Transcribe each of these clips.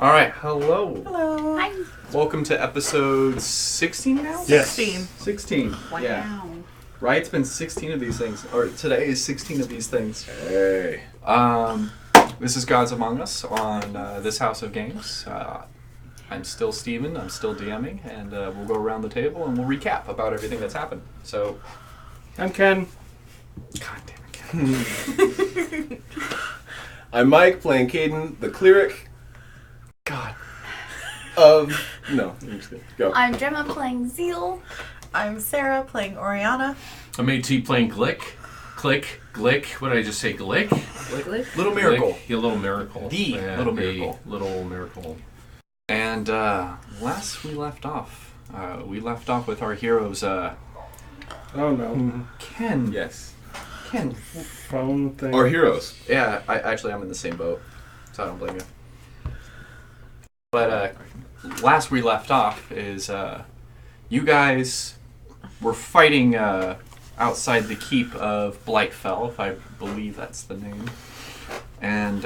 All right, hello. Hello. Hi. Welcome to episode 16 now? Yes. 16. Wow. Yeah. Right, it's been 16 of these things. Or today is 16 of these things. Hey. This is Gods Among Us on This House of Games. I'm still Steven, I'm still DMing, and we'll go around the table and we'll recap about everything that's happened. So, I'm Ken. God damn it, Ken. I'm Mike, playing Caden, the cleric God. of... No, I'm just kidding. Go. I'm Gemma playing Zeal. I'm Sarah playing Oriana. I'm AT playing Glick. Click, Glick. What did I just say? Glick? Little Miracle. Glick. Yeah, Little Miracle. The Little Miracle. Little Miracle. And last we left off with our heroes, Oh no. Ken. Yes. Ken. Phone thing. Our heroes. Yeah, I'm in the same boat, so I don't blame you. But last we left off is you guys were fighting outside the keep of Blightfell, if I believe that's the name. And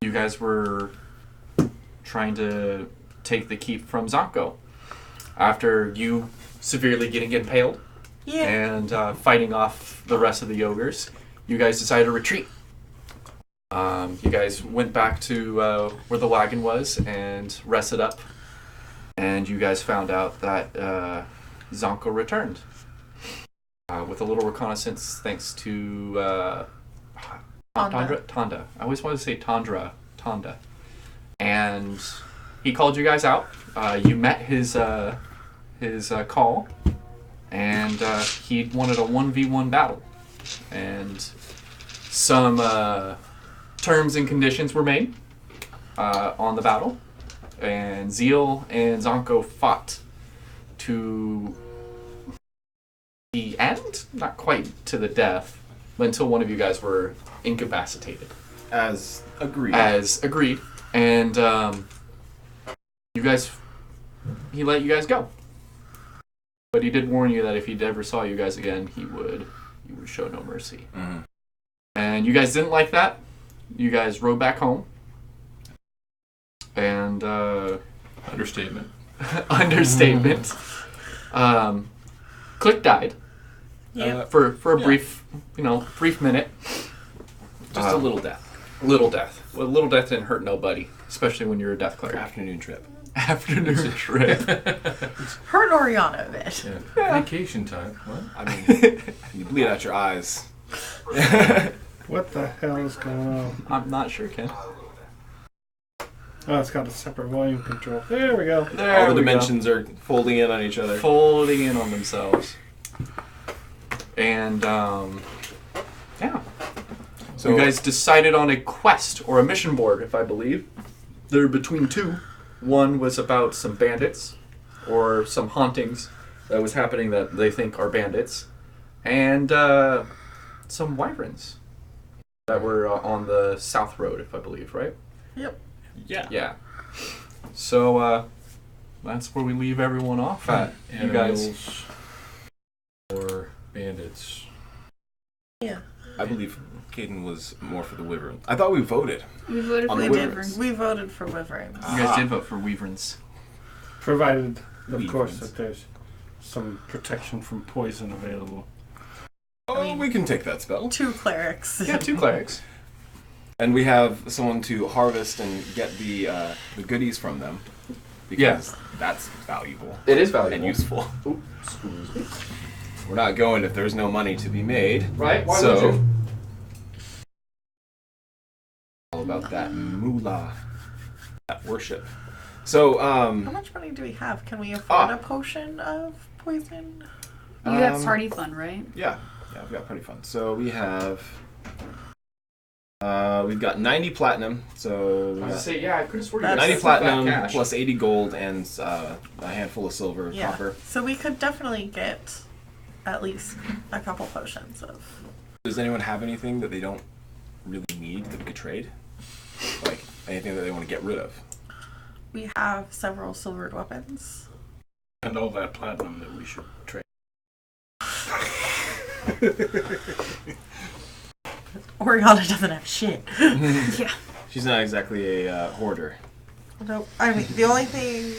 you guys were trying to take the keep from Zonko after you severely getting impaled. Yeah. And fighting off the rest of the ogres, you guys decided to retreat. You guys went back to where the wagon was and rested up, and you guys found out that Zonko returned with a little reconnaissance thanks to Tonda. I always want to say Tonda. And he called you guys out. You met his call. And he wanted a 1v1 battle. And some terms and conditions were made on the battle. And Zeal and Zonko fought to the end? Not quite to the death, but until one of you guys were incapacitated. As agreed. And he let you guys go. But he did warn you that if he ever saw you guys again, he would show no mercy. Mm-hmm. And you guys didn't like that. You guys rode back home. And Understatement. understatement. Click died. Yeah. For a brief minute. Just a little death. Little death. Well, little death didn't hurt nobody, especially when you're a death cleric. Afternoon trip. Afternoon trip. Hurt Oriana a bit. Yeah. Vacation time. What? I mean, you bleed out your eyes. What the hell is going on? I'm not sure, Ken. Oh, it's got a separate volume control. There we go. There All the we dimensions are folding in on each other. folding in on themselves. And, yeah. So you guys decided on a quest, or a mission board, if I believe. They're between two. One was about some bandits, or some hauntings that was happening that they think are bandits. And, some wyverns that were on the south road, if I believe, right? Yep. Yeah. Yeah. So, that's where we leave everyone off at. You guys... Animals or bandits. Yeah. I believe Caden was more for the wyvern. I thought we voted. We voted On for the the wyverns. We voted for wyverns. You guys did vote for wyverns. Provided, of course, Weavers. that there's some protection from poison available. Oh, we can take that spell. 2 clerics. Yeah, 2 clerics. And we have someone to harvest and get the goodies from them. Because that's valuable. It is valuable. And useful. Oops, excuse me. We're not going if there's no money to be made. Right? Why so, would you? all about that moolah. That worship. So, How much money do we have? Can we afford a potion of poison? You got party fun, right? Yeah, we've got plenty of fun. So we have, we've got 90 platinum. So we got I could have sworn you That's 90 guys platinum got cash. plus 80 gold and a handful of silver, Yeah. copper. So we could definitely get at least a couple potions of... Does anyone have anything that they don't really need that we could trade? Like anything that they want to get rid of? We have several silvered weapons. And all that platinum that we should trade. Oriana doesn't have shit. Yeah. She's not exactly a hoarder. No, I mean, the only thing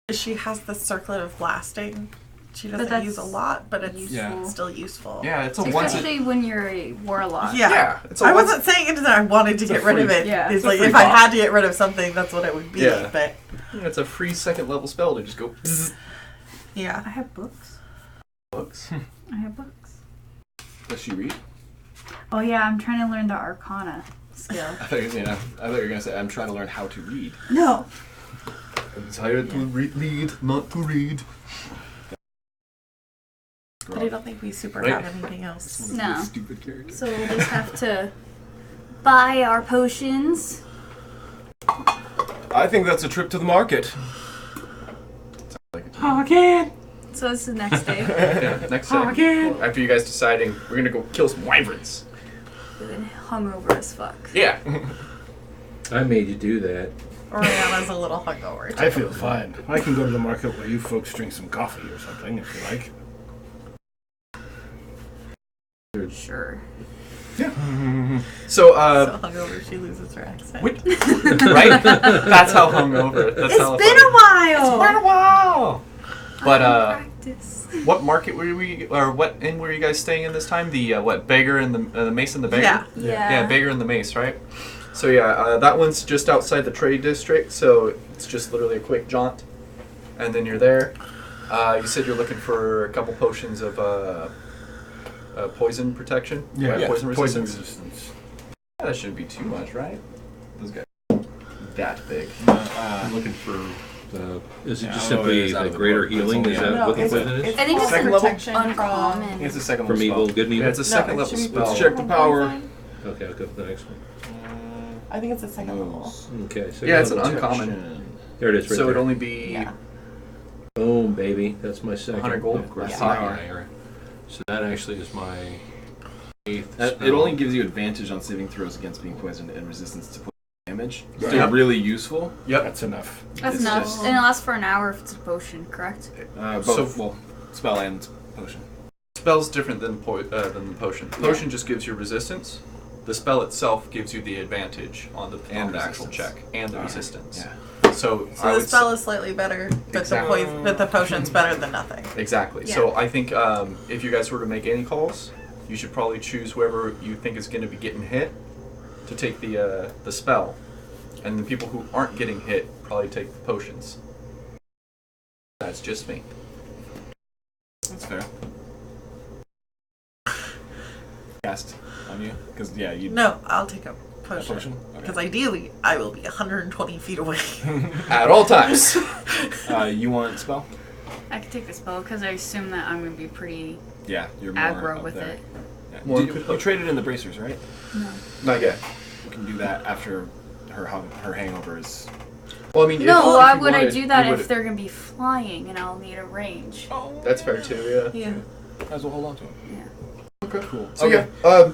is she has the circlet of blasting. She doesn't that's use a lot, but it's useful. still useful. Yeah, it's a once. Especially when you're a warlock. Yeah. It's a I once. wasn't saying it that I wanted to It's a get rid of free- it. Yeah. It's It's a like free if I pop. had to get rid of something, that's what it would be. Yeah. But Yeah, it's a free second level spell to just go. Bzzz. yeah. I have books. Books. I have books. Does she read? Oh yeah, I'm trying to learn the Arcana skill. I thought you were gonna say I'm trying to learn how to read. No. I'm tired to read, not to read. But I don't think we super Wait. have anything else. No. Stupid character. So we'll just have to buy our potions. I think that's a trip to the market. Again. So this is the next day. Yeah, next day. Again. After you guys deciding, we're gonna go kill some wyverns. We've been hungover as fuck. Yeah. I made you do that. Oriana's a little hungover. I feel fine. I can go to the market where you folks drink some coffee or something if you like. Sure. So, So hungover, she loses her accent. right? That's how hungover. That's It's how been a while. a while. But Practice. what market were we, or what inn were you guys staying in this time? The what, beggar and the mace and the beggar? Yeah. Yeah, beggar and the mace, right? So yeah, that one's just outside the trade district, so it's just literally a quick jaunt, and then you're there. You said you're looking for a couple potions of poison protection. Right? Poison resistance. Yeah, that shouldn't be too much, right? Those guys that big. I'm looking for the. Is it Yeah, just I don't know, simply it's out the of the greater book, but it's healing? only Is out. that No, what the it's- poison is? it's I think it's called Second level? protection Uncommon. It's a second From level evil, spell. good and Yeah, evil? it's a second it level should be spell. Let's check the power. Okay, I'll go for the next one. I think it's a second level. Okay, so Yeah, it's an level. uncommon. There it is, right So there. it'd only be Yeah. Boom, baby. That's my second. 100 gold? Of course, Yeah. yeah. So that actually is my 8th. It spell. only gives you advantage on saving throws against being poisoned and resistance to poison damage. Right. Still really useful. Yep. That's enough. That's It's enough. just- And it lasts for an hour if it's a potion, correct? Both. Well, spell and potion. Spell's different than the potion. Potion just gives you resistance. The spell itself gives you the advantage on the actual resistance. check and the Alright. resistance. Yeah. So So I the would spell is slightly better, but Exactly. but the potion's better than nothing. exactly. Yeah. So I think if you guys were to make any calls, you should probably choose whoever you think is going to be getting hit to take the spell, and the people who aren't getting hit probably take the potions. That's just me. That's fair. Cast on you? Because, yeah, you. No, I'll take a A potion. potion? Because Okay. ideally, I will be 120 feet away. At all times. You want spell? I could take the spell because I assume that I'm going to be pretty Yeah, you're more aggro up with there. it. Yeah. More You good- traded in the bracers, right? No. Not yet. We can do that after her hangover is. Well, I mean, No, if why you would I wanted, do that you if would- they're going to be flying and I'll need a range? That's fair too. Yeah. Yeah. Might as well hold on to him. Yeah. Okay. Cool. So Okay. yeah,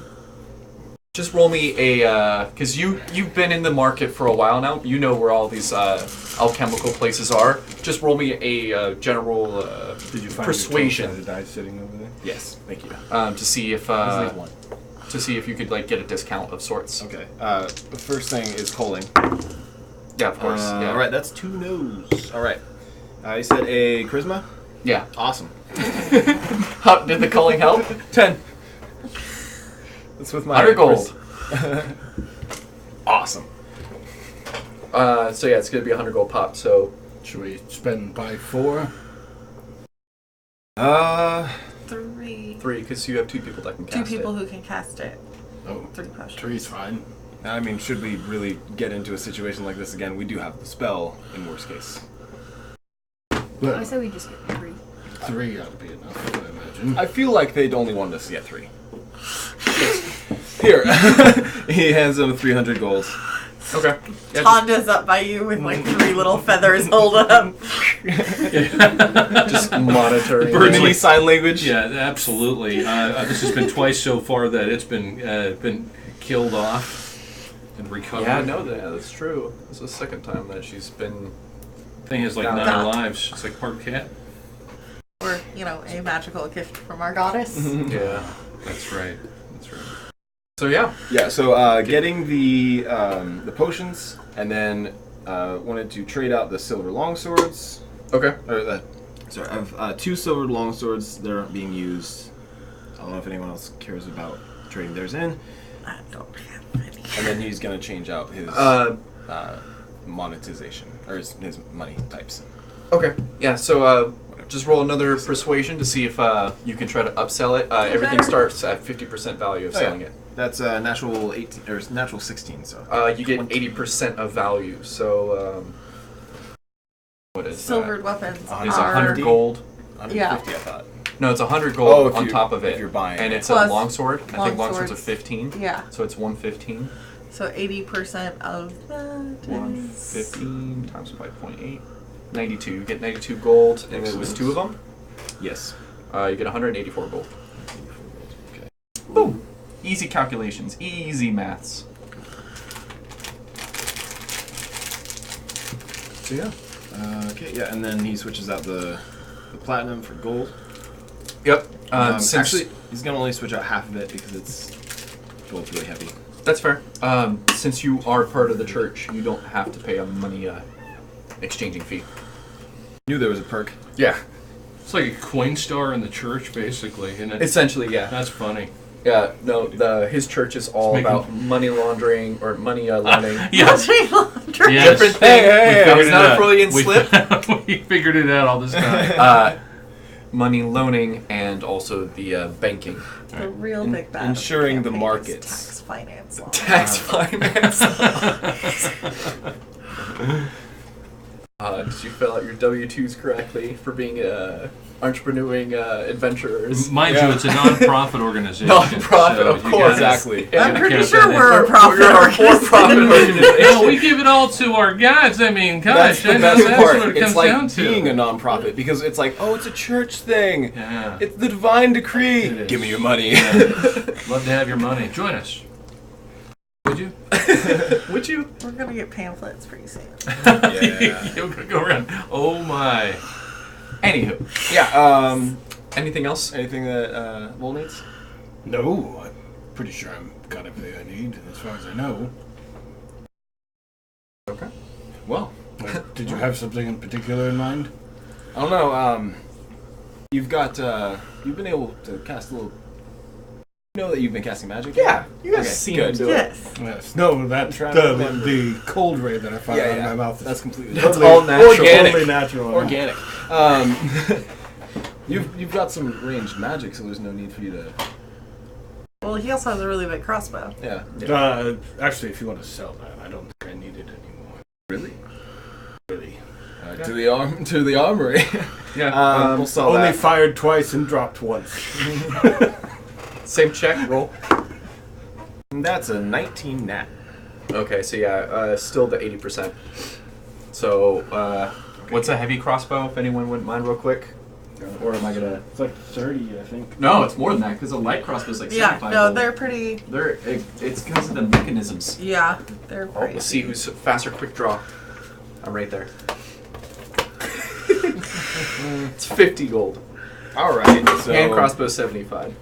just roll me a because you've been in the market for a while now. You know where all these alchemical places are. Just roll me a general Did you find persuasion your die sitting over there? Yes, thank you. to see if Let's leave one. to see if you could like get a discount of sorts. Okay. The first thing is calling. Yeah, of course. Yeah. All right, that's 2 no's. All right. You said a charisma. Yeah. Awesome. How, did the culling help? 10. That's with my 100 gold. Awesome. So yeah, it's gonna be 100 gold pop. So Should we spend by 4? 3. 3 because you have 2 people that can cast 2 people it. who can cast it. Oh, 3 potions. 3's fine. I mean, should we really get into a situation like this again? We do have the spell in worst case. I But said we just get 3. 3 ought to be enough, I imagine. I feel like they'd only want us to get 3. Here. He hands him 300 gold. Okay. Yeah, Tanda's up by you with like 3 little feathers hold up. just monitoring. Virtually sign language. Yeah, absolutely. This has been twice so far that it's been killed off and recovered. Yeah, no, that's true. This is the second time that she's been. Thing has like No. 9 lives. It's like part cat. Or, a magical gift from our goddess. Yeah. That's right. That's right. So yeah. Yeah. So getting the potions, and then wanted to trade out the silver longswords. Okay. Sorry, I have 2 silver longswords that aren't being used. I don't know if anyone else cares about trading theirs in. I don't have any. And then he's gonna change out his monetization or his money types. Okay. Yeah. So just roll another persuasion to see if you can try to upsell it. Everything starts at 50% value of selling it. That's natural 18 or natural 16. So You get 80% of value. So what is Silvered weapons It's are 100 gold. 150, Yeah. I thought. No, it's 100 gold if on you- top of it. if you're buying and it. it's Plus a longsword. I think longswords are longswords. 15. Yeah. So it's 115. So 80% of that is 115 times 5.8. 92. You get 92 gold, and it was 2 of them. Yes. You get 184 gold. Okay. Boom. Easy calculations. Easy maths. So yeah. Okay. Yeah, and then he switches out the platinum for gold. Yep. Since Actually, he's gonna only switch out half of it because it's gold's really heavy. that's fair. Since you are part of the church, you don't have to pay a money exchanging fee. Knew there was a perk. Yeah. It's like a coin star in the church, basically, isn't it? Essentially, yeah. That's funny. Yeah. No. His church is all It's making- about money laundering or money lending. Yes. laundry. Yes. Different thing. hey, That We was figured not it a out. Freudian We- slip. We figured it out all this time. Money loaning and also the banking. The real big bad. of ensuring the campaign is markets. Tax finance law. Tax finance. Did you fill out your W-2s correctly for being entrepreneuring adventurers? Mind Yeah. you, it's a non-profit organization. Non-profit, so of you course. gotta- Exactly. Yeah. I'm pretty count sure that in. we're a profit We're a for-profit organization. organization. No, we give it all to our guys. I mean, That's gosh, the I know best that's part. what it It's comes like down to. being a non-profit because it's like, oh, it's a church thing. Yeah. It's the divine decree. It is. Give me your money. Love to have your money. Join us. Would you? Would you? We're gonna get pamphlets pretty soon. Yeah. You're gonna go around. Oh my. Anywho, Yeah. anything else? Anything that Lowell needs? No, I'm pretty sure I've got everything I need, as far as I know. Okay. Well, Did you have something in particular in mind? I don't know. You've got. You've been able to cast a little. You know that you've been casting magic? Yeah, you guys Okay, seem good. to do it. Yes. Yes. No, that's trying to the remember. cold ray that I fired out of my mouth. That's completely That's totally all natural. Organic. Totally natural. Organic. You've got some ranged magic, so there's no need for you to. Well, he also has a really big crossbow. Yeah. Actually, if you want to sell that, I don't think I need it anymore. Really? Really. To the armory. Yeah. We'll sell Only that. fired twice and dropped once. Same check roll. And that's a 19 nat. Okay, so yeah, still the 80%. So, what's a heavy crossbow, if anyone wouldn't mind real quick? Or am I gonna... It's like 30, I think. No, it's more than that, because a light crossbow is like Yeah, 75 no, gold. they're pretty. It's because of the mechanisms. Yeah, they're Oh, pretty. let's see who's faster quick draw. I'm right there. It's 50 gold. Alright, so. Hand crossbow 75.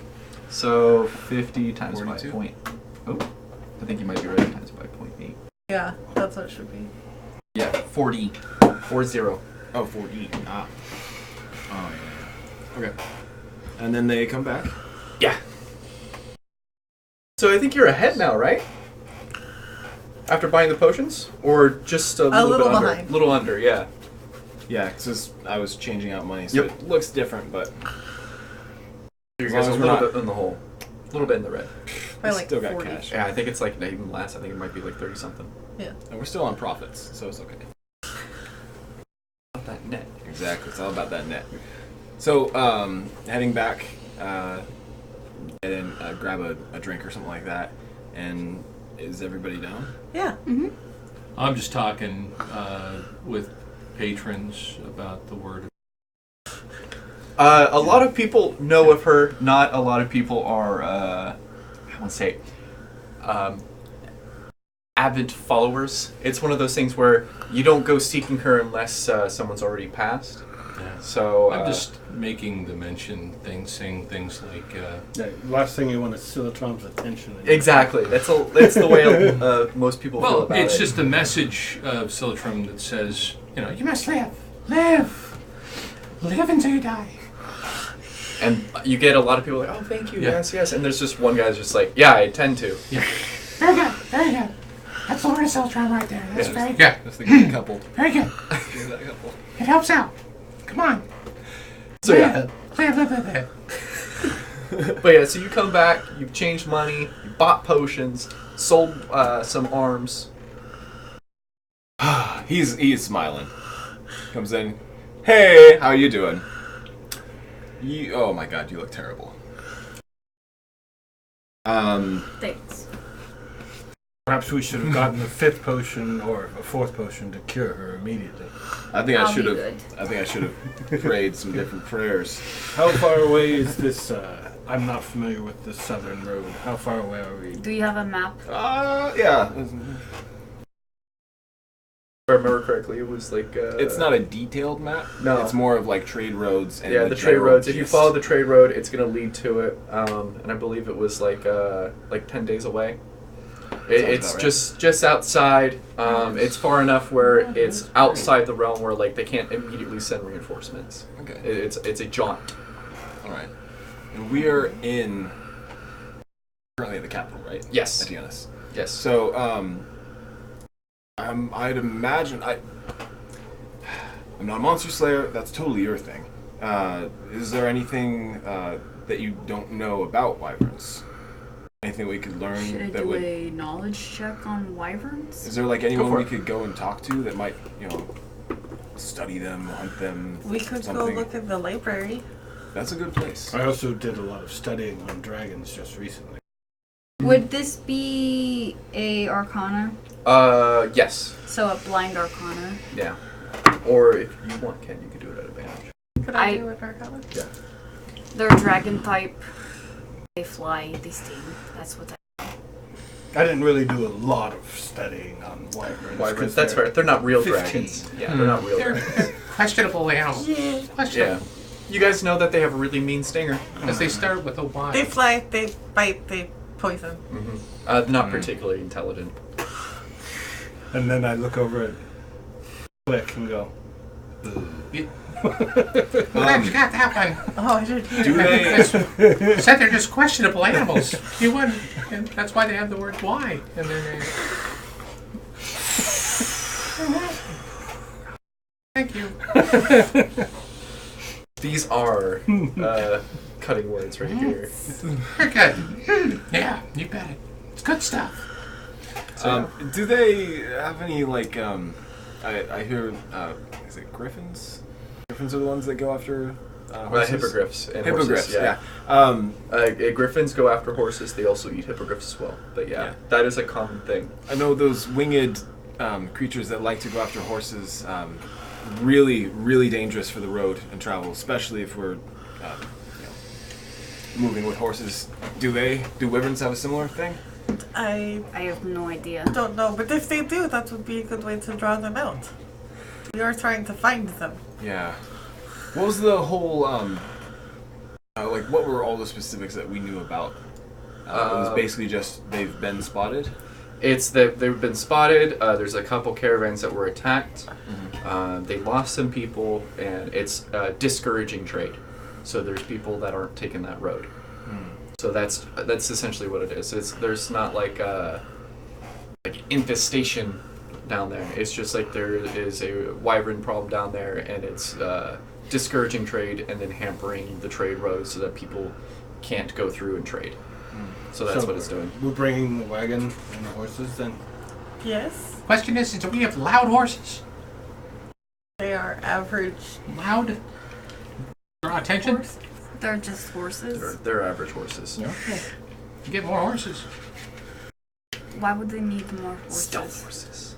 So 50 times 42? 5 point. Oh, I think you might be right. Times 5.8. Yeah, that's what it should be. Yeah, 40. 40. Oh, 40. Ah. Oh, yeah. Okay. And then they come back. Yeah. So I think you're ahead now, right? After buying the potions, or just a little little bit under? behind. Little under, yeah. Yeah, because I was changing out money, so Yep. it looks different, but You As guys long are a as we're little not- bit in the hole, a little bit in the red. By we like still got 40. cash. Yeah, I think it's like not even less. I think it might be like 30 something. Yeah. And we're still on profits, so it's okay. Not that net. Exactly, it's all about that net. So, heading back, and then grab a drink or something like that. And is everybody down? Yeah. I'm just talking with patrons about the word. A lot of people know of her. Not a lot of people are, I want to say, avid followers. It's one of those things where you don't go seeking her unless someone's already passed. Yeah. So I'm just making the mention things, saying things like, The last thing you want is Silatron's attention. exactly. That's the way most people feel well, about it's it. just a message of Silatrum that says, you must live until you die. And you get a lot of people like, oh, thank you, Yeah. yes. And there's just one guy who's just like, yeah, I tend to. Yeah. Very good, very good. That's the word of Celtron right there. That's very good. Yeah. That's the good coupled. Very good. It helps out. Come on. So yeah. Live. But yeah, so you come back, you've changed money, you bought potions, sold some arms. He's smiling. Comes in. Hey, how you doing? Oh my god, you look terrible. Thanks. Perhaps we should have gotten a 5th potion or a 4th potion to cure her immediately. I think I I'll should be have. good. I think I should have prayed some different prayers. How far away is this? I'm not familiar with the southern road. How far away are we? Do you have a map? Yeah. If I remember correctly, it was like... It's not a detailed map. No. It's more of like trade roads and Yeah, the trade roads. If you follow the trade road, it's going to lead to it. And I believe it was like 10 days away. It's about right. just outside. It's far enough where it's outside the realm where like they can't immediately send reinforcements. Okay. It's a jaunt. All right. And we are currently at the capital, right? Yes. Adianis. Yes. So, I'd imagine I'm not a monster slayer. That's totally your thing. Is there anything that you don't know about wyverns? Anything we could learn Should I that do would? a knowledge check on wyverns? Is there like anyone for we it. could go and talk to that might, study them, hunt them? We could something? go look at the library. That's a good place. I also did a lot of studying on dragons just recently. Would this be a arcana? Yes. So a blind arcana? Yeah. Or if you want, Ken, you could do it at advantage. Could I I- do it, Arcana? Yeah. They're dragon type. They fly, they sting. That's what I didn't really do a lot of studying on wyverns. Wyverns. 'cause That's they're fair. They're not real 15. dragons. Yeah, they're not real They're dragons. questionable animals. Yeah. Questionable. Yeah. You guys know that they have a really mean stinger. Because they start with a Y. They fly, they bite, they poison. Not particularly intelligent. And then I look over at Click and go, Well, you got that one. Oh, I didn't hear Do that. they? Said they're just questionable animals. You wouldn't. And that's why they have the word Y in their name. Thank you. These are cutting words right here. Very good. Yeah, you bet it. It's good stuff. Do they have any I hear is it griffins? Griffins are the ones that go after horses? Hippogriffs and Hippogriffs, horses. yeah. Griffins go after horses. They also eat hippogriffs as well. But yeah, that is a common thing. I know those winged creatures that like to go after horses. Really, really dangerous for the road and travel, especially if we're moving with horses. Do wyverns have a similar thing? I I have no idea. don't know, but if they do, that would be a good way to draw them out. We are trying to find them. Yeah. What was the whole what were all the specifics that we knew about? It was basically just they've been spotted. It's that they've been spotted. There's a couple caravans that were attacked. They lost some people, and it's discouraging trade. So there's people that aren't taking that road. So that's essentially what it is. There's not like infestation down there. It's just like there is a wyvern problem down there, and it's discouraging trade and then hampering the trade roads so that people can't go through and trade. So that's what it's doing. We're bringing the wagon and the horses then? Yes, Question is, do we have loud horses? they are average. Loud? Draw attention? They're just horses. They're average horses. Okay. You get more horses. Why would they need more horses? Stealth horses.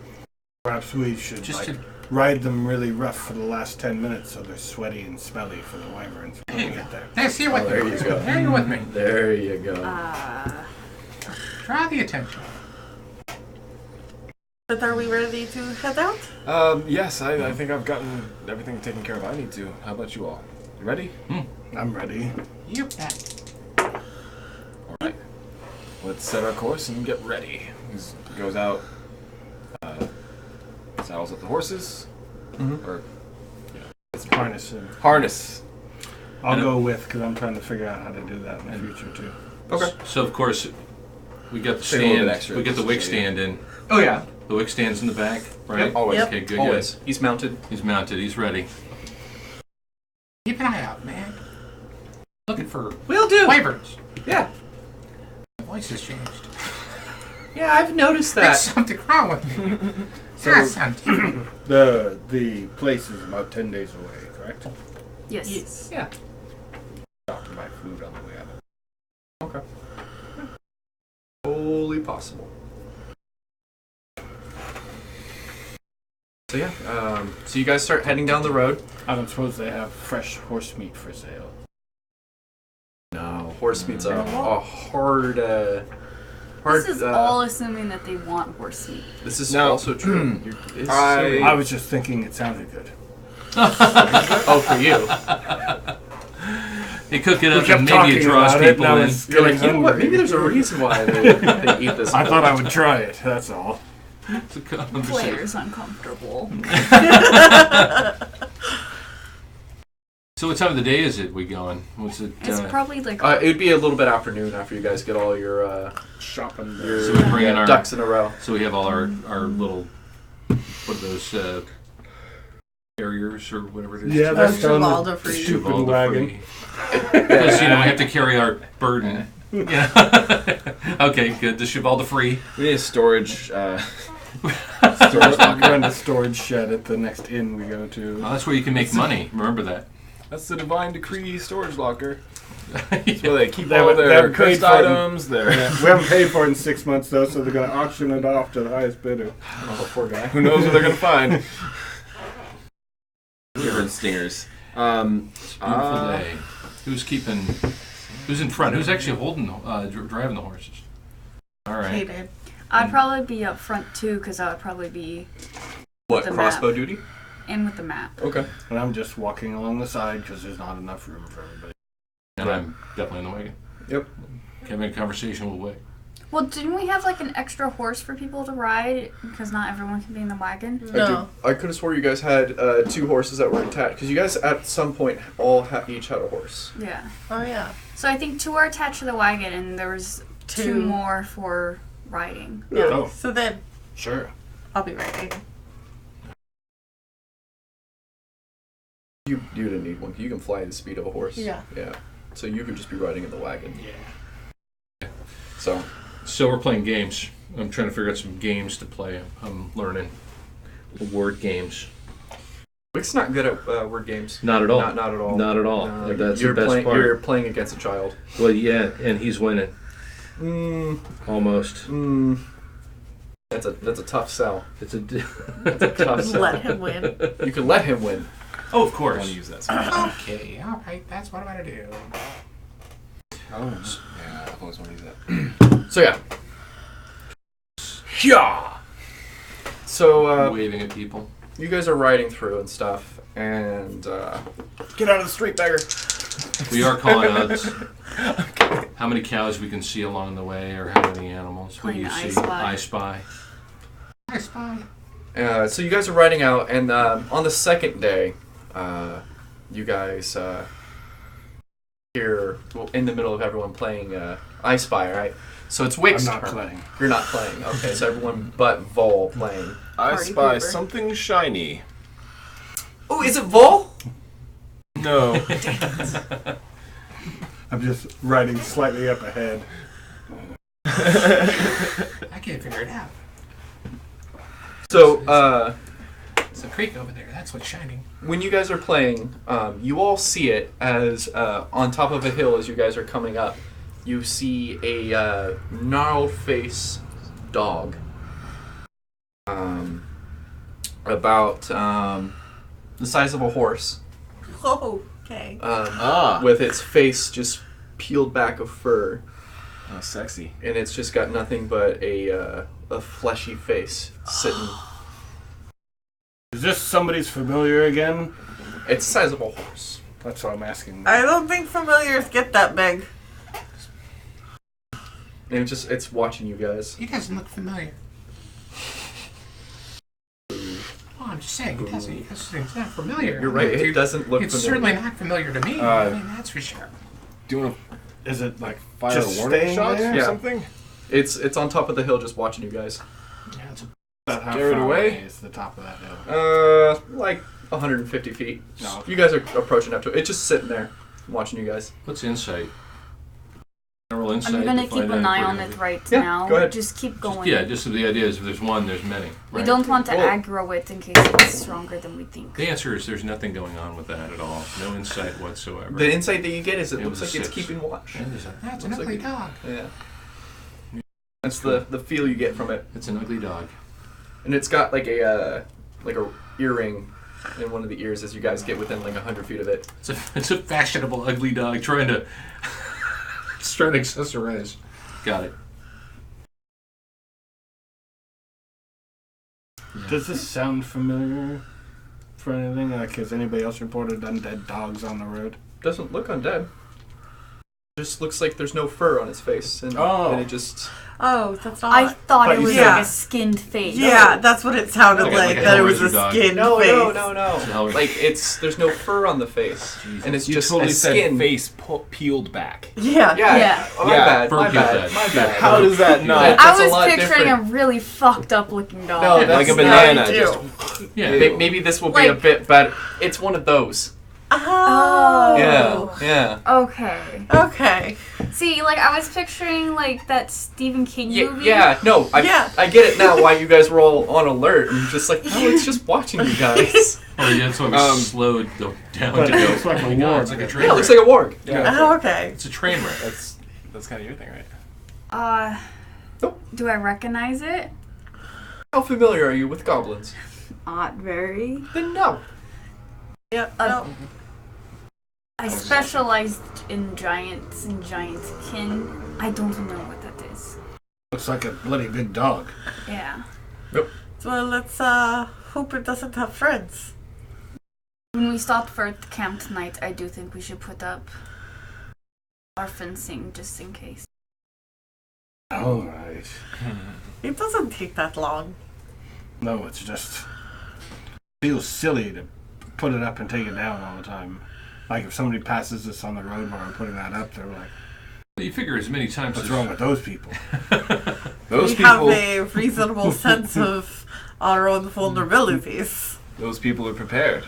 Perhaps we should Just to... ride them really rough for the last 10 minutes so they're sweaty and smelly for the wyverns when we get there. There, see you with there me. you go. There you with me. There you go. Draw the attention. But are we ready to head out? Yes, I think I've gotten everything taken care of I need to. How about you all? You ready? I'm ready. You bet. All right. Let's set our course and get ready. He goes out, saddles up the horses, or It's harness. harness. I'll go with because I'm trying to figure out how to do that in the future too. Okay. So of course, we got the Take a little stand. bit extra We get the just wick to show you. stand in. Oh yeah. The wick stand's in the back, right? Yep, always. Yep. Okay, good, Always. good. He's mounted. He's mounted. He's ready. Keep an eye out, man. Looking for Will do. wyverns. Yeah. My voice has changed. Yeah, I've noticed There's that. something wrong with me. Something. The place is about 10 days away, correct? Yes. Yes. Yeah. Stop to buy food on the way out. Okay. Totally possible. So yeah, so you guys start heading down the road. I don't suppose they have fresh horse meat for sale. No, horse meat's a hard. Hard. This is all assuming that they want horse meat. This is No. also true. It's I was just thinking it sounded good. oh, for you. They cook it up kept and maybe it talking draws about it, people and I in. was You're like, getting you know what? hungry. Maybe there's a reason why they eat this. I thought I would try it, that's all. It's a conversation. Player's uncomfortable. So what time of the day is it we going? What's it? It's probably like It'd be a little bit afternoon after you guys get all your Shopping. So we bring in our ducks in a row. So we have all our little, what are those, carriers or whatever it is? Yeah, that's done. Chevalda The free. stupid Chevalda wagon. free. Because, we have to carry our burden. Yeah. Okay, good. The Chevalda free. We need a storage. Storage run a storage shed at the next inn we go to. Oh, that's where you can make money. Remember that. That's the Divine Decree storage locker. That's where they keep They all haven't- they their haven't paid cursed for it. items. Their We haven't paid for it in 6 months though, so they're going to auction it off to the highest bidder. Oh, poor guy. who knows what they're gonna find. Different stingers. Beautiful day. Who's in front? Who's actually holding, driving the horses? All right. Hated. I'd probably be up front too, because I would probably be What, The crossbow map. duty? in with the map. Okay. And I'm just walking along the side because there's not enough room for everybody. And I'm definitely in the wagon. Yep. Having a conversation with Wick. Well, didn't we have like an extra horse for people to ride? Because not everyone can be in the wagon. No. I could have swore you guys had 2 horses that were attached. Because you guys at some point all each had a horse. Yeah. Oh yeah. So I think 2 are attached to the wagon, and there was 2 Two. more for riding. Yeah. Oh. So then Sure. I'll be ready. You didn't need one. You can fly the speed of a horse. Yeah. Yeah. So you could just be riding in the wagon. Yeah. So. So we're playing games. I'm trying to figure out some games to play. I'm learning word games. Wick's not good at word games. Not at all. Not at all. Not at all. No, That's you're the best playing, part. You're playing against a child. Well, yeah, and he's winning. Almost. That's a tough sell. It's a. That's a tough sell. Let him win. You can let him win. Oh, of I course. want to use that. Okay, all right, that's what I'm gonna do. Oh, yeah, I've always wanted to use that. So yeah. Yeah. So Waving at people. you guys are riding through and stuff, and Get out of the street, beggar. We are calling out how many cows we can see along the way, or how many animals. What do you Playing see? I Spy. I Spy. I spy. so you guys are riding out, and on the second day, you guys hear in the middle of everyone playing I Spy, right? So it's Wick's I'm not turn. playing. You're not playing. Okay, so everyone but Vol playing. I Party spy pooper. something shiny. Oh, is it Vol? No. I'm just riding slightly up ahead. I can't figure it out. So It's a creek over there. That's what's shining. when you guys are playing, you all see it as on top of a hill as you guys are coming up. You see a gnarled face dog. About the size of a horse. Oh, okay. With its face just peeled back of fur. Oh, sexy. And it's just got nothing but a a fleshy face sitting. Is this somebody's familiar again? It's a sizable horse. That's what I'm asking. I don't think familiars get that big. And it's watching you guys. He doesn't look familiar. Well, I'm just saying, he doesn't. He's not familiar. You're right. It doesn't look It's familiar. certainly not familiar to me. I mean, that's for sure. Do you want Is it like to fire just a warning staying shot there? or Yeah. something? It's on top of the hill, just watching you guys. Yeah, it's About how Scared far away? is the top of that hill? Like 150 feet. No. You guys are approaching up to it. It's just sitting there, watching you guys. What's insight? General insight. I'm gonna to keep find an out eye if on we're it gonna right Yeah, now. go ahead. Just keep be- going. Yeah, just the idea is if there's one, there's many. We Right? don't want to Well- aggro it in case it's stronger than we think. The answer is there's nothing going on with that at all. No insight whatsoever. The insight that you get is it It looks was like a it's 6. keeping watch. Yeah, That's an Looks ugly like dog. Yeah. That's the feel you get from it. It's an ugly dog. And it's got like a earring in one of the ears as you guys get within like 100 feet of it. It's a fashionable ugly dog trying to accessorize. Got it. Does this sound familiar for anything? Like, has anybody else reported undead dogs on the road? Doesn't look undead. Just looks like there's no fur on his face, and it just Oh, that's not. I thought But it you was said- like a skinned face. Yeah, that's what it sounded Like a- like. like a That it was a Hellraiser dog. skinned no, face. no. Like there's no fur on the face, and it's You just totally a said skin. face peeled back. Yeah. Yeah. Yeah. Oh, my Yeah. bad. Fur My peeled bad. back. My Yeah. bad. How does that not? Yeah. I That's a was lot picturing different. a really fucked up looking dog. No, Like that's a not- banana, I do. just Yeah. Maybe this will be a Like- bit better. It's one of those. Oh. Yeah. Okay. Okay. See, like I was picturing like that Stephen King movie. Yeah. No, Yeah. I get it now. Why you guys were all on alert and just like, no, it's just watching you guys. Oh, yeah, that's why we slowed down But to it go. looks like Oh a my God, warg. it's like a train Yeah, it wreck. looks like a warg. Oh, okay. It's a train wreck. that's kind of your thing, right? Nope. Do I recognize it? How familiar are you with goblins? Not very. Then no. Yep. Uh, no. I specialized in giants and giantkin. I don't know what that is. Looks like a bloody big dog. Yeah. Well, let's hope it doesn't have friends. When we stop for the camp tonight, I do think we should put up our fencing just in case. All right. It doesn't take that long. No, it's just feels silly to put it up and take it down all the time. Like if somebody passes us on the road while we're putting that up, they're like, You figure as many times "What's as wrong with those people?" Those We people, have a reasonable sense of our own vulnerabilities. those people are prepared.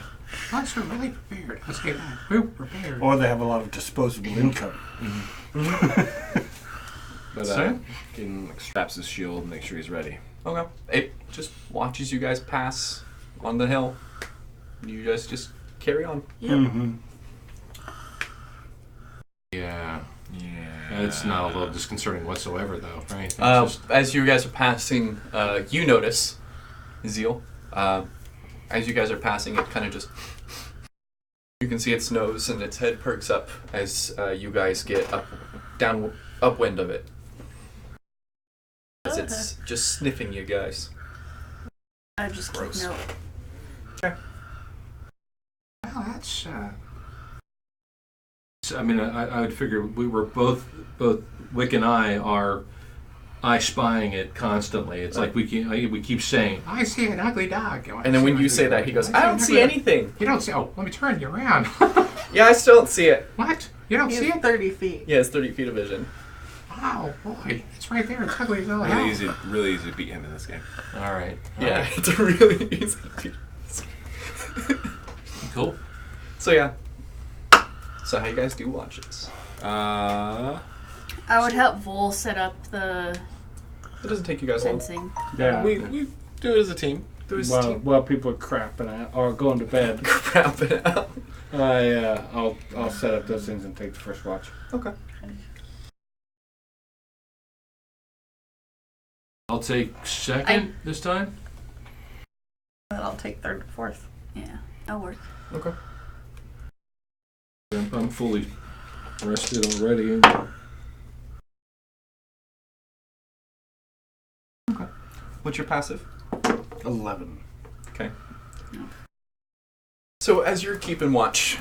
Us are really prepared. Let's say that. We're prepared. Or they have a lot of disposable income. But Sorry? Caden like, straps his shield and make sure he's ready. Okay. It just watches you guys pass on the hill. You guys just carry on. Yep. Mm-hmm. Yeah. Yeah. It's not a little disconcerting whatsoever, though, right? It's just- As you guys are passing, you notice, Zeal, as you guys are passing, it kind of just... You can see its nose and its head perks up as you guys get upwind of it. As it's just sniffing you guys. I just took Gross. note. Well, that's I mean, I would figure we were both Wick and I are spying it constantly. It's like we keep saying, I see an ugly dog. And then when you say that, he goes, I don't see anything. You don't see. Oh, let me turn you around. Yeah, I still don't see it. What? You don't He see has it? 30 feet. Yeah, it's 30 feet of vision. Oh boy, it's right there. It's ugly as all hell. Really easy to beat him in this game. all right, Yeah, it's really easy. cool. So yeah. So how you guys do watch this? I would help Vol set up the It doesn't take you guys long. fencing. Yeah. we do it as a team. While people are crapping out or going to bed, Crap it out. I'll set up those things and take the first watch. Okay. I'll take second this time. And I'll take third and fourth. Yeah, that'll work. Okay. I'm fully rested already. What's your passive? 11. Okay. So as you're keeping watch,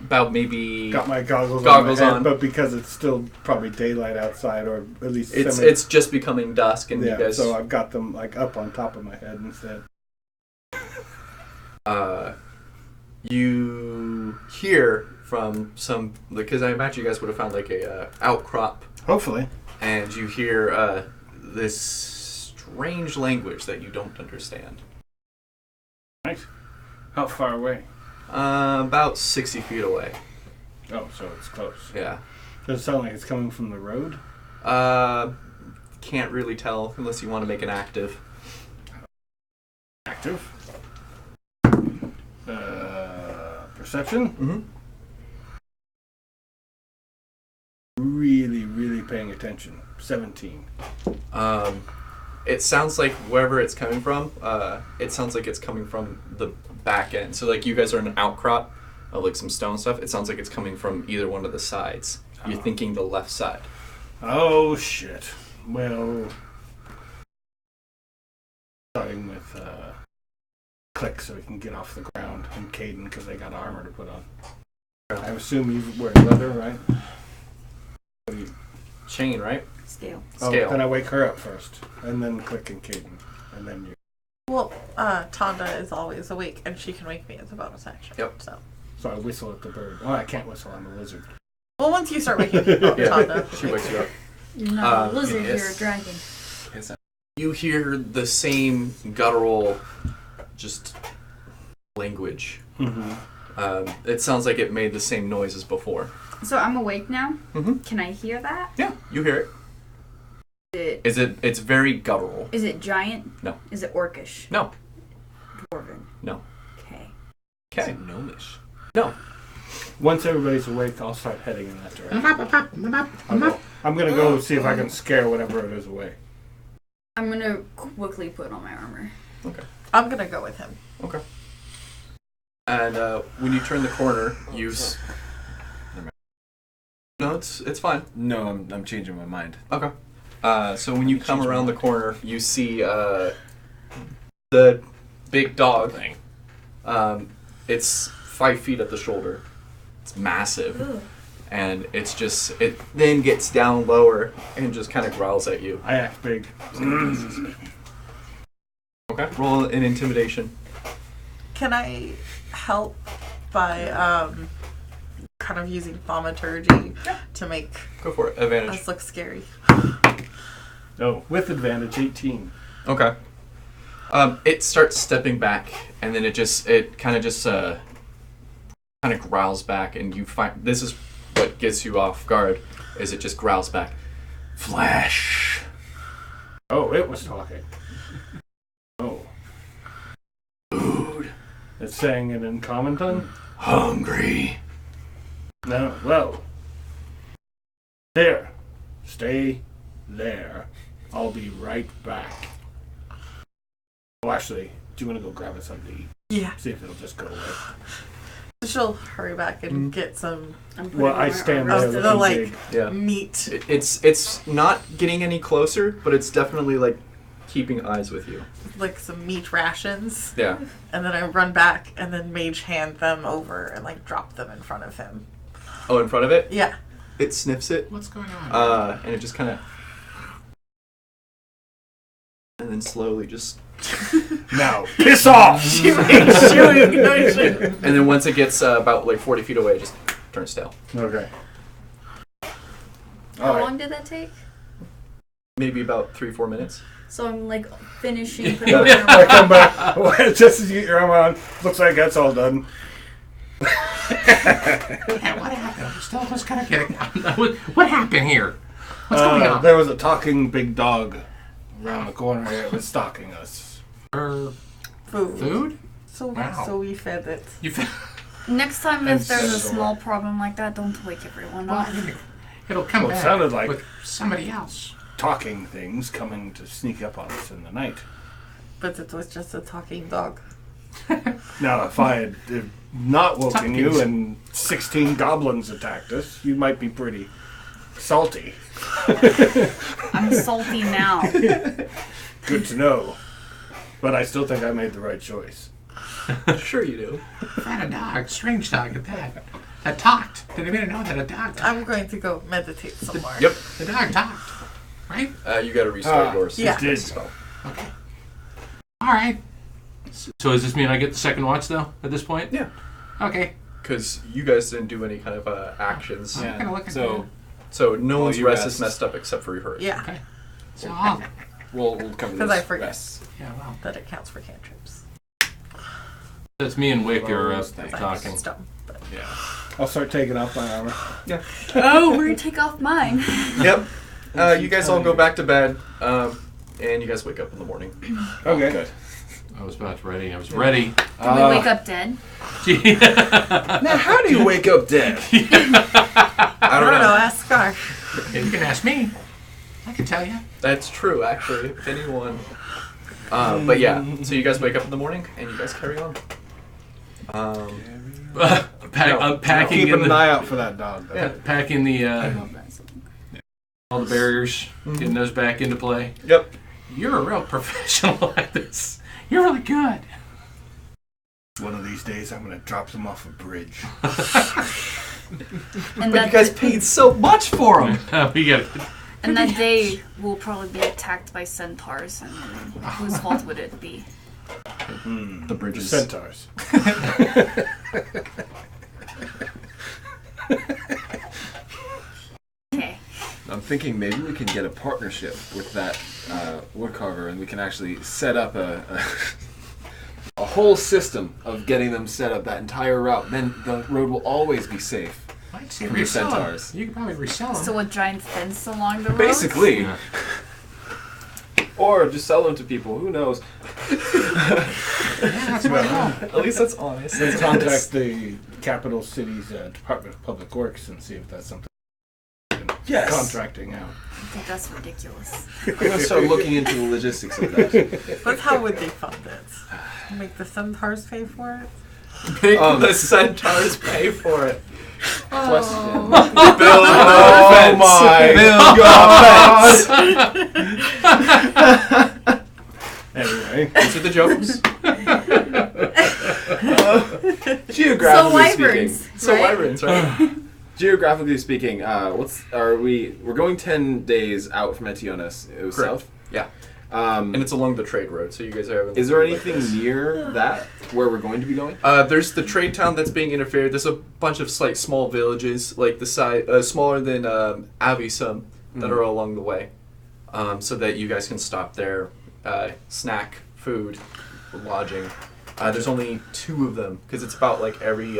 about maybe Got my goggles Goggles on, my head, on. but because it's still probably daylight outside, or at least it's just becoming dusk, and yeah. you guys. So I've got them like up on top of my head instead. You hear from some, because I imagine you guys would have found like a outcrop, Hopefully. and you hear this strange language that you don't understand. Right. How far away? About 60 feet away. Oh, so it's close. Yeah. Does it sound like it's coming from the road? Can't really tell unless you want to make an active. Active. Perception? Mm-hmm. Really, really paying attention. 17. It sounds like wherever it's coming from, it sounds like it's coming from the back end. So like you guys are in an outcrop of like some stone stuff. It sounds like it's coming from either one of the sides. You're thinking the left side. Oh, shit. Well, starting with Click so we can get off the ground, and Caden because they got armor to put on. I assume you wear leather, right? What do you... Chain, right? Scale. Oh, Scale. then I wake her up first, and then Click and Caden, and then you. Well, Tonda is always awake, and she can wake me as a bonus action. Yep. So I whistle at the bird. Oh, I can't whistle. I'm a lizard. Well, once you start waking me up, Yeah. Tonda. She wakes you up. You're not a Uh, lizard, yes. you're a dragon. You hear the same guttural, just language. Mm-hmm. It sounds like it made the same noise as before. So I'm awake now. Mm-hmm. Can I hear that? Yeah, you hear it. It's very guttural. Is it giant? No. Is it orcish? No. Dwarven? No. Okay. Okay. Gnomish. No. Once everybody's awake, I'll start heading in that direction. I'm gonna go see if I can scare whatever it is away. I'm gonna quickly put on my armor. Okay. I'm gonna go with him. Okay. And when you turn the corner, No, it's fine. No, I'm changing my mind. Okay. So when you come around the corner, you see the big dog thing. It's 5 feet at the shoulder. It's massive. Ooh. And it then gets down lower and just kind of growls at you. I act big. Okay. Roll an intimidation. Can I help by kind of using thaumaturgy to make Go for it. Advantage. us look scary? Oh, with advantage, 18. Okay. It starts stepping back, and then it kind of growls back, and you find this is what gets you off guard. Is it just growls back? Flesh. Oh, it was talking. Oh. Food. It's saying it in common tongue? Hungry. No, well. There. Stay there. I'll be right back. Oh, actually, do you want to go grab us something to eat? Yeah. See if it'll just go away. She'll hurry back and get some I'm putting Well, on I my stand armor. there the, looking like, big. Yeah. meat. It's not getting any closer, but it's definitely like keeping eyes with you. Like some meat rations. Yeah. And then I run back and then mage hand them over and like drop them in front of him. Oh, in front of it? Yeah. It sniffs it. What's going on? And it just kind of. And then slowly just. Now, piss off! And then once it gets about like 40 feet away, it just turns stale. Okay. How long did that take? Maybe about 3-4 minutes. So I'm like finishing putting I my armor on. come back. Just as you get your arm on, looks like that's all done. Yeah, what happened? I'm still just kind of getting. What happened here? What's going on? There was a talking big dog around the corner here. It was stalking us. Food. Food? So we fed it. You found. Next time And if there's a set it small problem like that, don't wake everyone Well, up. it'll come Well, it back sounded like- with somebody else. Talking things coming to sneak up on us in the night. But it was just a talking dog. Now, if I had not woken you Talkings. and 16 goblins attacked us, you might be pretty salty. I'm salty now. Good to know. But I still think I made the right choice. Sure you do. Found a dog, strange dog at that. That talked. Did anybody know that a dog talked? I'm going to go meditate somewhere. Yep. The dog talked. Right? You got to restart yours. Yeah. Did. Spell. Okay. All right. So does this mean I get the second watch though at this point? Yeah. Okay. Because you guys didn't do any kind of actions. I'm gonna look at So no Well, one's you rest rest. is messed up except for yours. Yeah, Okay. So I'll. We'll cover because this. I forget rest. Yeah. Well. that it counts for cantrips. That's me and Wick are Those things. talking. Dumb, but Yeah. I'll start taking off my armor. Oh, we're gonna take off mine. Yep. You guys all go back to bed, and you guys wake up in the morning. Okay. Good. I was about ready. I was ready. Did we wake up dead? Now, how do you wake up dead? I don't know. Ask Scar. You can ask me. I can tell you. That's true, actually. If anyone. But yeah, so you guys wake up in the morning and you guys carry on. Unpacking Keeping in an the eye out for that dog. Though. Yeah. packing the all the barriers, getting those back into play. Yep. You're a real professional at this. You're really good. One of these days, I'm going to drop them off a bridge. And But you guys paid so much for them. We got And that day we'll probably be attacked by centaurs, and whose fault would it be? The bridges. Centaurs. Okay. I'm thinking maybe we can get a partnership with that woodcarver, and we can actually set up a whole system of getting them set up that entire route. Then the road will always be safe. I'd say For your resell 'em. centaurs. You could probably resell them. So a giant fence along the road? Basically. Yeah. Or just sell them to people. Who knows? Yeah, that's what I know. At least that's honest. Let's contact the capital city's Department of Public Works and see if that's something Yes. contracting out. I think that's ridiculous. I'm going to start looking into the logistics of that. But how would they fund it? Make the centaurs pay for it? Make the centaurs pay for it. Question. Build Oh my God. Anyway, These are the jokes. Geographically So wyverns, speaking. So right? wyverns, right? Geographically speaking, we're going 10 days out from Etiones. It was Correct. south. Yeah. And And it's along the trade road, so you guys are. is there like anything this. near that where we're going to be going? There's the trade town that's being interfered. There's a bunch of like small villages, like the size smaller than Avisum, that are along the way, so that you guys can stop there, snack, food, lodging. There's only 2 of them because it's about like every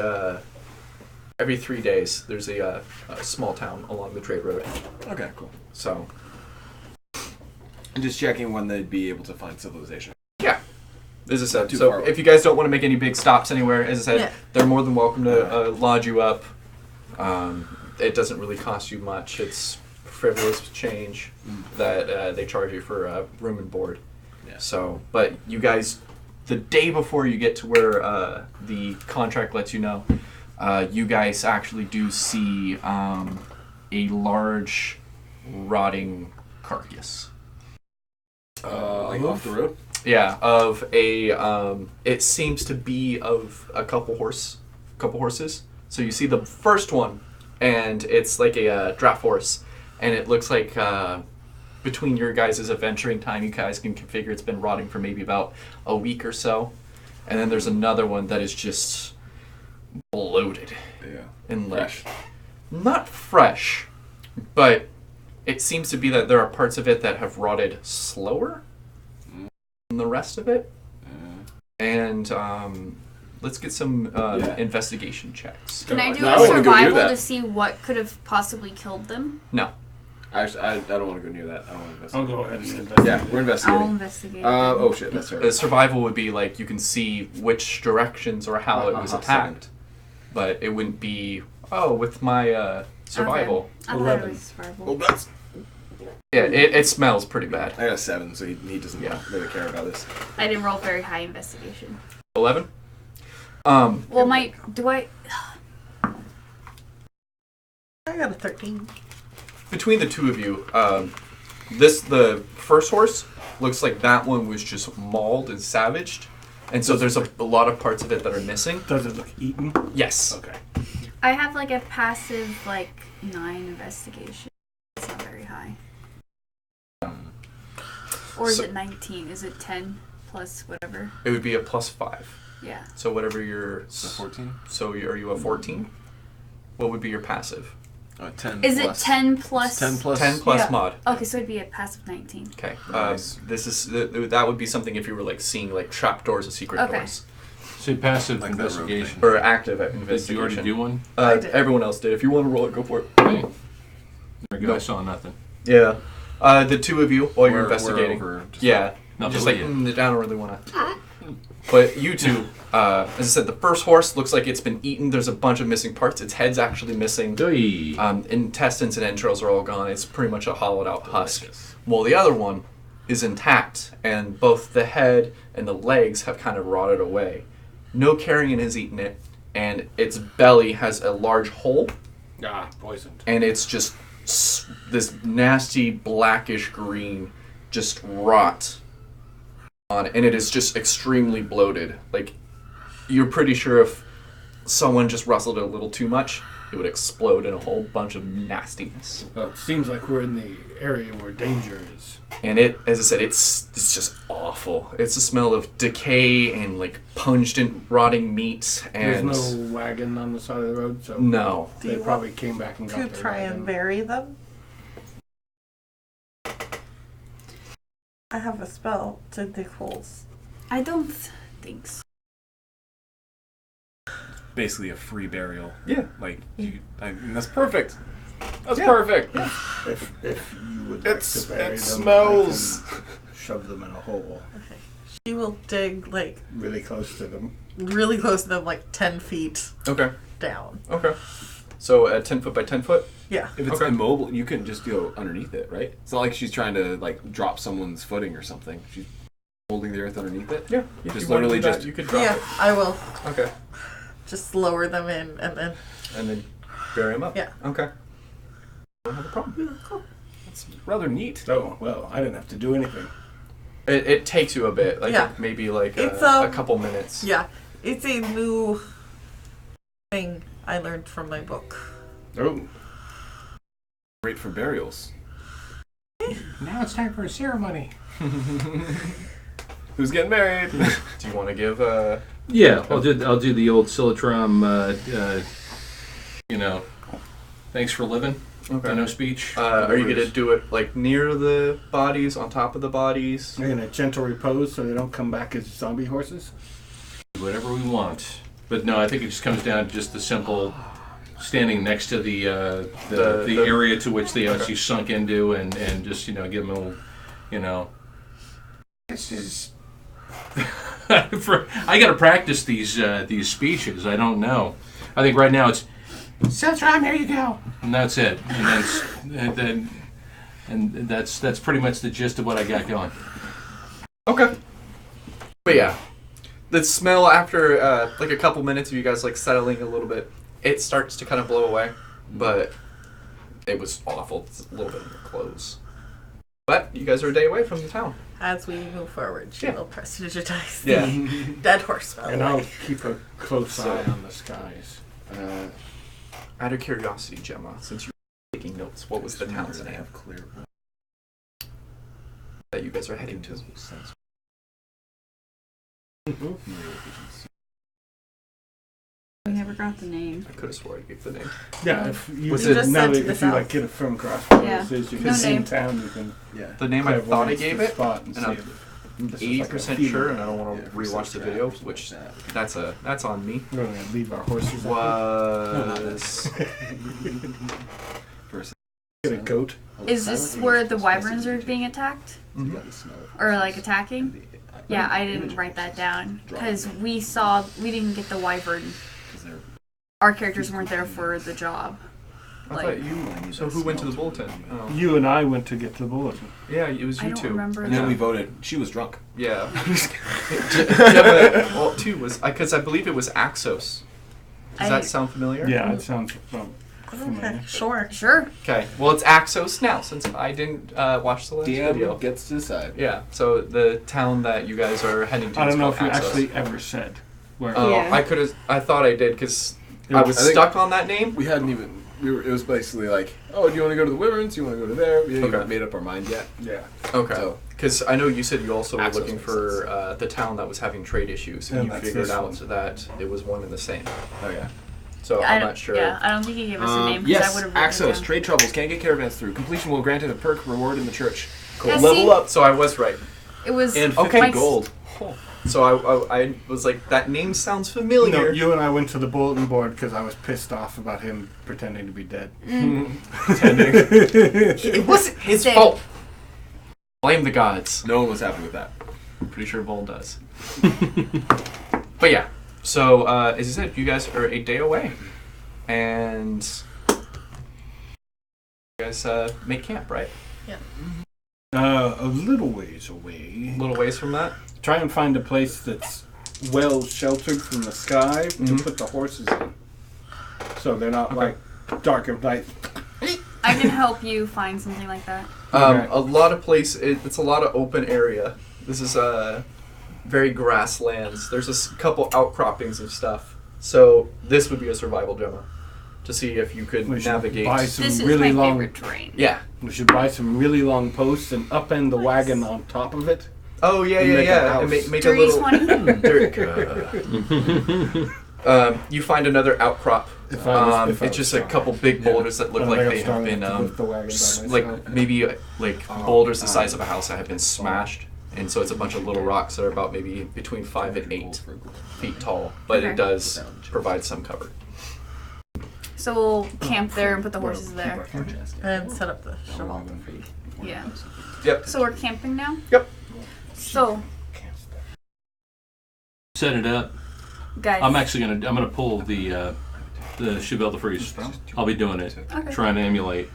3 days. There's a small town along the trade road. Okay, cool. So I'm just checking when they'd be able to find civilization. yeah, as I said. Not too So far away. if you guys don't want to make any big stops anywhere, as I said, Yeah. they're more than welcome to lodge you up. It doesn't really cost you much. It's frivolous change that they charge you for room and board. Yeah. So, but you guys, the day before you get to where the contract lets you know, you guys actually do see a large rotting carcass. Like off the road? Yeah, of a. It seems to be of a couple horses. So you see the first one, and it's like a draft horse, and it looks like between your guys' adventuring time, you guys can figure it's been rotting for maybe about a week or so, and then there's another one that is just bloated Yeah. and like Fresh. not fresh, but it seems to be that there are parts of it that have rotted slower than the rest of it. And let's get some investigation checks. Can I do No, I a wanna go near survival that. to see what could have possibly killed them? No. Actually, I don't want to go near that. I don't want to I'll investigate. go ahead and investigate. Yeah, we're I'll investigating. investigate. Oh shit, that's right. Survival would be like you can see which directions or how it was attacked, but it wouldn't be with my survival. I thought it was survival. that's. Yeah, it smells pretty bad. I got a 7, so he doesn't really care about this. I didn't roll very high investigation. 11. Well, do I? I got a 13. between the two of you, the first horse looks like that one was just mauled and savaged, and so there's a lot of parts of it that are missing. Does it look eaten? Yes. Okay. I have like a passive 9 investigation. It's not very high. Or is So- it 19? Is it 10 plus whatever? It would be a +5. Yeah. So whatever your So 14? So are you a 14? What would be your passive? 10 Is it plus. 10 plus? 10 plus. 10 plus Yeah. mod. Okay, so it'd be a passive 19. Okay. Nice. This is that would be something if you were like seeing like trapdoors or secret Okay. doors Say passive Like that rogue investigation. or active at Did you investigation. already do one? I did. Everyone else did. If you want to roll it, go for it. Hey. There we go. No. I saw nothing. Yeah. The two of you while you're We're investigating. over just Yeah. Nothing Just with like you. I don't really want to. But you two, as I said, the first horse looks like it's been eaten. There's a bunch of missing parts. Its head's actually missing. Hey. Intestines and entrails are all gone. It's pretty much a hollowed out husk. Well, the other one is intact, and both the head and the legs have kind of rotted away. No carrion has eaten it, and its belly has a large hole, Ah, poisoned. and it's just this nasty blackish green, just rot on it, and it is just extremely bloated. Like, you're pretty sure if someone just rustled it a little too much, it would explode in a whole bunch of nastiness. Well, it seems like we're in the area where danger is. And it, as I said, it's just awful. It's a smell of decay and like pungent, rotting meat. And There's no wagon on the side of the road, so no. Do they you probably want came back and got to their try wagon. and bury them? I have a spell to dig holes. I don't think so. Basically a free burial. Yeah. Like, that's perfect. That's Yeah. perfect. If you would like to bury It them, smells. I can shove them in a hole Okay. She will dig like really close to them. really close to them, like 10 feet Okay. down. Okay. So 10 foot by 10 foot? Yeah. If it's Okay. immobile, you can just go underneath it, right? It's not like she's trying to like drop someone's footing or something. She's holding the earth underneath it. Yeah. If Just you wanna literally do that, just- you could drop Yeah, it. I will Okay. just lower them in and then. And then bury them up? Yeah. Okay. Don't have a problem. It's rather neat. Oh, well, I didn't have to do anything. It takes you a bit, like Yeah. maybe like It's, a couple minutes. Yeah, it's a new thing I learned from my book. Oh, Great for burials. Now it's time for a ceremony. Who's getting married? Do you want to give Yeah, I'll do the old Silitram, thanks for living. Okay. Speech. Are you gonna do it like near the bodies, on top of the bodies? they're in a gentle repose so they don't come back as zombie horses. Whatever we want. But no, I think it just comes down to just the simple standing next to the area to which they actually sunk into and just, give them a little, This is I got to practice these speeches. I don't know. I think right now it's, Siltram, here you go. and that's it. And that's pretty much the gist of what I got going. Okay. But yeah, the smell after like a couple minutes of you guys like settling a little bit, it starts to kind of blow away. But it was awful. It's a little bit in your clothes. But you guys are a day away from the town. As we move forward, she Yeah. will prestidigitize Yeah. the dead horse smell. And I'll keep a close eye on the skies. Out of curiosity, Gemma, since you were taking notes, what was the town's name Clear. that you guys are heading to? We never got the name. I could have swore you gave the name. Yeah, if you Was did, it- now Just that sent to if the you south. like get a phone across where Yeah. this is, you No can see in name. town. You can Yeah. The name I thought I gave it, spot and and see I'm if this is 80% like a sure, feeder. and I don't want Yeah, to for rewatch the some video, trap. which that's on me. We're gonna leave our horses. Was Get a goat. Is this where the wyverns are being attacked? Mm-hmm. Or like attacking? Yeah, I didn't write that down. Because we didn't get the wyvern. Our characters weren't there for the job. I thought you. So who went to the bulletin? Oh. You and I went to get to the bulletin. Yeah, it was I you don't two. remember And then that. we voted. She was drunk. Yeah. Gemma, two was because I believe it was Axos. Does that sound familiar? Yeah, it sounds Okay, sure. Sure. Okay. Well, it's Axos now since I didn't watch the last video. DM gets to decide. Yeah. So the town that you guys are heading to. I is don't know called if you Axos. actually ever said where. Oh, Yeah. I could have. I thought I did because I was I think- stuck on that name. We hadn't even. It was basically like, oh, do you want to go to the Wyverns? Do you want to go to there? We hadn't Okay. even made up our mind yet. Yeah. Okay. So- Because I know you said you also were Axos looking makes for the town that was having trade issues, and Yeah, you that's figured this out one. that it was one and the same. Oh yeah. So I'm not sure. Yeah, I don't think he gave us a name because Yes, I would have written it Axos. down. Trade troubles. Can't get caravans through. Completion will grant it a perk reward in the church. Cool. Yeah, Level see? up. So I was right. It was And 50 my- gold. So I was like, that name sounds No, familiar. you and I went to the bulletin board because I was pissed off about him pretending to be dead. It wasn't his Same. fault. Blame the gods. No one was happy with that. I'm pretty sure Vol does. But yeah. So as I said, you guys are a day away, and you guys make camp, right? A little ways away. A little ways from that. Try and find a place that's well sheltered from the sky to put the horses in. So they're not like dark of night. I can help you find something like that. Okay. A lot of it's a lot of open area. This is very grasslands. There's a couple outcroppings of stuff. So this would be a survival demo to see if you could We should navigate. buy some This is really my long. favorite terrain. Yeah. We should buy some really long posts and upend the wagon on top of it. Oh yeah, And yeah, make a yeah. house. And make a Dirty little. 20. You find another outcrop. If I was It's just a strong. couple big boulders that look I like think I'm they have strong been enough to lift the wagon by myself. like maybe like boulders the size of a house that have been smashed, and so it's a bunch of little rocks that are about maybe between 5 and 8 feet tall, but Okay. it does provide some cover. So we'll camp there and put the horses there. And set up the shovel. Yeah. Yep. So we're camping now? Yep. So, Set it up. guys. I'm actually gonna pull the Chevelle de Frise. I'll be doing it, Okay. trying to emulate.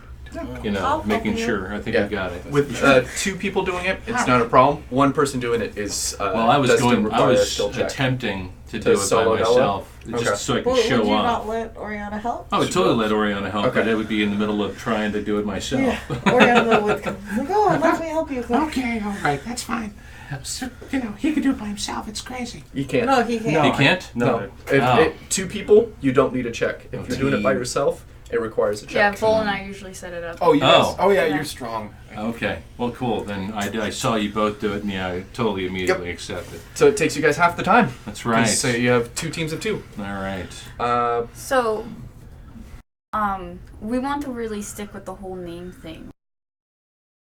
You know, I'll making help you. sure. I think Yeah. you got it. With 2 people doing it, it's not a problem. 1 person doing it is Well, I was does going. I require a was skill check. attempting to To do it by solo dolo? myself, Okay. just so I can Well, show would you off. not let Oriana help? I would totally let Oriana help, but Okay. I would be in the middle of trying to do it myself. Yeah. Oriana would come. Like, oh, let me help you. Okay, all right, that's fine. So, you know, he could do it by himself. It's crazy. You can't. No, he can't. You can't? No. If Oh. 2 people, you don't need a check. If you're doing it by Team. yourself, it requires a Yeah, check. Vol and I usually set it up. Oh, you Oh. guys. Oh yeah, Yeah. you're strong. Okay. Well, cool. Then I saw you both do it, and yeah, I totally immediately accepted. So it takes you guys half the time. That's right. So you have 2 teams of 2. All right. So, we want to really stick with the whole name thing.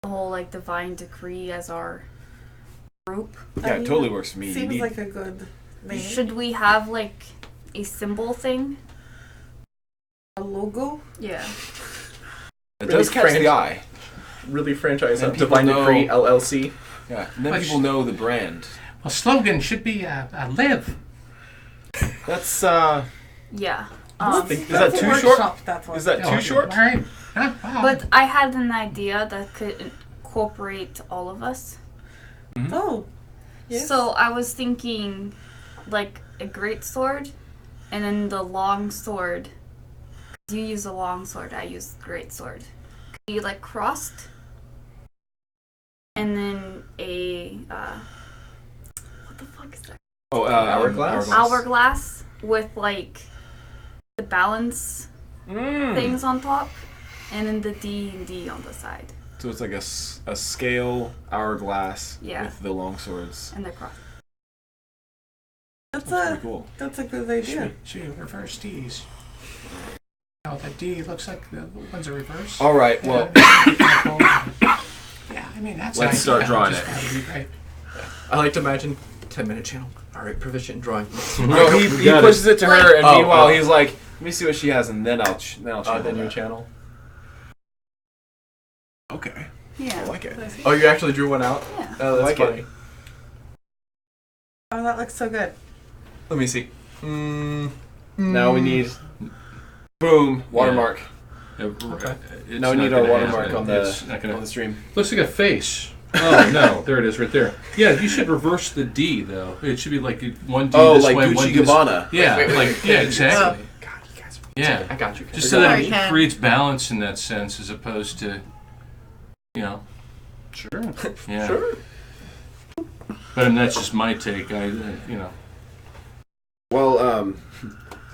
The whole, like, divine decree as our group. Yeah, it totally works for me. You Seems need- like a good name. Should we have, like, a symbol thing? A logo? Yeah. it really does catch French. the eye. Really franchise And up people Divine know- Decree LLC. Yeah, and then But people know the brand. Well, slogan should be live. That's Yeah. Is that too short? Workshop, that's what. Is that too short? All right. Huh? Wow. But I had an idea that could incorporate all of us. Oh. Yes. So I was thinking, like, a great sword, and then the long sword. You use a long sword, I use great sword. Be like crossed, and then a what the fuck is that? Hourglass? Hourglass with like the balance things on top, and then the D and D on the side, So it's like a scale hourglass Yeah. with the long swords. and they're crossed. That's That's a pretty cool. that's a good idea. Should reverse D's. Oh, that D looks like the ones are reversed. All right, well, Yeah, I mean, that's Let's nice. start Yeah, drawing just it. gotta be great. I like to imagine 10-minute channel. All right, proficient in drawing. no, he got pushes it to her, and Oh, meanwhile oh. he's like, "Let me see what she has, and then I'll channel Then your that." channel. Okay, Yeah. I like it. Oh, you actually drew one out? Yeah. Oh, that's like it. funny. Oh, that looks so good. Let me see. Now we need boom watermark. Okay. It's Now we not need our gonna watermark happen. on the It's not gonna- on the stream. Looks like a face. Oh no, there it is, right there. Yeah, you should reverse the D though. It should be like one D Oh, this like way, one Gucci D this- Gabbana. Yeah, Wait, like yeah, exactly. God, you guys are Yeah. I got you. Just so that Sorry, it Ken. creates balance in that sense, as opposed to, Sure. yeah. Sure. But that's just my take. Well,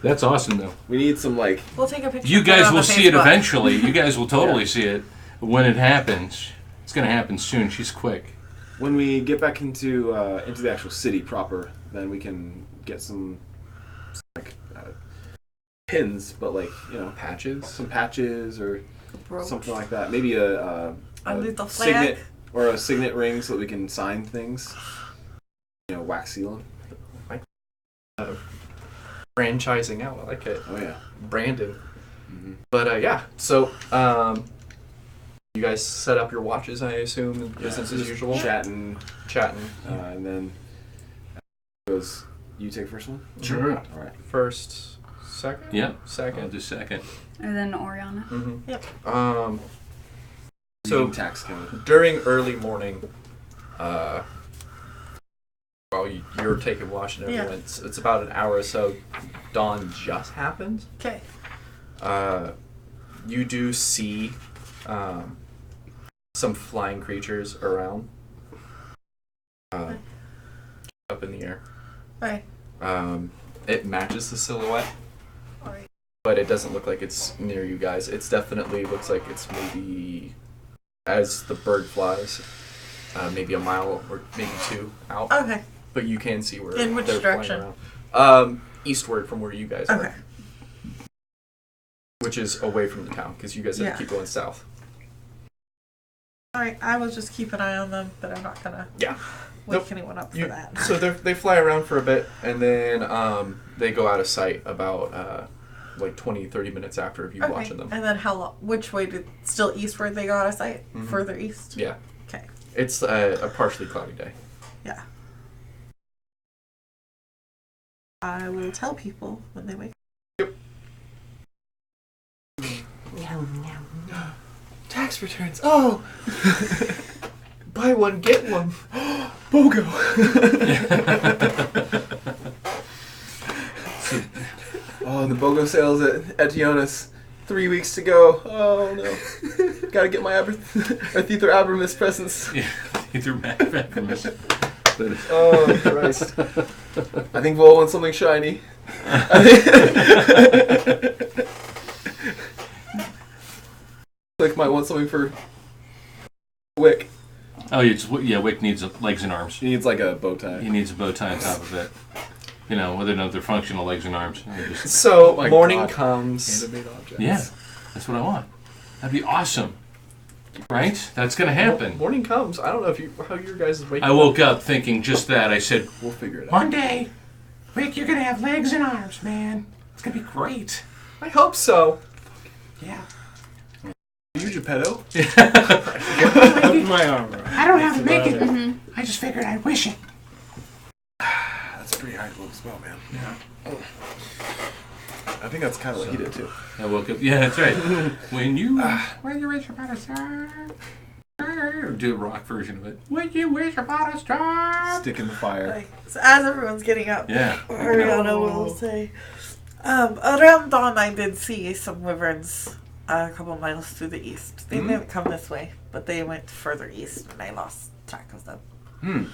That's awesome though. we need some like. We'll take a picture. You and put it guys on will the see it Facebook. eventually. You guys will totally see it when it happens. It's gonna happen soon. She's quick. When we get back into the actual city proper, then we can get some like pins, but like Patches. some patches or Brooch. something like that. Maybe a little signet flag. or a signet ring so that we can sign things. Wax seal them. Franchising out. I like it. Oh yeah. Brandon. Mm-hmm. But yeah, so you guys set up your watches, I assume, and business as usual. Chatting, and then goes. You take first one. Sure. All right. First, second. Yeah. I'll Second. do second. And then Oriana. Mm-hmm. Yep. So Reading tax code. during early morning, while you're taking watch and Yeah. everyone, it's about an hour or so. Dawn just happened. Okay. You do see some flying creatures around, up in the air. Right. It matches the silhouette, Alright. but it doesn't look like it's near you guys. It's definitely looks like it's maybe as the bird flies, maybe a mile or maybe 2 out. Okay. But you can see where In which they're direction? flying around. Eastward from where you guys are. Okay. Which is away from the town, because you guys have Yeah. to keep going south. Alright, I will just keep an eye on them, but I'm not gonna Yeah. wake Nope. anyone up for You, that. so they fly around for a bit, and then they go out of sight about like 20, 30 minutes after of you Okay. watching them. And then how long? Which way did still eastward they go out of sight? Mhm. Further east. Yeah. Okay. It's a partially cloudy day. Yeah. I will tell people when they wake. Tax returns. Oh! Buy one, get one. BOGO. Oh, the BOGO sales at Dionis. 3 weeks to go. Oh no. Gotta get my Arthethra Abramus presents. Yeah. Either Maximus. Oh Christ. I think we'll want something shiny. Click might want something for Wick. Oh, Wick needs legs and arms. He needs like a bow tie. He needs a bow tie on top of it. Whether or not they're functional legs and arms. So my morning God. comes. Handmade objects. Yeah, that's what I want. That'd be awesome. Right? That's gonna happen. Morning comes. I don't know how your guys is waking I woke up thinking just that. I said, We'll figure it out. One day, Rick, you're gonna have legs and arms, man. It's gonna be great. I hope so. Yeah. Are you Geppetto? My arm. I don't have to make it. Mm-hmm. I just figured I'd wish it. That's pretty high glow as well, man. Yeah. I think that's kind of what he did too. I woke up. Yeah, that's right. When you wish about a star? do a rock version of it. When you wish about a star? Stick in the fire. Like, so as everyone's getting up, Yeah. Ariana will say, around dawn I did see some wyverns a couple miles to the east. They didn't come this way, but they went further east and I lost track of them.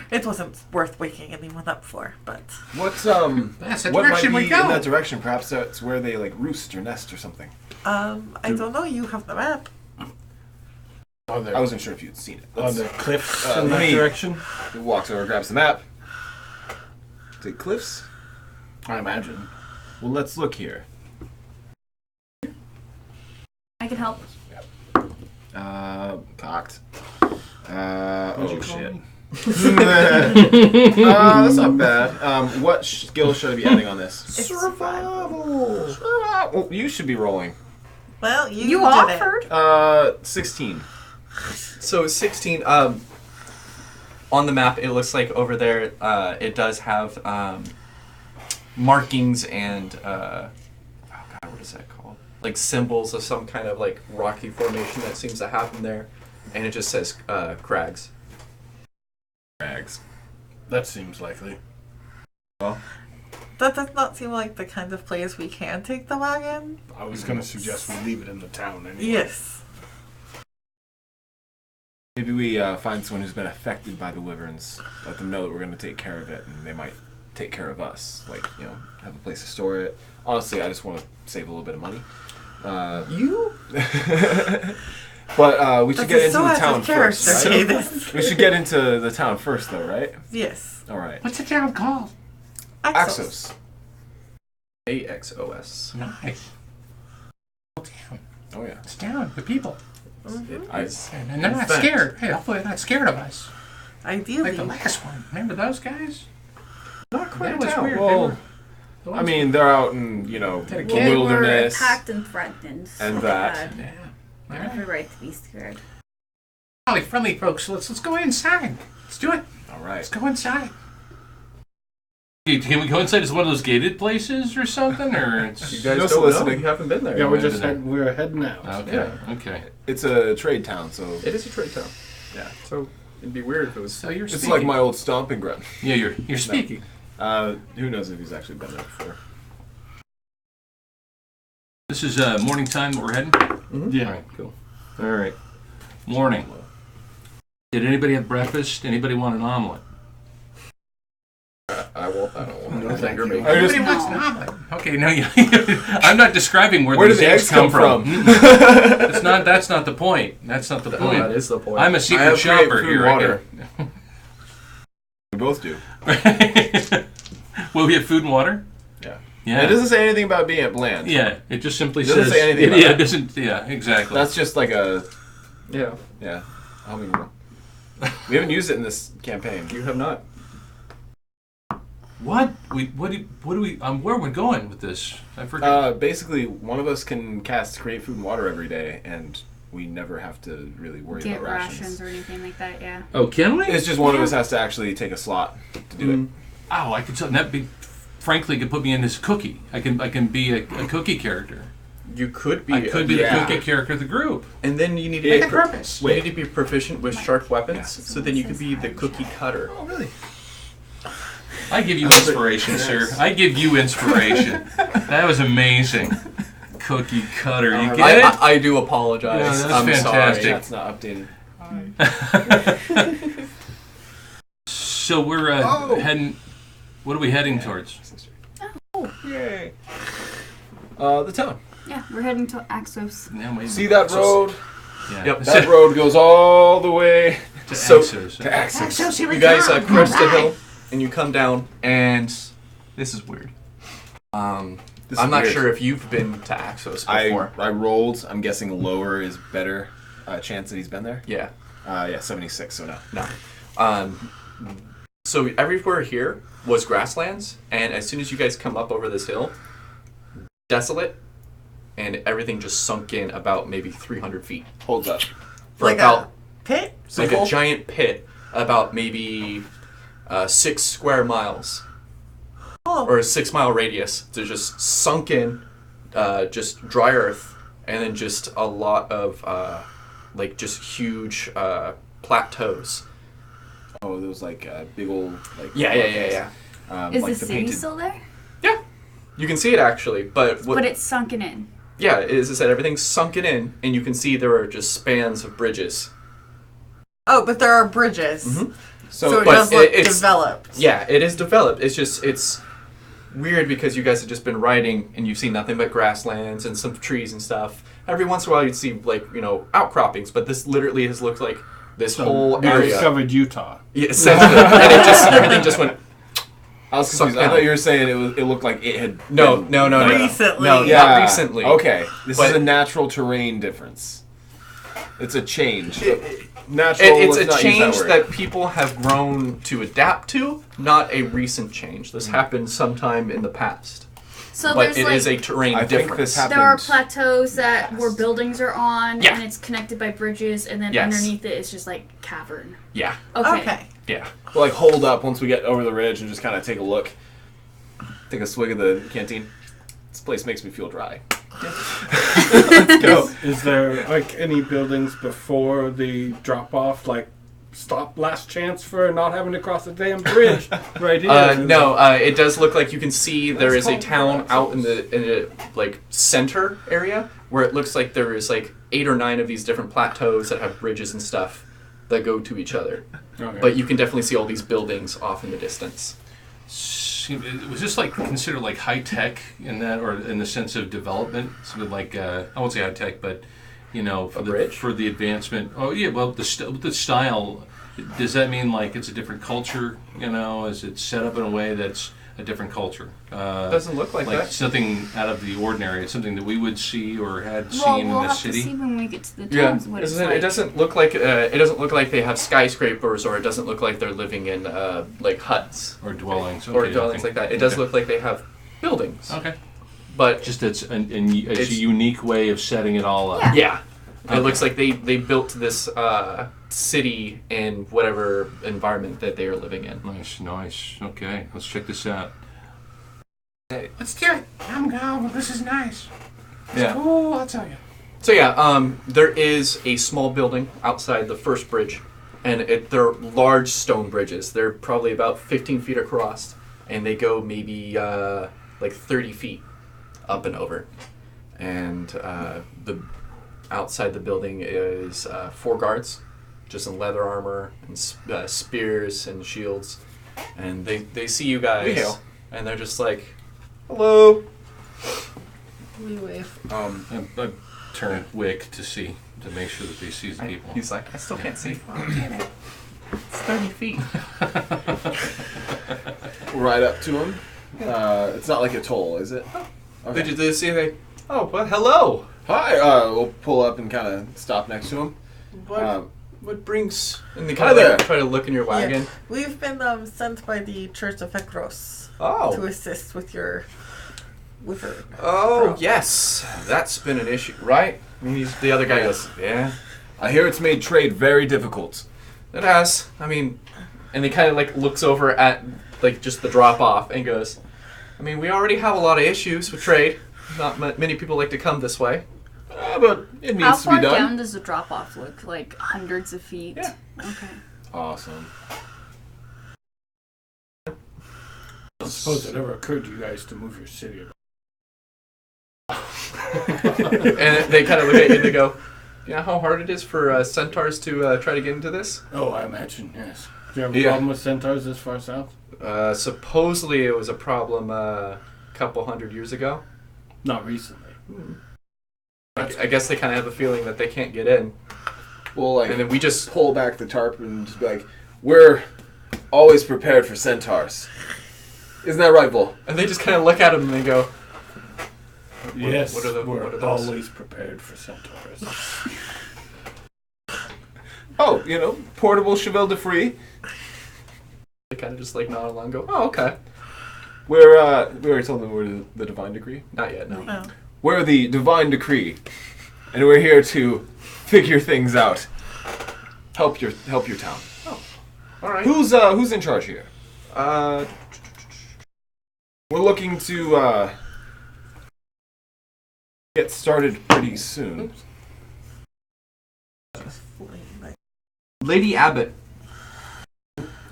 It wasn't worth waking anyone up for, but What's That's the what might direction we be go. in that direction? Perhaps that's where they like roost or nest or something. I don't know, you have the map. On the, I wasn't sure if you'd seen it. on the cliffs Uh, in let that me- direction, He walks over, grabs the map. Is it cliffs? I imagine. Well, let's look here. I can help. Cocked. What'd you Oh call shit. me? That's not bad. What skill should I be adding on this? It's survival. Oh, you should be rolling. Well, you You did offered. 16. So 16. On the map, it looks like over there, it does have markings and oh god, what is that called? Like symbols of some kind of like rocky formation that seems to happen there, and it just says crags. Rags. That seems likely. it. That does not seem like the kind of place we can take the wagon. I was going to suggest we leave it in the town anyway. Yes. Maybe we find someone who's been affected by the wyverns. Let them know that we're going to take care of it, and they might take care of us. Like, have a place to store it. Honestly, I just want to save a little bit of money. You? But we should get into so the out town of character, first. Right? Cadus. We should get into the town first, though, right? Yes. All right. What's the town called? Axos. AXOS. Nice. Town. Oh yeah. It's down. The people. Mm-hmm. And they're not fact. scared. Hey, hopefully they're not scared of us. Ideally. Like the last one. Remember those guys? Not quite That was weird. Well, They were, I mean, they're out in the They wilderness They were attacked and threatened. and so they that. had yeah. every right to be scared. Probably friendly folks. Let's go inside. Let's do it. All right. Let's go inside. Can we go inside? Is one of those gated places or something, or it's You guys No don't know. soliciting. You haven't been there. Yeah, You we're went just to we're heading out. okay? Yeah. Okay. It's a trade town, so It is a trade town. yeah. So it'd be weird if it was. So you're It's speaking. like my old stomping ground. Yeah, you're speaking. Who knows if he's actually been there before? This is morning time. We're heading. Yeah. All right. Cool. All right. Morning. Did anybody have breakfast? Anybody want an omelet? I won't. I don't want. No, to. thank You're you. making. Everybody wants an omelet. Okay, no, I'm not describing where Where do these the eggs come from? It's not. That's not the point. That's not the That point. is the point. I'm a I secret have shopper great food here. water. We both do. Will we have food and water? Yeah. Yeah. It doesn't say anything about being at Bland. Yeah. It just simply It doesn't says. say anything about yeah. that. It doesn't. Yeah. Exactly. That's just like a Yeah. humming roll. We haven't used it in this campaign. You have not. what what do we? Where are we going with this? I forget. Basically, one of us can cast create food and water every day, and we never have to really worry Get about rations or anything like that, yeah. Oh, can we? It's just one of us has to actually take a slot to do it. Oh, I could tell that. Frankly, could put me in this cookie. I can be a cookie character. You could be. I could be yeah. the cookie character of the group. And then you need to Make be a purpose. You need to be proficient with sharp weapons, so then you could be the cookie cutter. Oh, really? I give you inspiration, sir. I give you inspiration. That was amazing. Cookie cutter. You get it? I do apologize. Yeah, that's I'm fantastic. That's not updated. So we're heading. What are we heading towards? Yay. The town. Yeah, we're heading to Axos. Yeah, wait. See that road? Yeah. Yep. That road goes all the way To So- Axos. to Axis. Axos, here we You guys come. crest the All right. hill, and you come down, and this is weird. This I'm is not weird. sure if you've been to Axos before. I rolled. I'm guessing lower is better chance that he's been there. Yeah. Yeah, 76. So no. No. So everywhere here was grasslands, and as soon as you guys come up over this hill, desolate, and everything just sunk in about maybe 300 feet. Holds up. For Like about a pit? like a giant pit, about maybe 6 square miles, Oh. or a 6-mile radius. To just sunk in, just dry earth, and then just a lot of like just huge plateaus. Oh, those like big old like. Yeah. Is like the city painted. still there? Yeah, you can see it actually, but But it's sunken in. yeah, as I said, everything's sunken in, and you can see there are just spans of bridges. Oh, but there are bridges. Mhm. So it but does look it's- developed. Yeah, it is developed. It's weird because you guys have just been riding and you've seen nothing but grasslands and some trees and stuff. Every once in a while you'd see like, outcroppings, but this literally has looked like this whole we area. discovered Utah. Yeah, essentially. And everything just went I was confused. Sucked I thought down. you were saying it looked like it had. No. Recently. No, Yeah. not recently. Okay, this But- is a natural terrain difference. It's a change. Natural. It's let's a not use change word. that people have grown to adapt to, not a recent change. This happened sometime in the past. So But there's it like is a terrain I think difference. this happened. there are plateaus that where buildings are on, Yeah. and it's connected by bridges, and then Yes. underneath it is just like cavern. Yeah. Okay. Yeah. We'll like hold up once we get over the ridge and just kind of take a look. Take a swig of the canteen. This place makes me feel dry. Let's go. Is there like any buildings before the drop off, like last chance for not having to cross the damn bridge right here. No, it does look like you can see there is a called town out in Brazos. the like center area where it looks like there is like 8 or 9 of these different plateaus that have bridges and stuff that go to each other. Okay. But you can definitely see all these buildings off in the distance. Was this like considered like high tech in that, or in the sense of development? Sort of like I won't say high tech, but for the advancement. Oh yeah, well the style. Does that mean like it's a different culture? Is it set up in a way that's a different culture? Doesn't look like that. Something out of the ordinary. It's something that we would see or had Well, seen we'll in the have city. to see when we get to the Yeah, towns what it's like. it doesn't look like they have skyscrapers, or it doesn't look like they're living in like huts Or dwellings. or Okay, dwellings okay. like that. It does Okay. look like they have buildings, Okay. but Just it's a It's- unique way of setting it all up. Yeah. yeah, Okay. it looks like they built this city in whatever environment that they are living in. Nice. Okay, let's check this out. Let's do it. I'm going. This is nice. Yeah. Oh, I'll tell you. So yeah, there is a small building outside the first bridge, and they're large stone bridges. They're probably about 15 feet across, and they go maybe like 30 feet up and over. And the outside the building is 4 guards, just in leather armor and spears and shields, and they see you guys, We hail. and they're just like, "Hello." We wave. I turn Wick to make sure that they see the people. He's like, "I still can't see. Damn it. It's 30 feet." Right up to him. It's not like a toll, is it? Okay. Did you see? Like, oh, well, hello. Hi. We'll pull up and kind of stop next to him. What brings? And they Hi kind there. of try to look in your wagon. Yeah. We've been sent by the Church of Ekros to Oh, assist with your oh yes, that's been an issue, right? I mean, the other guy goes, yeah, I hear it's made trade very difficult. it has. I mean, and he kind of like looks over at like just the drop off and goes, I mean, we already have a lot of issues with trade. Not many people like to come this way. But it How needs to be far done. down does the drop off look? Like hundreds of feet? Yeah. Okay. Awesome. I suppose it never occurred to you guys to move your city. And they kind of look at you and they go, you know how hard it is for centaurs to try to get into this? Oh, I imagine, yes. Do you have a Yeah. problem with centaurs this far south? Supposedly it was a problem a couple hundred years ago. Not recently. I guess they kind of have a feeling that they can't get in. We'll like And then we just pull back the tarp and just be like, we're always prepared for centaurs. Isn't that right, Bull? And they just kind of look at him and they go, Yes, what are the- we're what are those? always prepared for centaurs. Oh, portable cheval de frise. they kind of just like nod along and go, oh, okay. We already told them we're the divine decree. Not yet, no. No. We're the divine decree, and we're here to figure things out. Help your town. All right. Who's in charge here? Uh, We're looking to get started pretty soon. Lady Abbott.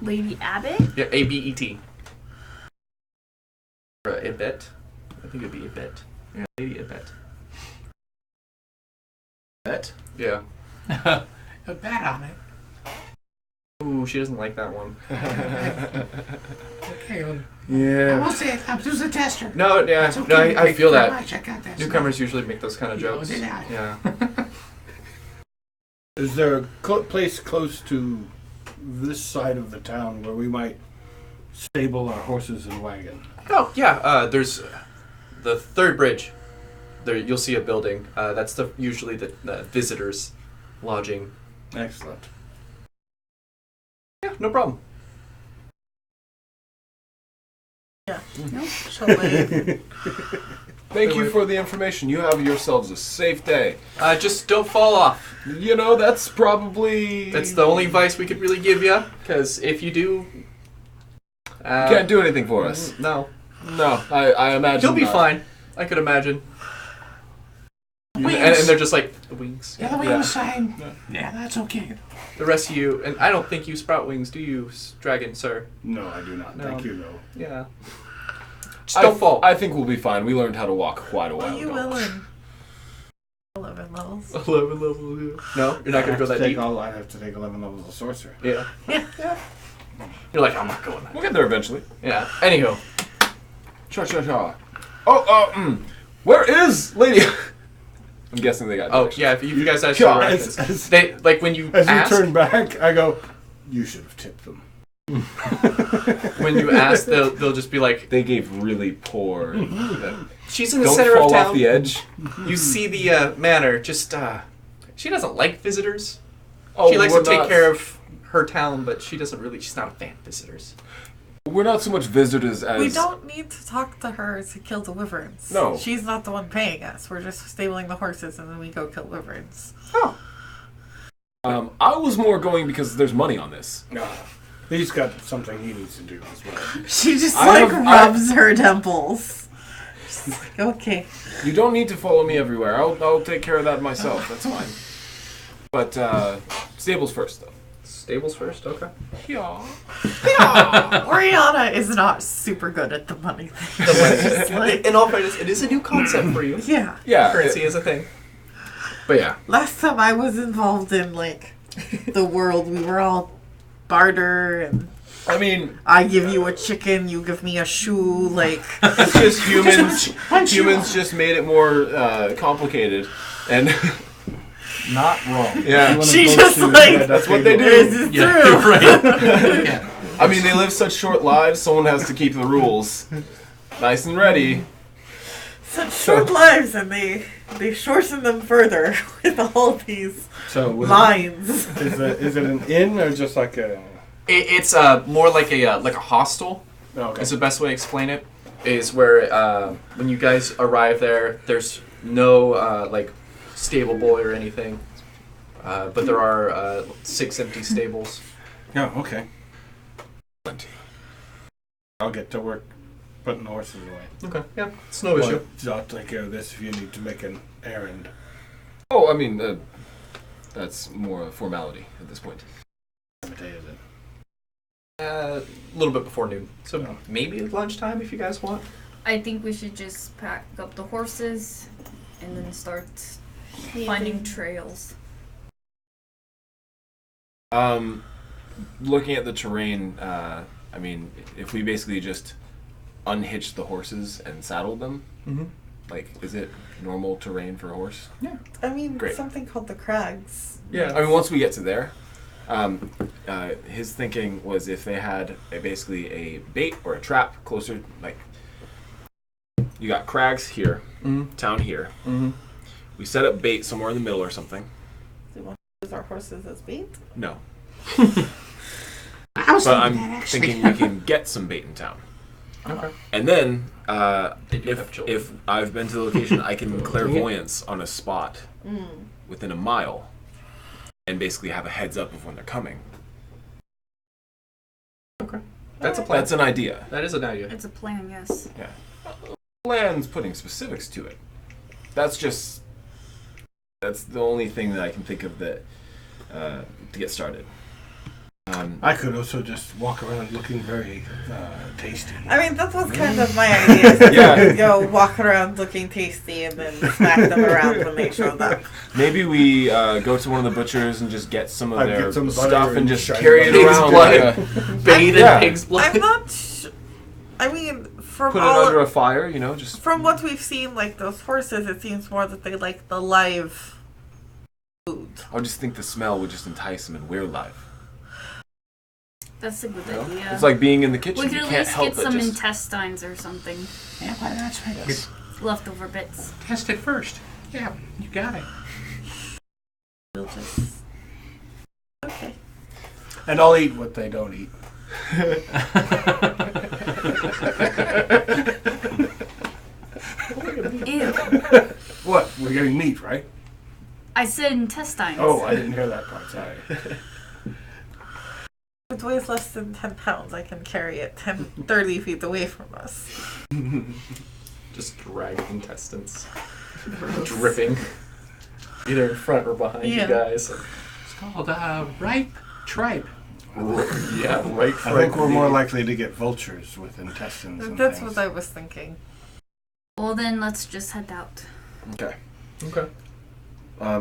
Lady Abbott? Yeah, A-B-E-T. Or Ibet. I think it'd be Ibet. Yeah, Lady Ibet. Bet? Yeah. A bet on it. Ooh, she doesn't like that one. Okay, well, I Yeah. won't say it. I'm just a tester. No, yeah, It's okay. no, I Thank you feel very that. much. I got this. Newcomers usually make those kind of You know, jokes. did I? Yeah. Is there a place close to this side of the town where we might stable our horses and wagon? Oh, yeah. There's the third bridge. There, you'll see a building. That's usually the visitors' lodging. Excellent. Yeah, no problem. Shall wave. Thank you for the information. You have yourselves a safe day. Just don't fall off. That's probably... That's the only advice we could really give you. Because if you do, You can't do anything for us. No, No, I imagine you'll be not. fine. I could imagine. And Wings. they're just like, wings. Yeah, the wings side. Yeah, that's okay. The rest of you, and I don't think you sprout wings, do you, dragon, sir? No, I do not. No. Thank you, though. Yeah. Just don't fall. I think we'll be fine. We learned how to walk quite a while Well, you ago. will in 11 levels. 11 levels, yeah. No, you're not going to go that deep. I have to take 11 levels of sorcerer. Yeah. You're like, I'm not going that. We'll get there eventually. Yeah. Anywho. Cha. Where is Lady? I'm guessing they got. Oh, directions. yeah, if you guys ask Yeah, directions. They, like, when you As ask, you turn back, I go, you should have tipped them. when you ask, they'll just be like, They gave really poor. she's in the Don't center fall of town. off the edge. You see the manor, just, she doesn't like visitors. Oh, She likes we're to take not- care of her town, but she's not a fan of visitors. We're not so much visitors as. We don't need to talk to her to kill the wyverns. No. She's not the one paying us. We're just stabling the horses and then we go kill wyverns. I was more going because there's money on this. No. He's got something he needs to do as well. She just I like have- rubs her temples. She's like, okay. You don't need to follow me everywhere. I'll take care of that myself. That's fine. But stables first, though. Stables first, okay. Yeah. Oriana is not super good at the money thing. She's like, In all fairness, it is a new concept for you. yeah. Yeah. Currency is a thing. But yeah. Last time I was involved in like the world, we were all barter and I mean, I give you a chicken, you give me a shoe, like it's just humans just made it more complicated, and Not wrong. yeah. she just like That's what they do. This is Yeah, true. right. Yeah. I mean, they live such short lives. Someone has to keep the rules nice and ready. Such short lives, and they shorten them further with all these So, lines. is it an inn or just like a... It's more like a hostel. Okay. Is the best way to explain it. Is where when you guys arrive there, there's no like stable boy or anything, but there are 6 empty stables. Oh, okay. I'll get to work putting the horses away. Okay, yeah, it's no issue. Well, I'll take care of this if you need to make an errand. Oh, I mean, that's more a formality at this point. What day is it? A little bit before noon, so Oh. maybe lunchtime if you guys want. I think we should just pack up the horses and then start finding trails. Looking at the terrain, I mean, if we basically just unhitched the horses and saddled them, like, is it normal terrain for a horse? I mean, Great. something called the Crags. Yeah. I mean, once we get to there, his thinking was if they had basically a bait or a trap closer, like, you got crags here, town here. We set up bait somewhere in the middle or something. Do you want to use our horses as bait? No. I was But thinking I'm that actually. thinking we can get some bait in town. Okay. And then, They do have children. if I've been to the location, I can clairvoyance on a spot within a mile and basically have a heads up of when they're coming. Okay. That's a plan. That's an idea. That is an idea. It's a plan, yes. Yeah. Plan's putting specifics to it. That's the only thing that I can think of that to get started. I could also just walk around looking very tasty. I mean, that was kind of my idea. is to go walk around looking tasty and then smack them around when they showed up. Maybe we go to one of the butchers and just get some of I'd their get some butter stuff and and just shiny carry it Pig's around. blood. Like Bait Yeah. and pig's blood. I'm not. I mean, from put it all under a fire, you know, just. from what we've seen, like those horses, it seems more that they like the live food. I just think the smell would just entice them, and we're live. That's a good You know? idea. It's like being in the kitchen. we could You at can't least help get but some just. intestines or something. Yeah, well, that's right. Yes. Leftover bits. Test it first. Yeah, you got it. We'll just. Okay. And I'll eat what they don't eat. Ew. What? We're getting meat, right? I said intestines. Oh, I didn't hear that part. Sorry. If it weighs less than 10 pounds, I can carry it 30 feet away from us. Just drag intestines. Dripping. either in front or behind you Yeah. guys. It's called ripe tripe. Yeah, right. I think we're more likely to get vultures with intestines. And That's things. what I was thinking. Well, then let's just head out. Okay. Okay.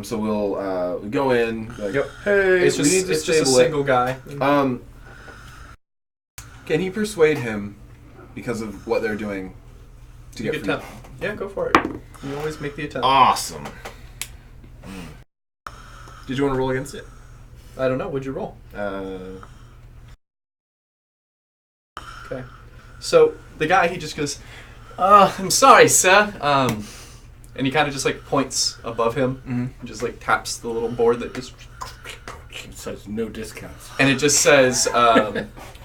So we'll go in. Like, Yep. Hey, It's we just need to it's just a stable it. single guy. Can he persuade him because of what they're doing to You get could free? attempt. Yeah, go for it. You always make the attempt. Awesome. Did you want to roll against it? I don't know. What'd you roll? Okay. So the guy, he just goes, I'm sorry, sir. And he kind of just like points above him, and just like taps the little board that just, It says no discounts. and it just says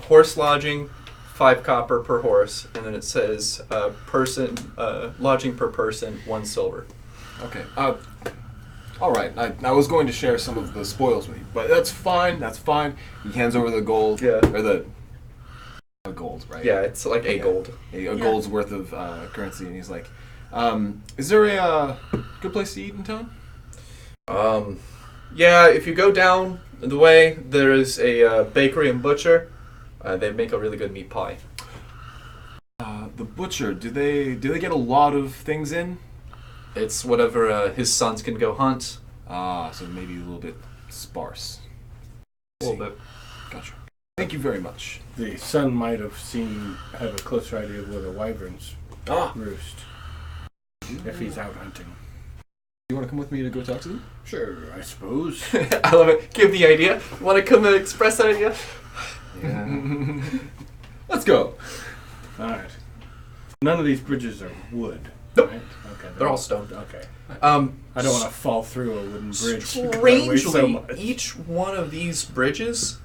horse lodging, 5 copper per horse, and then it says person lodging per person, 1 silver. Okay. All right. I was going to share some of the spoils with you, but that's fine. That's fine. He hands over the gold. Yeah. Or the gold, right? Yeah, it's like a gold. A gold's worth of currency, and he's like, "Is there a good place to eat in town?" Yeah, if you go down the way, there is a bakery and butcher. They make a really good meat pie. The butcher. Do they get a lot of things in? It's whatever his sons can go hunt. So maybe a little bit sparse. A little bit. Gotcha. Thank you very much. The son might have have a closer idea of where the wyverns roost if he's out hunting. You want to come with me to go talk to them? Sure, I suppose. I love it. Give the idea. Want to come and express that idea? Yeah. Let's go. All right. None of these bridges are wood. Nope. Right? Okay. They're all stone. Okay. I I don't want to fall through a wooden bridge. because I weigh so Strangely, much. each one of these bridges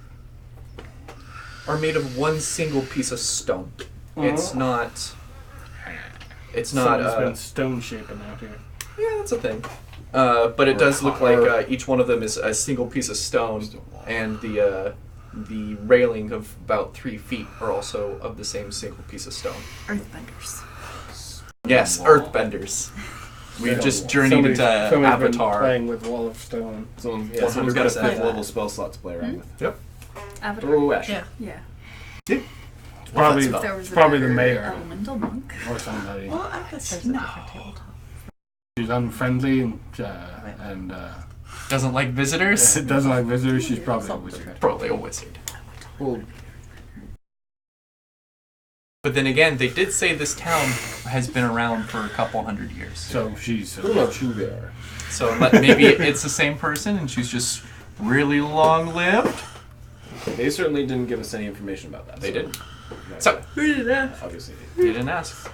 are made of one single piece of stone. It's not. It's not. Someone's been stone shaping out here. Yeah, that's a thing. But it does look like each one of them is a single piece of stone, and the railing of about 3 feet are also of the same single piece of stone. Earthbenders. Yes, earthbenders. We've just journeyed into somebody's been Avatar. playing with Wall of Stone. Someone's got a 5th that. level spell slot to play around with. Yep. Avatar. Oh, Ash. Yeah. Yeah. It's probably, spell. There was it's a probably the better mayor elemental monk. or somebody. Well, I guess there's a different tabletop. She's unfriendly and Doesn't like visitors? doesn't like visitors. She's probably a wizard. Probably a wizard. Well, But then again, they did say this town has been around for a couple hundred years. So she's. who knows who they are? So maybe it's the same person and she's just really long-lived. They certainly didn't give us any information about that. They so- didn't. No, So, Who did that? obviously. you didn't ask.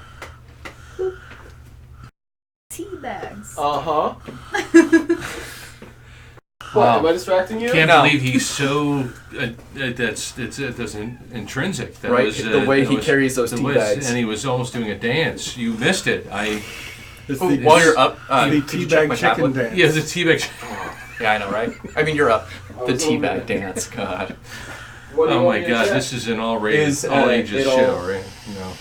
Tea bags. Uh huh. Wow. Am I distracting you? Can't No. believe he's so. That's intrinsic. That Right, was, the way that he was- carries those that tea was- bags. and he was almost doing a dance. You missed it. It's Oh, the, while you're up, the could you check teabag my chicken tablet? dance. Yeah, the teabag. Yeah, I know, right? I mean, you're up. The was over teabag there. dance, God. What do you Oh want my me to God, check? this is an all-rated, Is, all ages it all- show, right? You know.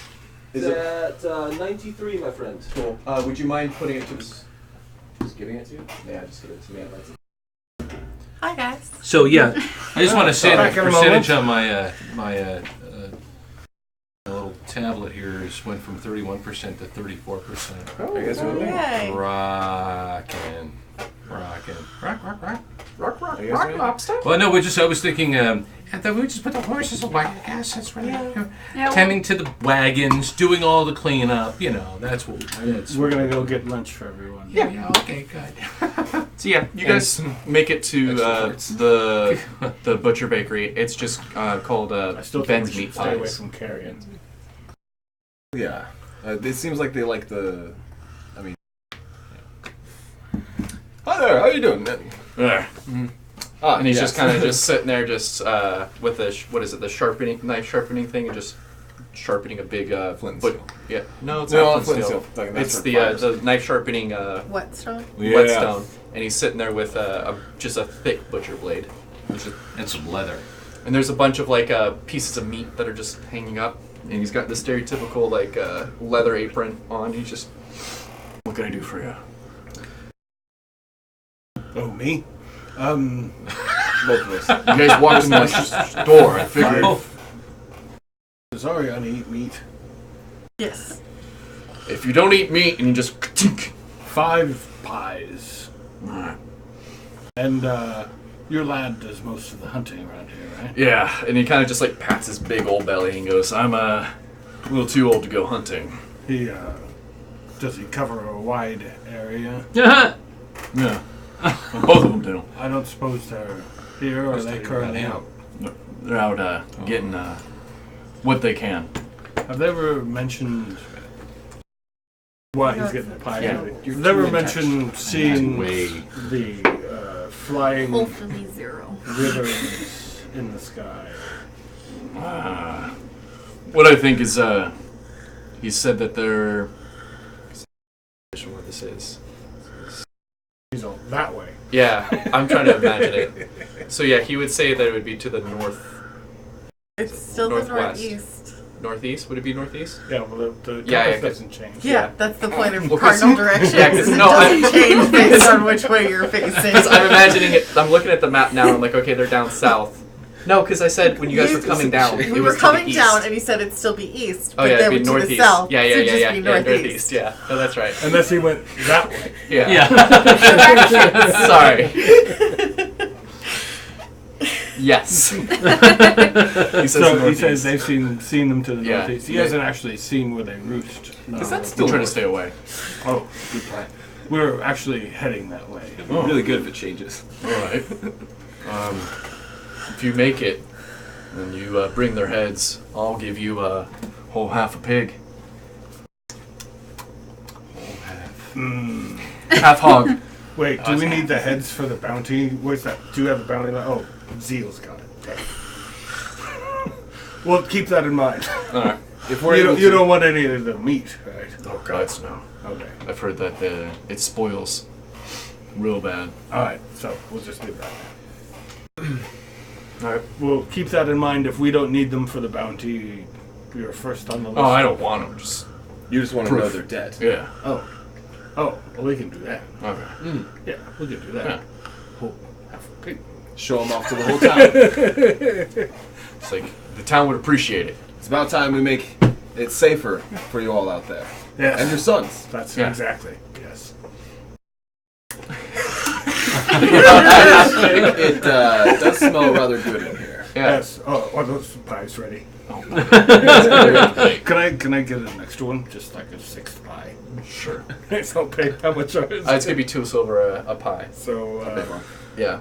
Is at 93, my friend. Cool. Would you mind putting it to this? Just giving it to you? Yeah, just give it to me. I'd like to. Hi, guys. So yeah, I just want to say Back the in a percentage moment. on my little tablet here went from 31% to 34%. Oh, you guys Oh, doing yay. Rockin'. Rock stuff? Well, no, I was thinking, and then we just put the horses away. I guess that's right. Yeah. Yeah, Tending to the wagons, doing all the cleanup. You know, that's what. That's We're gonna go get lunch for everyone. yeah. Okay. Good. So yeah, you guys make it to the butcher bakery. It's just called I still think Ben's we should Meat stay away Pies. from carrion. Yeah. It seems like they like the. I mean. Hi there. How you doing? And he's just kind of just sitting there, just with the the knife sharpening thing, and just sharpening a big Flint and but steel. yeah, no, it's No, not flint and steel. Like, that's It's for the fires. the knife sharpening Whetstone. whetstone, and he's sitting there with just a thick butcher blade, And some leather. and there's a bunch of like pieces of meat that are just hanging up, and he's got the stereotypical like leather apron on. He's just, what can I do for you? Oh, me? Both of us. You guys walked in my store. I figured. Sorry, I eat meat. Yes. If you don't eat meat and you just 5 pies. Alright. And your lad does most of the hunting around here, right? Yeah, and he kind of just like pats his big old belly and goes, "I'm a little too old to go hunting." He does he cover a wide area? Yeah, both of them do. I don't suppose they're here, or are they currently out? They're out getting what they can. Have they ever mentioned why he's getting the pie? Yeah. Have they ever mentioned seeing Way. the flying Hopefully 0. rivers in the sky? What I think is, he said that they're. What this is? He's all that way. Yeah, I'm trying to imagine it. So yeah, he would say that it would be to the north, It's still Northwest. the northeast. northeast. Would it be northeast? Yeah, well, the Yeah, compass yeah, doesn't change. Yeah, that's the point of Well, 'cause- cardinal directions. yeah, 'cause it no, I- doesn't change based on which way you're facing. Because I'm imagining it. I'm looking at the map now. And I'm like, okay, they're down south. No, because I said when you guys were coming down, we it were was to coming the east. down, and he said it'd still be east, Oh but yeah, they it'd were be to northeast. the south. Yeah, so it'd just be yeah, northeast. northeast. Yeah, no, that's right. Unless he went that way. Yeah. Sorry. Yes. He says So he northeast. says they've seen them to the Yeah. northeast. He hasn't actually seen where they roost. No. Because that's still trying to stay away. Oh, good plan. We're actually heading that way. Really good if it changes. All right. If you make it, and you bring their heads, I'll give you a whole half a pig. Half hog. Wait, do we need the heads for the bounty? Where's that? Do you have a bounty? Oh, Zeal's got it. Okay. Well, keep that in mind. All right. If we're You able don't, you to- don't want any of the meat, right? Oh God, no. Okay. I've heard that it spoils real bad. All right. So we'll just leave that. All right. We'll keep that in mind. If we don't need them for the bounty, we are first on the list. Oh, I don't want them. Just You just want to know Proof. they're dead. yeah. Oh, well, we can do that. Okay. Yeah, we can do that. Yeah. Whole half a pig. Show them off to the whole town. It's like the town would appreciate it. It's about time we make it safer for you all out there. Yes. And your sons. That's Yeah. exactly. Yes. It does smell rather good in here. Yeah. Yes. Oh, are those pies ready? Hey, Can I get an extra one? Just like a 6th pie. sure. It's not paid. How much are it? It's gonna be 2 silver a pie. So, Yeah.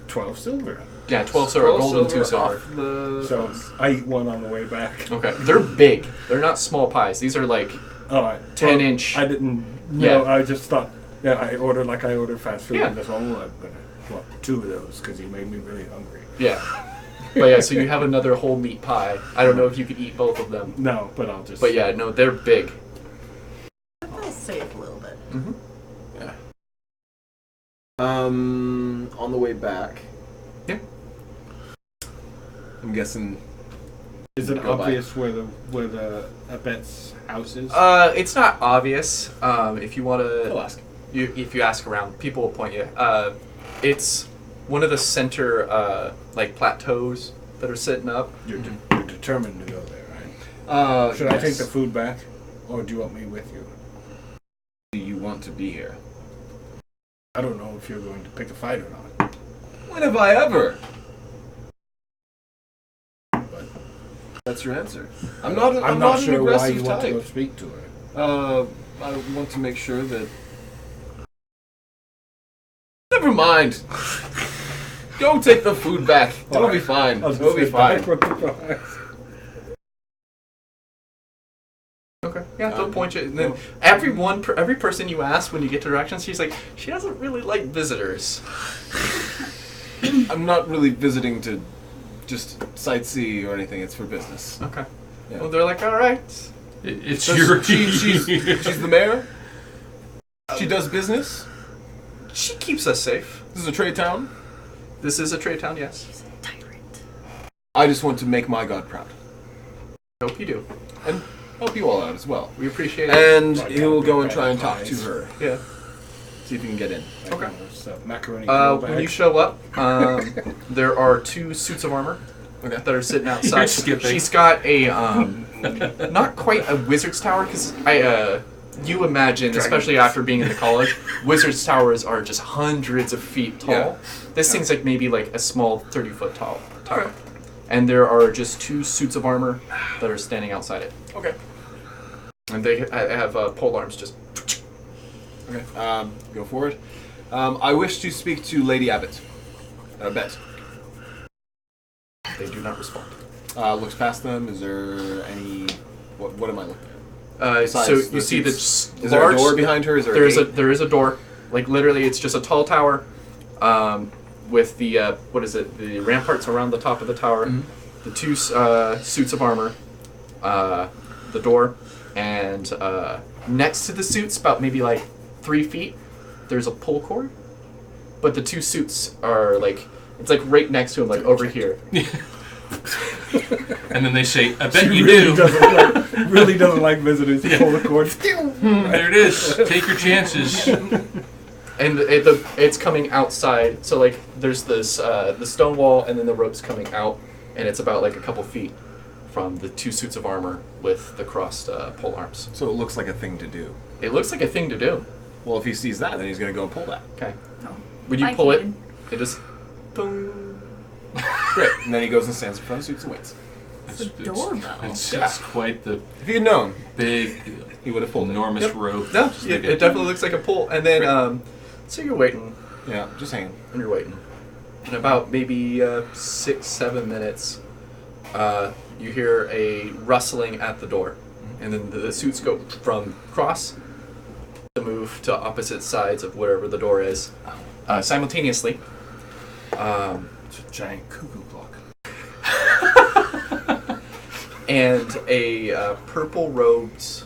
12 silver. Yeah, 12 silver, gold and 2 silver. So I eat one on the way back. Okay. They're big. They're not small pies. These are like All right. 10-inch. I didn't know. Yeah. I just thought. Yeah, I ordered fast food. Yeah. And this one, I'm gonna want 2 of those because you made me really hungry. Yeah. But yeah, so you have another whole meat pie. I don't know if you could eat both of them. No, but I'll just. But yeah, no, they're big. I'll save a little bit. On the way back. Yeah. I'm guessing. Is it Go by. obvious where the Abet's house is? It's not obvious. If you want I'll to, ask. if you ask around, people will point you. It's one of the center like plateaus that are sitting up. You're determined to go there, right? Should I take the food back, or do you want me with you? Do you want to be here? I don't know if you're going to pick a fight or not. When have I ever? But that's your answer. I'm not. I'm not an sure why aggressive you want to type. go speak to her. I want to make sure that. Never mind. Go take the food back. It'll be fine. It'll be fine. Okay. Yeah, they'll point you. And then every person you ask when you get to directions, she's like, she doesn't really like visitors. I'm not really visiting to just sightsee or anything. It's for business. Okay. Yeah. Well, they're like, all right. It's your. She's the mayor. She does business. She keeps us safe. This is a trade town. This is a trade town, yes. Tyrant. I just want to make my god proud Hope you do. and help you all out as well. We appreciate it. And Like he will big go and bad try and talk to pies. her. Yeah. See if you can get in. Okay. Macaroni. When you show up, there are 2 suits of armor that are sitting outside. You're skipping. She's got a not quite a wizard's tower, because you imagine, especially after being in the college, wizard's towers are just hundreds of feet tall. Yeah. This thing's like maybe like a small 30-foot tall tower. And there are just 2 suits of armor that are standing outside it. Okay. And they have pole arms just. Okay. Go forward. I wish to speak to Lady Abbott. Bet. They do not respond. Looks past them. Is there any? What am I looking at? So Besides you see the is there a door behind her? Is there there is a door. Like literally, it's just a tall tower, with the the ramparts around the top of the tower, the 2 suits of armor, the door, and next to the suits, about maybe like 3 feet, there's a pull cord, but the 2 suits are like it's like right next to him, like over here. And then they say, "I bet you really do." Really doesn't like visitors who pull the cord. There it is. Take your chances. And it's coming outside, so like there's this the stone wall, and then the rope's coming out, and it's about like a couple feet from the 2 suits of armor with the crossed pole arms. So it looks like a thing to do. It looks like a thing to do. Well, if he sees that, then he's gonna go and pull that. Okay. Oh. When you I pull can. it just boom. Great. And then he goes and stands in front of the suits and waits. It's a doorbell. It's quite the If he had known, big, he would have pulled it. enormous Yep. rope. No, Just it like a- definitely looks like a pull, and then so you're waiting Yeah, just hanging. and you're waiting. In about maybe 6-7 minutes, you hear a rustling at the door, and then the suits go from cross to move to opposite sides of wherever the door is, simultaneously. It's a giant cuckoo clock. And a purple-robed,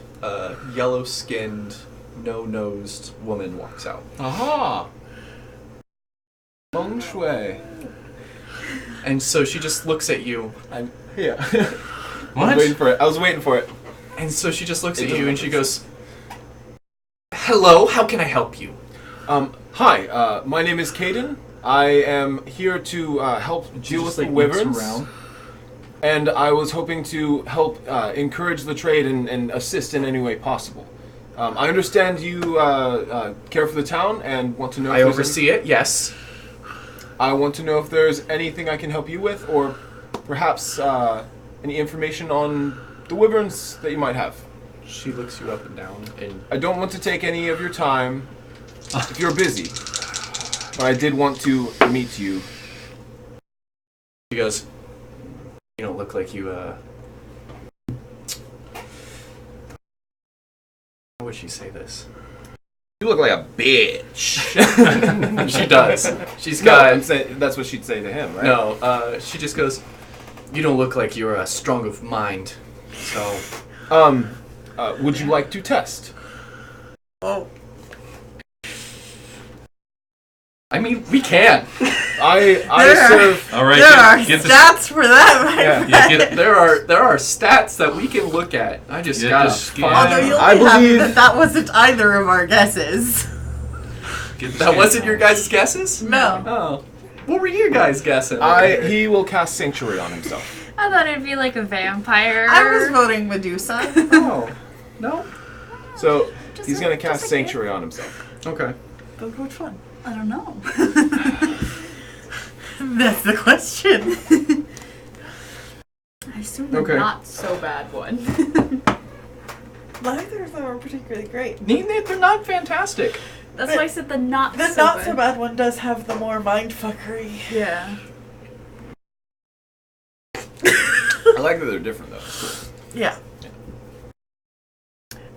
yellow-skinned, no-nosed woman walks out. Aha! Feng Shui. And so she just looks at you, I'm here. What? I was waiting for it. and so she just looks It at doesn't you, and make she sense. goes, "Hello, how can I help you?" Hi, my name is Caden. I am here to help deal with the wyverns. And I was hoping to help encourage the trade and assist in any way possible. I understand you care for the town and want to know. I oversee it, yes. I want to know if there's anything I can help you with, or perhaps any information on the wyverns that you might have. She looks you up and down, and I don't want to take any of your time if you're busy, but I did want to meet you. she goes, "You don't look like you, how would she say this?" You look like a bitch. She does. She's No, got... I'm saying that's what she'd say to him, right? No, she just goes, "You don't look like you're strong of mind, so..." Would you like to test? Oh, I mean, we can. I There. serve. All right, there are get the stats for that, my Yeah, friend. yeah, get- There are stats that we can look at. I just Yeah, gotta just find... Although you'll I be happy believe- that that wasn't either of our guesses. get the That scan. wasn't your guys' guesses? No. Oh. What were you guys guessing? He will cast Sanctuary on himself. I thought it'd be like a vampire. I was voting Medusa. Oh. No? So Just he's a- gonna just cast a Sanctuary on himself. Okay. But which one? I don't know. That's the question. I assume the Okay. not so bad one. Neither of them are particularly great. They're not fantastic. That's why I said the not The so not bad. so bad one does have the more mindfuckery. Yeah. I like that they're different though. Yeah.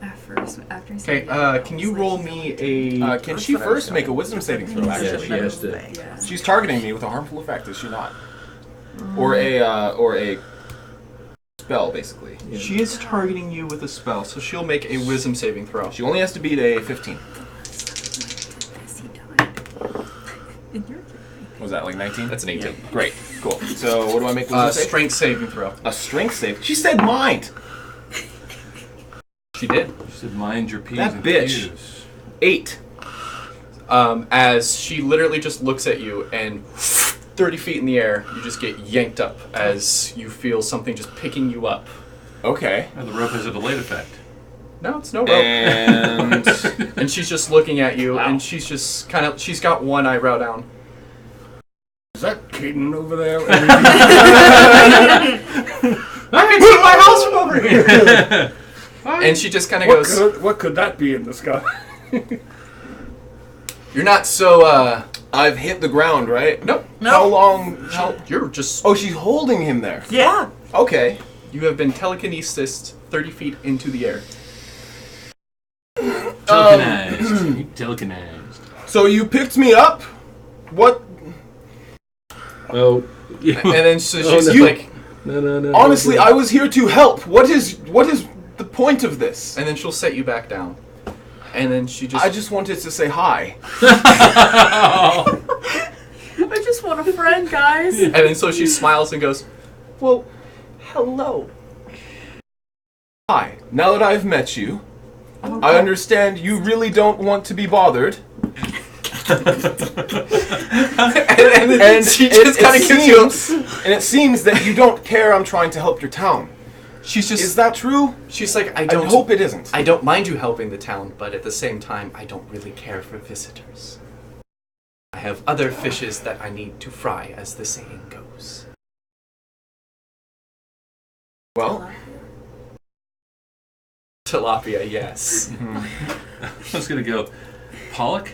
After Okay, can you roll me a... Can she first make a Wisdom saving throw? Yeah, Actually, she has to. Yeah. she's targeting me with a harmful effect. Is she not? Or a spell, basically. She is targeting you with a spell, so she'll make a wisdom saving throw. She only has to beat a 15. What was that, like 19? That's an 18. Great, cool. So what do I make? Wisdom save? Strength saving throw. A strength save. She said mind. She did. She said, mind your P's That and bitch. Q's. 8. As she literally just looks at you and 30 feet in the air, you just get yanked up as you feel something just picking you up. Okay. And the rope has a delayed effect. No, it's no rope. And And she's just looking at you, and she's just she's got one eyebrow down. Is that Caden over there? I can see my house from over here! And she just kind of goes, what could that be in the sky? you're not so, I've hit the ground, right? Nope. How long? You're just, Oh, she's holding him there. Yeah. Okay. you have been telekinesis 30 feet into the air. Telekinized. Telekinized. So you picked me up? What? Oh. Yeah. And then so she's no. like, No. Honestly, I was here to help. What is the point of this? and then she'll set you back down. And then she just, I just wanted to say hi. I just want a friend, guys. and then so she smiles and goes, well, hello. Hi. Now that I've met you, I understand you really don't want to be bothered. and she just kind of gives you And it seems that you don't care I'm trying to help your town. she's just, Is that true? she's like, I hope it isn't. I don't mind you helping the town, but at the same time, I don't really care for visitors. I have other fishes that I need to fry, as the saying goes. Well, Tilapia, yes. I was going to go, Pollock?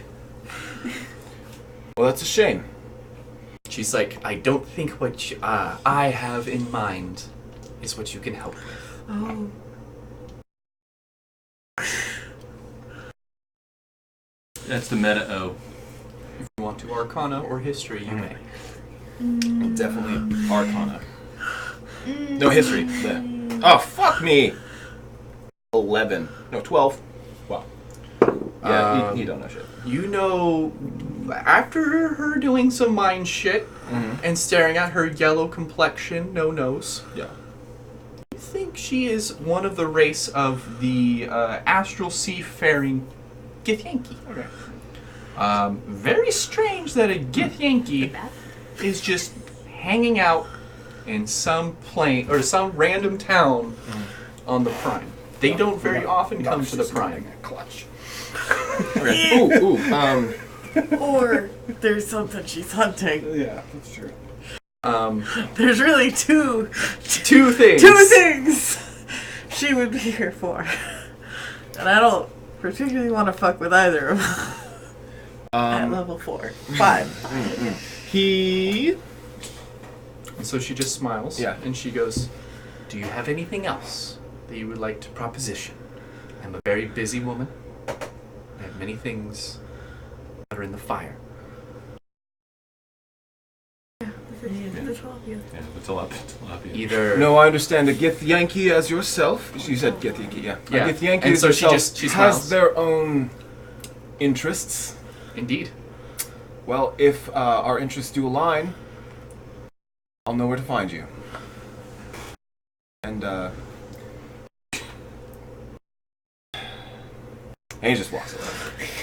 well, that's a shame. She's like, I don't think what I have in mind is what you can help with. Oh. That's the meta O. If you want to Arcana or History, you may. Definitely Arcana. No history. Oh, fuck me. 11. No, 12. Wow. Yeah, you don't know shit. You know, after her doing some mind shit and staring at her yellow complexion, no nose, Yeah. you think she is one of the race of the astral seafaring Githyanki. Okay. Very strange that a Githyanki is just hanging out in some plane or some random town on the Prime. They don't very often come to the Prime. Clutch. Okay. Ooh. Or there's something she's hunting. Yeah, that's true. There's really two Two things. she would be here for. And I don't particularly want to fuck with either of them. At level 4. 5. He. And so she just smiles. Yeah. And she goes, do you have anything else that you would like to proposition? I'm a very busy woman. I have many things that are in the fire. Yeah, the tilapia. Either... No, I understand a Githyanki as yourself. She said Githyanki, yeah. Yeah. A Githyanki And as so yourself she has smiles. their own interests. Indeed. Well, if our interests do align, I'll know where to find you. And he just walks away.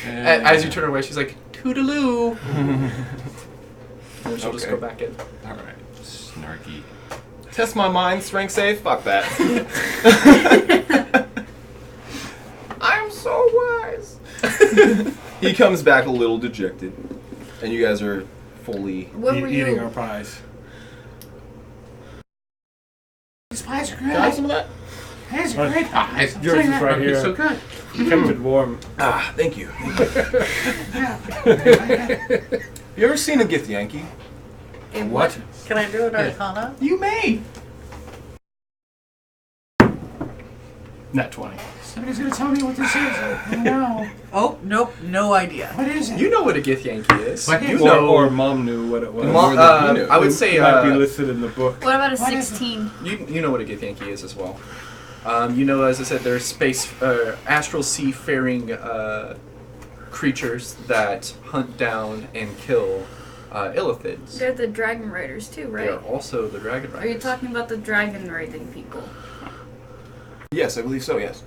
As you turn away, she's like, toodaloo. And then she'll just Okay. go back in. All right. Snarky. Test my mind, strength save. Fuck that. I'm so wise. He comes back a little dejected, and you guys are fully. What were Eating you? our pies. These pies are Can I have good. some of that? These are great pies. Yours is right It's here. so good. Kept it warm. Ah, thank you. You ever seen a Githyanki? In What? Can I do an Arcana? You may. Nat 20. Somebody's gonna tell me what this is. I don't know. Oh, nope, no idea. What is it? You know what a Githyanki is. What You is know. Or Mom knew what it was. Mo- than you knew. I would say It might be listed in the book. What about a What is it? 16? you know what a Githyanki is as well. You know, as I said, they're space astral seafaring creatures that hunt down and kill illithids. They're the dragon riders too, They are right? also the dragon riders. Are you talking about the dragon riding people? Yes, I believe so. Yes.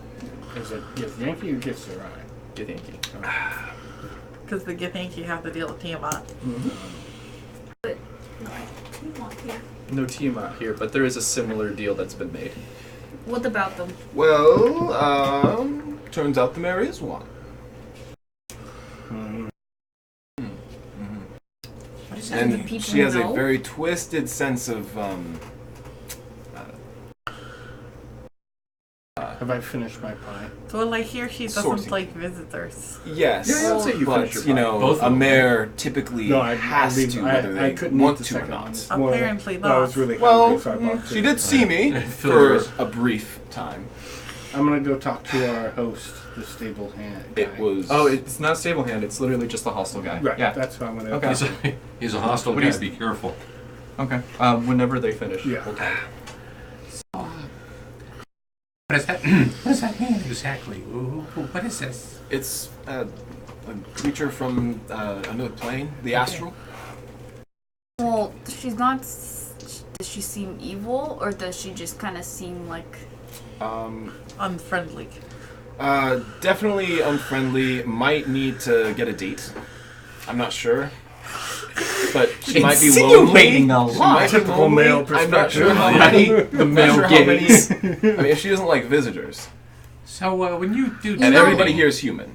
Is it Yankee or Githzerai? Githyanki. Because you think you have to deal with Tiamat. But no, you want here. No Tiamat here, but there is a similar deal that's been made. What about them? Well, turns out the mayor is one. What is that? And The people she has know? a very twisted sense of Have I finished my pie? So well, I hear she doesn't Sorting. like visitors. yes, Yeah, I would say you finished your but you pie. know, Both of a them. mayor typically No, I has leave- to, whether I they couldn't want eat the to or second not. one. More- Apparently no, I was not. really Well, hungry, so I bought she two. did see me Fill for yours. a brief time. I'm gonna go talk to our host, the stable hand guy. It was. Oh, it's not stable hand. It's literally just the hostile guy. Right, Yeah. that's what I'm gonna Okay. He's a hostile What do guy. you- Be careful. Okay. Whenever they finish, Yeah. we'll talk. What does that? What does that mean exactly? What is this? It's a creature from another plane, the astral. Well, she's not. Does she seem evil, or does she just kind of seem like? Unfriendly. Definitely unfriendly. Might need to get a date. I'm not sure. But she might be Insinuating lonely. a She lot. might be Typical lonely. male I'm not perspective. sure how many. The I'm not male sure how many. gaze. I mean, if she doesn't like visitors, So when you do and know- everybody here is human.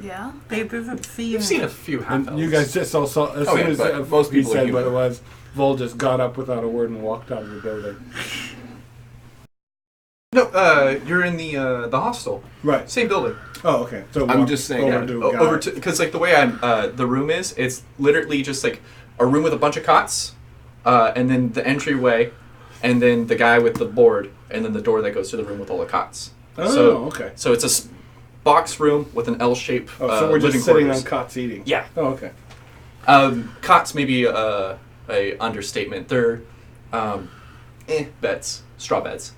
Yeah. They didn't see You've seen a few half And you guys just all saw, as Oh, soon yeah, as but most he people are said what it human. was, Vol just got up without a word and walked out of the building. No, you're in the hostel. Right. Same building. Oh, okay. So I'm walk just saying, over yeah, to a guy. Over to because like the way I'm the room is, it's literally just like a room with a bunch of cots, and then the entryway, and then the guy with the board, and then the door that goes to the room with all the cots. Oh, so, okay. So it's a box room with an L-shaped. Oh, so we're living just sitting quarters. on cots eating. Yeah. Oh, okay. Cots maybe a understatement. They're beds, straw beds,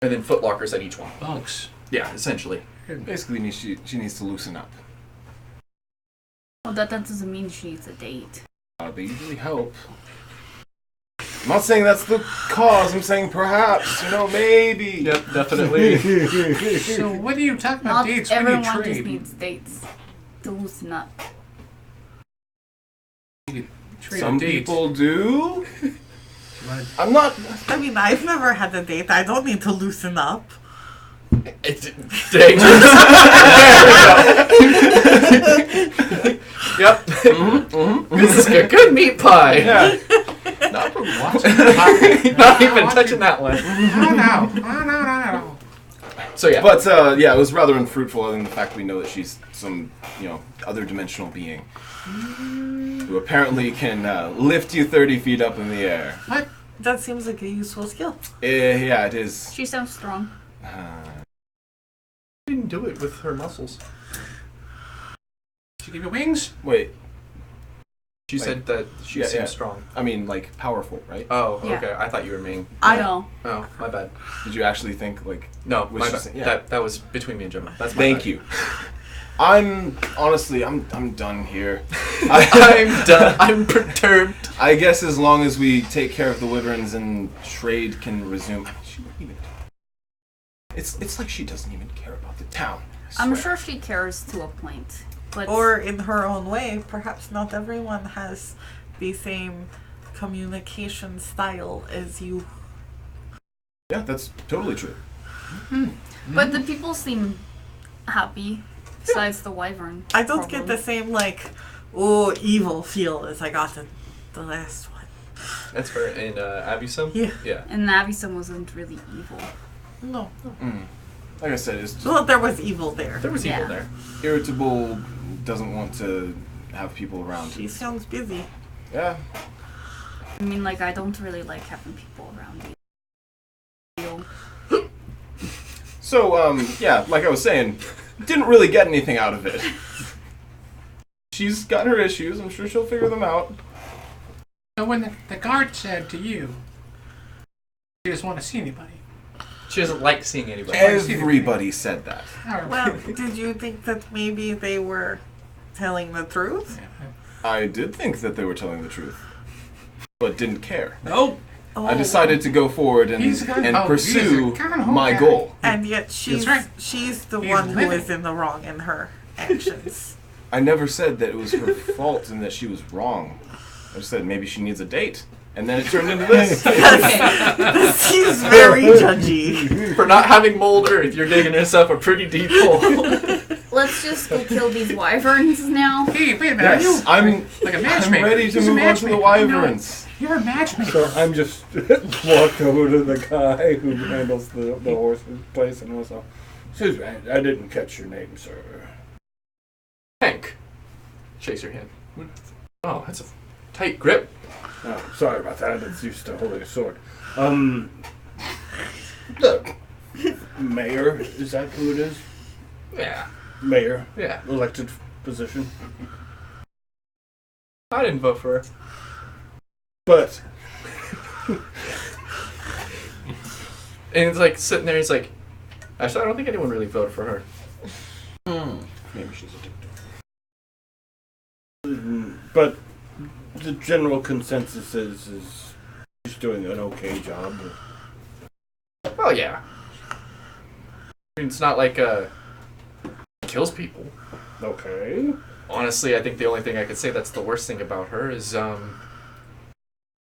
and then foot lockers at each one. Bunks. Yeah, essentially. Basically, she needs to loosen up. Well, that doesn't mean she needs a date. They usually help. I'm not saying that's the cause. I'm saying perhaps, maybe. Yep, definitely. So what are you talking about Not dates? When everyone you just trade? needs dates to loosen up. Trade Some a date. people do. You wanna- I'm not. I mean, I've never had a date. I don't need to loosen up. It's dangerous. Yep. This is a good meat pie. Yeah. Not, What? not even touching that one. No. So yeah. But yeah, it was rather unfruitful, other than the fact we know that she's some, other dimensional being who apparently can lift you 30 feet up in the air. That seems like a useful skill. Yeah, it is. She sounds strong. She didn't do it with her muscles. She give you wings? Wait, She said that she Yeah, seems yeah. strong. I mean, like, powerful, right? Oh, Yeah. okay. I thought you were mean. No. Oh, my bad. Did you actually think, like, No, Was my she bad. saying- yeah. That was between me and Gemma. That's my thank bad. you. I'm done here. I'm done. I'm perturbed. I guess as long as we take care of the wyverns and trade can resume. She wouldn't even. It's like she doesn't even care about the town. I I'm swear. sure she cares to a point. But Or in her own way, perhaps not everyone has the same communication style as you. Yeah, that's totally true. but the people seem happy. Besides the wyvern. I don't get the problem. same, evil feel as I got in the last one. That's fair. And Abysum? Yeah. Yeah. And Navison wasn't really evil. No. Like I said, it's just Well, there was evil there. There was evil Yeah. there. irritable. Doesn't want to have people around. She sounds busy. Yeah. I mean, I don't really like having people around me. So, yeah, like I was saying, didn't really get anything out of it. She's got her issues. I'm sure she'll figure them out. So when the guard said to you, she doesn't want to see anybody. She doesn't like seeing anybody. Everybody said that. Well, did you think that maybe they were telling the truth? I did think that they were telling the truth, but didn't care. No. I decided to go forward and pursue my goal. And yet she's the one who is in the wrong in her actions. I never said that it was her fault and that she was wrong. I just said maybe she needs a date. And then it turned into this. She's very judgy. For not having mold earth, you're digging yourself a pretty deep hole. Let's just go kill these wyverns now. Hey, wait a minute. Yes, I'm like a matchmaker. ready to He's a move on to the matchmaker. wyverns. You're a matchmaker. So I'm just walked over to the guy who handles the horse place and was like, "Excuse me, I didn't catch your name, sir." Hank. Shakes your hand. Oh, that's a tight grip. Oh, sorry about that. It's used to holding a sword. The mayor, is that who it is? Yeah. Mayor, Yeah. elected position. I didn't vote for her. But And it's like sitting there, he's like, actually, I don't think anyone really voted for her. Maybe she's a but the general consensus is she's doing an okay job. Well, yeah. I mean, it's not like kills people. Okay. Honestly, I think the only thing I could say that's the worst thing about her is she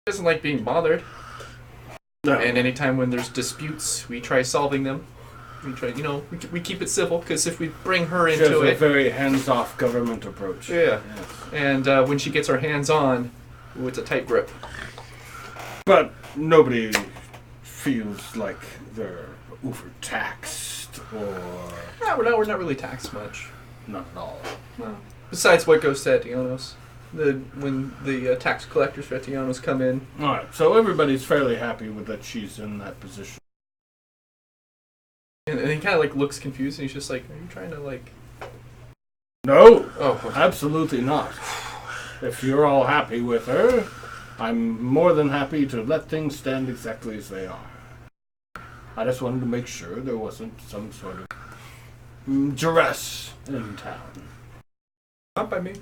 doesn't like being bothered. No. And anytime when there's disputes, we try solving them. We try, we keep it civil, because if we bring her She has into a it, very hands-off government approach. yeah. Yes. And when she gets her hands on, ooh, it's a tight grip. But nobody feels like they're overtaxed or No, we're not really taxed much. not at all. No. Besides what goes to Etianos. When the tax collectors for Etianos come in. Alright, so everybody's fairly happy with that she's in that position. And he kind of like looks confused, and he's just like, "Are you trying to like?" No, Oh, absolutely not. If you're all happy with her, I'm more than happy to let things stand exactly as they are. I just wanted to make sure there wasn't some sort of duress in town. not by me.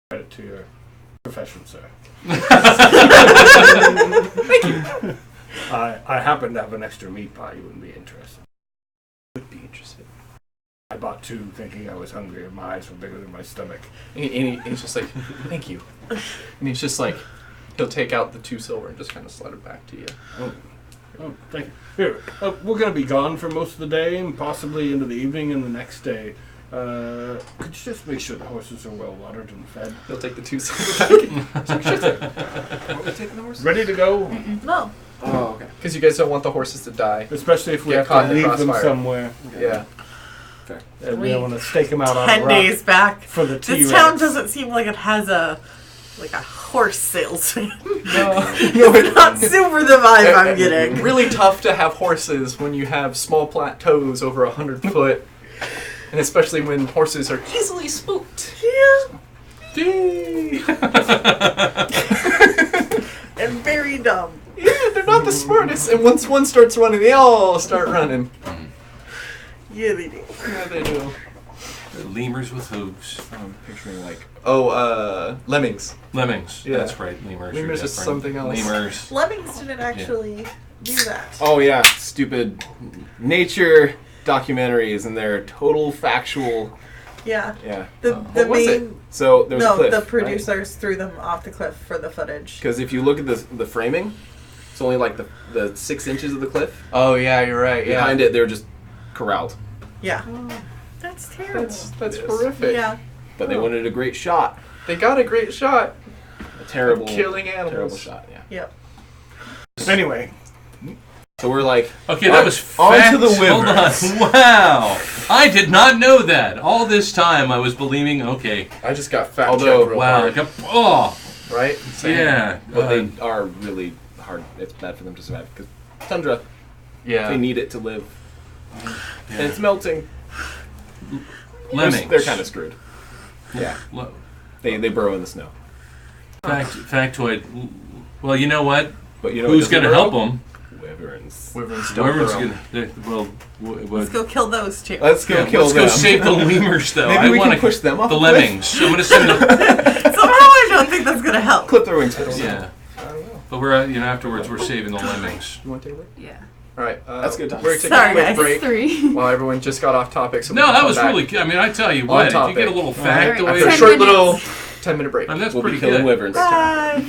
Credit to your profession, sir. Thank you. I happen to have an extra meat pie you wouldn't be interested. Would be interested. I bought two thinking I was hungry and my eyes were bigger than my stomach. And he's just like, "Thank you." And he's just like, he'll take out the 2 silver and just kind of slide it back to you. Oh, thank you. Here, we're going to be gone for most of the day and possibly into the evening and the next day. Could you just make sure the horses are well watered and fed? He'll take the 2 silver back. What we taking the horse? Ready to go? No. Oh, okay. Because you guys don't want the horses to die. Especially if we Get have caught to in the leave them crossfire. somewhere. Yeah. Fair. And we don't want to stake them out on a 10 rock days back. for the T-Rex. This town doesn't seem like it has a horse salesman. No. Not super the vibe I'm getting. Really tough to have horses when you have small plateaus over 100 foot. And especially when horses are easily spooked. Yeah. And very dumb. Yeah, they're not the smartest. And once one starts running, they all start running. Yeah, they do. Yeah, they do. Lemurs with hooves. I'm picturing like Lemmings. Lemmings. Yeah. That's right. Lemurs. are Lemurs is different. something else. Lemurs. Lemmings didn't actually do that. oh yeah, stupid nature documentaries and they're total factual. Yeah. Yeah. The what was it? main So there's a cliff. the producers threw them off the cliff for the footage. Because if you look at the framing, it's only like the 6 inches of the cliff. Oh, yeah, you're right. Yeah. Behind it, they're just corralled. Yeah. That's terrible. That's Yes. horrific. Yeah. But they wanted a great shot. They got a great shot. A terrible, Killing animals. terrible shot. Yeah. Yep. Anyway, So we're like, Okay, that was on facts. to the Hold on. wyverns. Wow. I did not know that. All this time I was believing, okay. I just got fact Although- checked real Wow. hard. Oh. Right? Yeah. but they are really hard. It's bad for them to survive because tundra. Yeah. They need it to live, and it's melting. Lemmings. They're kind of screwed. Yeah. Lo- They burrow in the snow. Factoid. Well, you know what? But you know Who's what going to doesn't help burrow? them? Wyverns. Wyverns don't Whoever's burrow. going to. Let's go kill those two. Let's go kill let's them. go save the lemurs, though. Maybe I we want can push them off the the cliff. lemmings. I'm going to send them. Somehow I don't think that's gonna help. Clip their wingtips. Yeah. I don't know. But we're afterwards we're saving the lemmings. You want to take a break? Yeah. All right. That's good time. We're taking Sorry, a quick guys. break 3. while everyone just got off topic. So we No, can that come was back really. I mean, I tell you what, if you topic. get a little factoid, after a 10 short minutes. little 10-minute break. and that's We'll pretty be killing good. wyverns. Bye.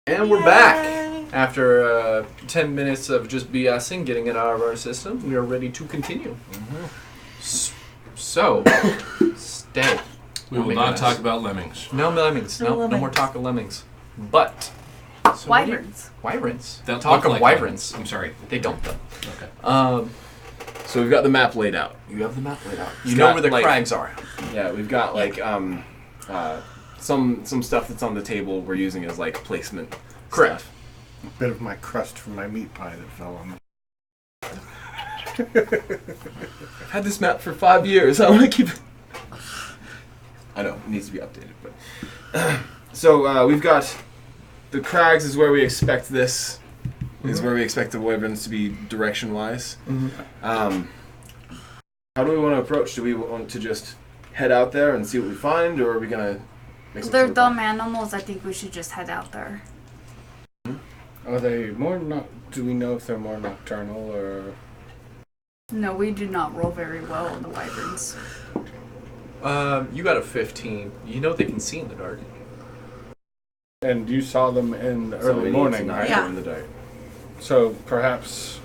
And we're back. After 10 minutes of just BSing, getting it out of our system, we are ready to continue. So, stay. We will not talk about lemmings. No lemmings. No more talk of lemmings. But... So Wyverns. Wyverns. That Talk look of like wyverns. I'm sorry. They don't, though. Okay. So we've got the map laid out. You have the map laid out. You It's know got, where the like- crags are. Yeah, we've got like some stuff that's on the table we're using as like placement. Correct. stuff. A bit of my crust from my meat pie that fell on me. I've had this map for 5 years. I want to keep it. I know it needs to be updated, but so we've got the crags is where we expect this. Is where we expect the wyverns to be direction wise. How do we want to approach? Do we want to just head out there and see what we find, or are we gonna? Make some They're sort of dumb animals. I think we should just head out there. Are they more do we know if they're more nocturnal or... No, we do not roll very well on the wyverns. You got a 15. You know they can see in the dark. And you saw them in the So we early need morning, to not right? go Yeah. in the dark. So perhaps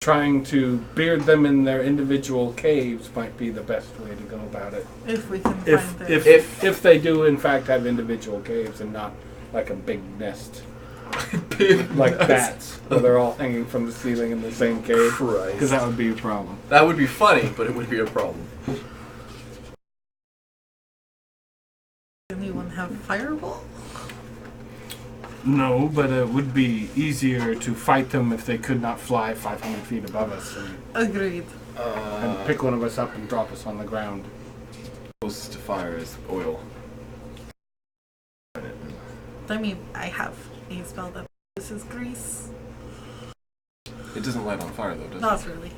trying to beard them in their individual caves might be the best way to go about it. If we can If find it. if they do in fact have individual caves and not like a big nest. Like bats, where they're all hanging from the ceiling in the same cave. Christ. Because that would be a problem. That would be funny, but it would be a problem. Anyone have fireball? No, but it would be easier to fight them if they could not fly 500 feet above us Agreed. and pick one of us up and drop us on the ground. Closest to fire is oil. I mean, I have a spell that this is grease. It doesn't light on fire though, does Not really.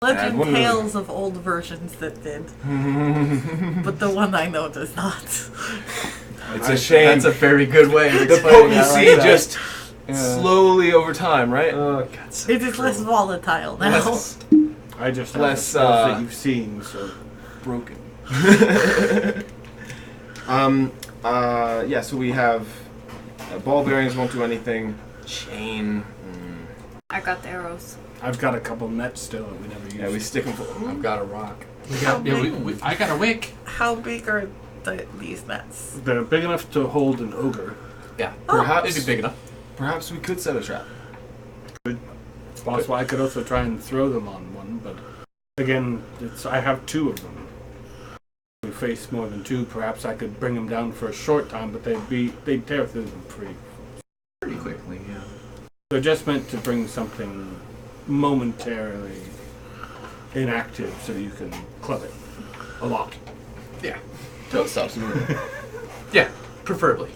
one Legend really- tales of old versions that did, it? but the one I know does not. It's a shame. That's a very good way of The explaining it. I potency like that. just slowly over time, right? Oh, God. It is less volatile now. I just have Less, the spells that you've seen, so Broken. Yeah, so we have ball bearings won't do anything. Chain. I got the arrows. I've got a couple nets still that we never used. Yeah, we stick them. I've got a rock. I got a wick. How big are these nets? They're big enough to hold an ogre. Yeah. Perhaps It'd be big enough. Perhaps we could set a trap. It's possible I could also try and throw them on one, but again, I have two of them. If we face more than two, perhaps I could bring them down for a short time, but they'd tear through them Pretty quickly, yeah. They're just meant to bring something momentarily inactive so you can club it a lot. Yeah. Till it stops moving. Yeah, preferably.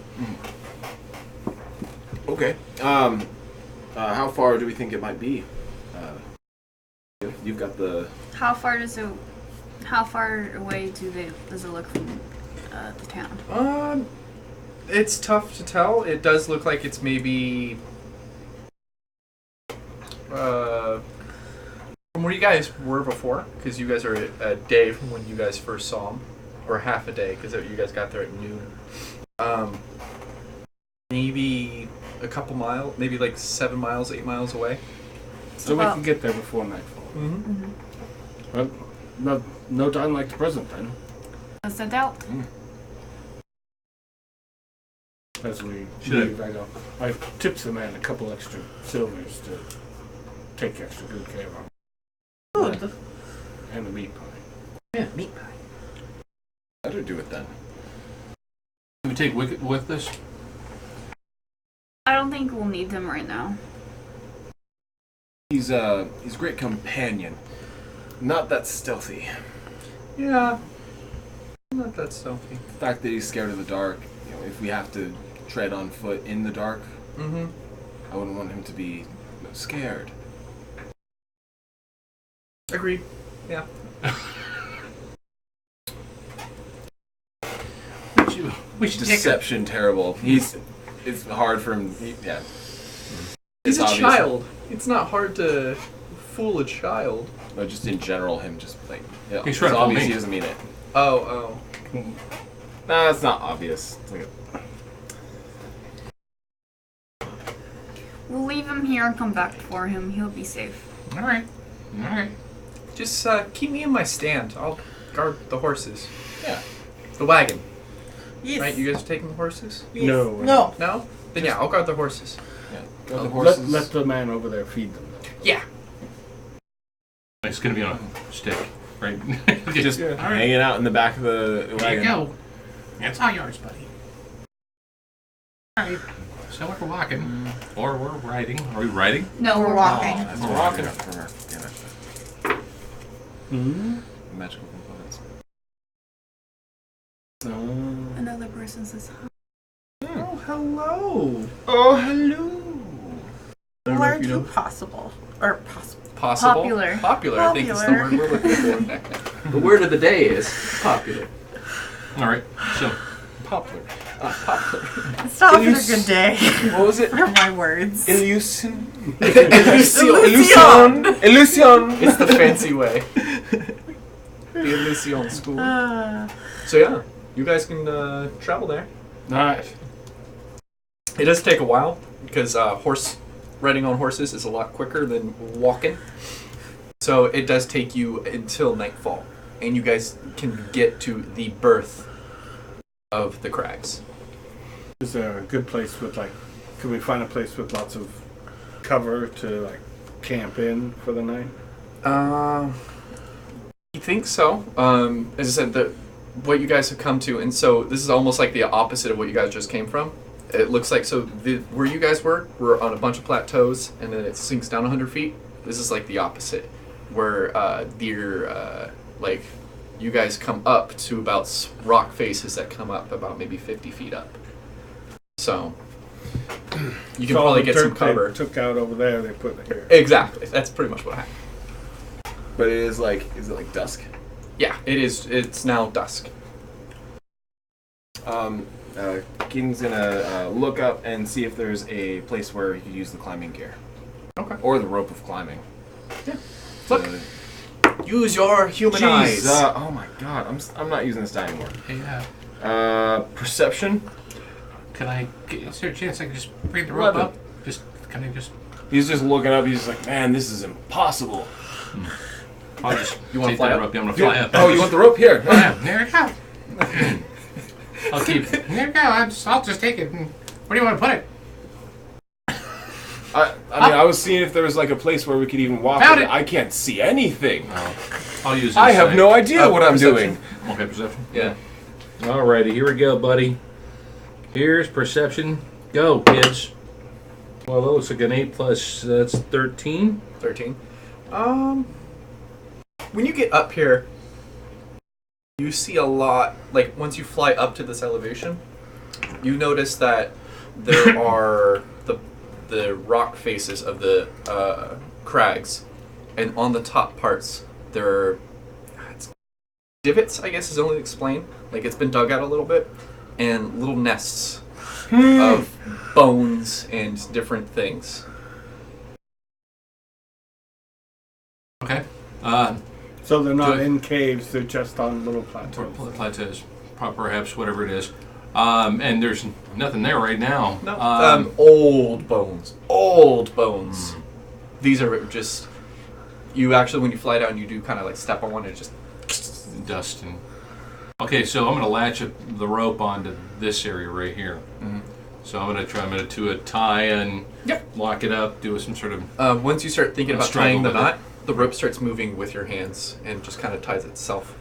Okay. How far do we think it might be? You've got the. How far away does it look from the town? It's tough to tell. It does look like it's maybe from where you guys were before, because you guys are a day from when you guys first saw them, or half a day, because you guys got there at noon. Maybe a couple miles, maybe like 7 miles, 8 miles away. So we can get there before nightfall. Mm-hmm. Well, no time like the present then. Let's send out. As we Should leave, I tipped the man a couple extra silvers to take extra good care of him. Good. And the meat pie. Yeah, meat pie. Better do it then. Can we take Wicket with us? I don't think we'll need them right now. He's a great companion. Not that stealthy. Yeah. Not that stealthy. The fact that he's scared of the dark. You know, if we have to tread on foot in the dark, Mm-hmm. I wouldn't want him to be scared. Agreed. Yeah. We should take a... Deception terrible. It's hard for him. Yeah. He's It's a obvious. child. It's not hard to fool a child. No, just in general, him just like. Yeah, He's it's trying to obvious fool me. he doesn't mean it. Oh. Nah, it's not obvious. It's like We'll leave him here and come back for him. He'll be safe. All right. Just keep me in my stand. I'll guard the horses. Yeah. The wagon. Yes. Right? You guys are taking the horses? Yes. No. No. No? Then yeah, I'll guard the horses. Yeah. Go the horses. Let the man over there feed them. Yeah. It's going to be on a stick, right? Just all right. hanging out in the back of the There wagon. you go. It's all yours, buddy. All right. So we're walking, or we're riding. Are we riding? No, we're walking. That's We're walking. walking. Hmm? Magical components. Another person says hi. Oh, hello. Oh, hello. Learn to possible. Or possible. Possible? Popular. Popular, I think is the word we're looking for. The word of the day is popular. All right. So, Poplar. It's not been a good day What was it? for my words. Illusion. Illusion. Illusion. It's the fancy way. The Illusion school. So yeah, you guys can travel there. Nice. It does take a while because riding on horses is a lot quicker than walking. So it does take you until nightfall, and you guys can get to the birth of the crags. Is there a good place with could we find a place with lots of cover to camp in for the night? You think so? As I said, what you guys have come to, and so this is almost like the opposite of what you guys just came from. It looks like where you guys were on a bunch of plateaus, and then it sinks down 100 feet. This is like the opposite, where you guys come up to about rock faces that come up about maybe 50 feet up. So you can So all probably the get some dirt cover. they took out over there, they put it here. Exactly. That's pretty much what happened. But it is is it like dusk? Yeah, it is. It's now dusk. Keaton's gonna look up and see if there's a place where he could use the climbing gear. Okay. Or the rope of climbing. Yeah. Look. Use your human eyes. Oh my god, I'm not using this die anymore. Hey, Perception. is there a chance I can just bring the rope 11. up? Can I just? He's just looking up. He's just like, man, this is impossible. I'll just You wanna take fly that up? rope. I'm going to fly up. Oh, you want the rope here? Yeah, there we go. I'll keep. There we go. I'll just take it. Where do you want to put it? I mean, I was seeing if there was a place where we could even walk. Found but it. I can't see anything. I'll use. I have insight. no idea what I'm perception. doing. Okay, perception. Yeah. Alrighty, here we go, buddy. Here's perception. Go, kids. Well, that looks like an 8 plus. That's 13. 13. When you get up here, you see a lot. Once you fly up to this elevation, you notice that there are the rock faces of the crags, and on the top parts there are divots. I guess is only to explain. It's been dug out a little bit, and little nests of bones and different things. Okay. So they're not Good. in caves, they're just on little plateaus. Plateaus, perhaps, whatever it is. And there's nothing there right now. No, old bones. Old bones. These are just. You actually, when you fly down, you do kind of step on one and just. Dust and. Okay, so I'm going to latch the rope onto this area right here. Mm-hmm. So I'm going to try. I'm going to do a tie and lock it up. Do some sort of. Once you start thinking about Struggle tying the with it. knot, the rope starts moving with your hands and just kind of ties itself.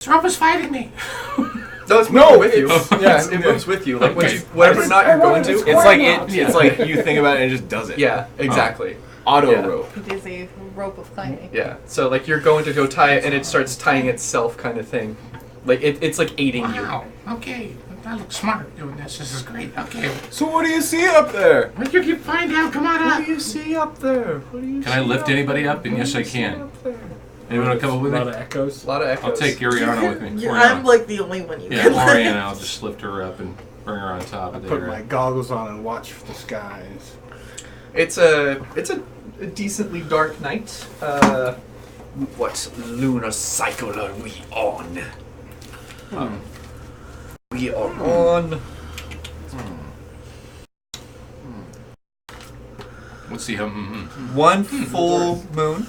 This rope is fighting me. No, it's moving with you. It moves with you. Once you, whatever knot you're going to. It's like you think about it and it just does it. Yeah, exactly. Auto Yeah. rope. It is a rope of climbing. Yeah. So you're going to go tie it, and it starts tying itself, kind of thing. It's aiding you. Wow. Okay. I look smart doing this. This is great. Okay. So what do you see up there? What you can find out? Come on What up. do you see up there? Can I lift anybody up? And yes, I can. Anyone want to come up A with lot me? of echoes. A lot of echoes. I'll take Ariana with me. I'm Oriana. the only one you Yeah, can Oriana. I'll just lift her up and bring her on top of Put my there. goggles on and watch the skies. It's a decently dark night. What lunar cycle are we on? We are on Let's see how. One full moon.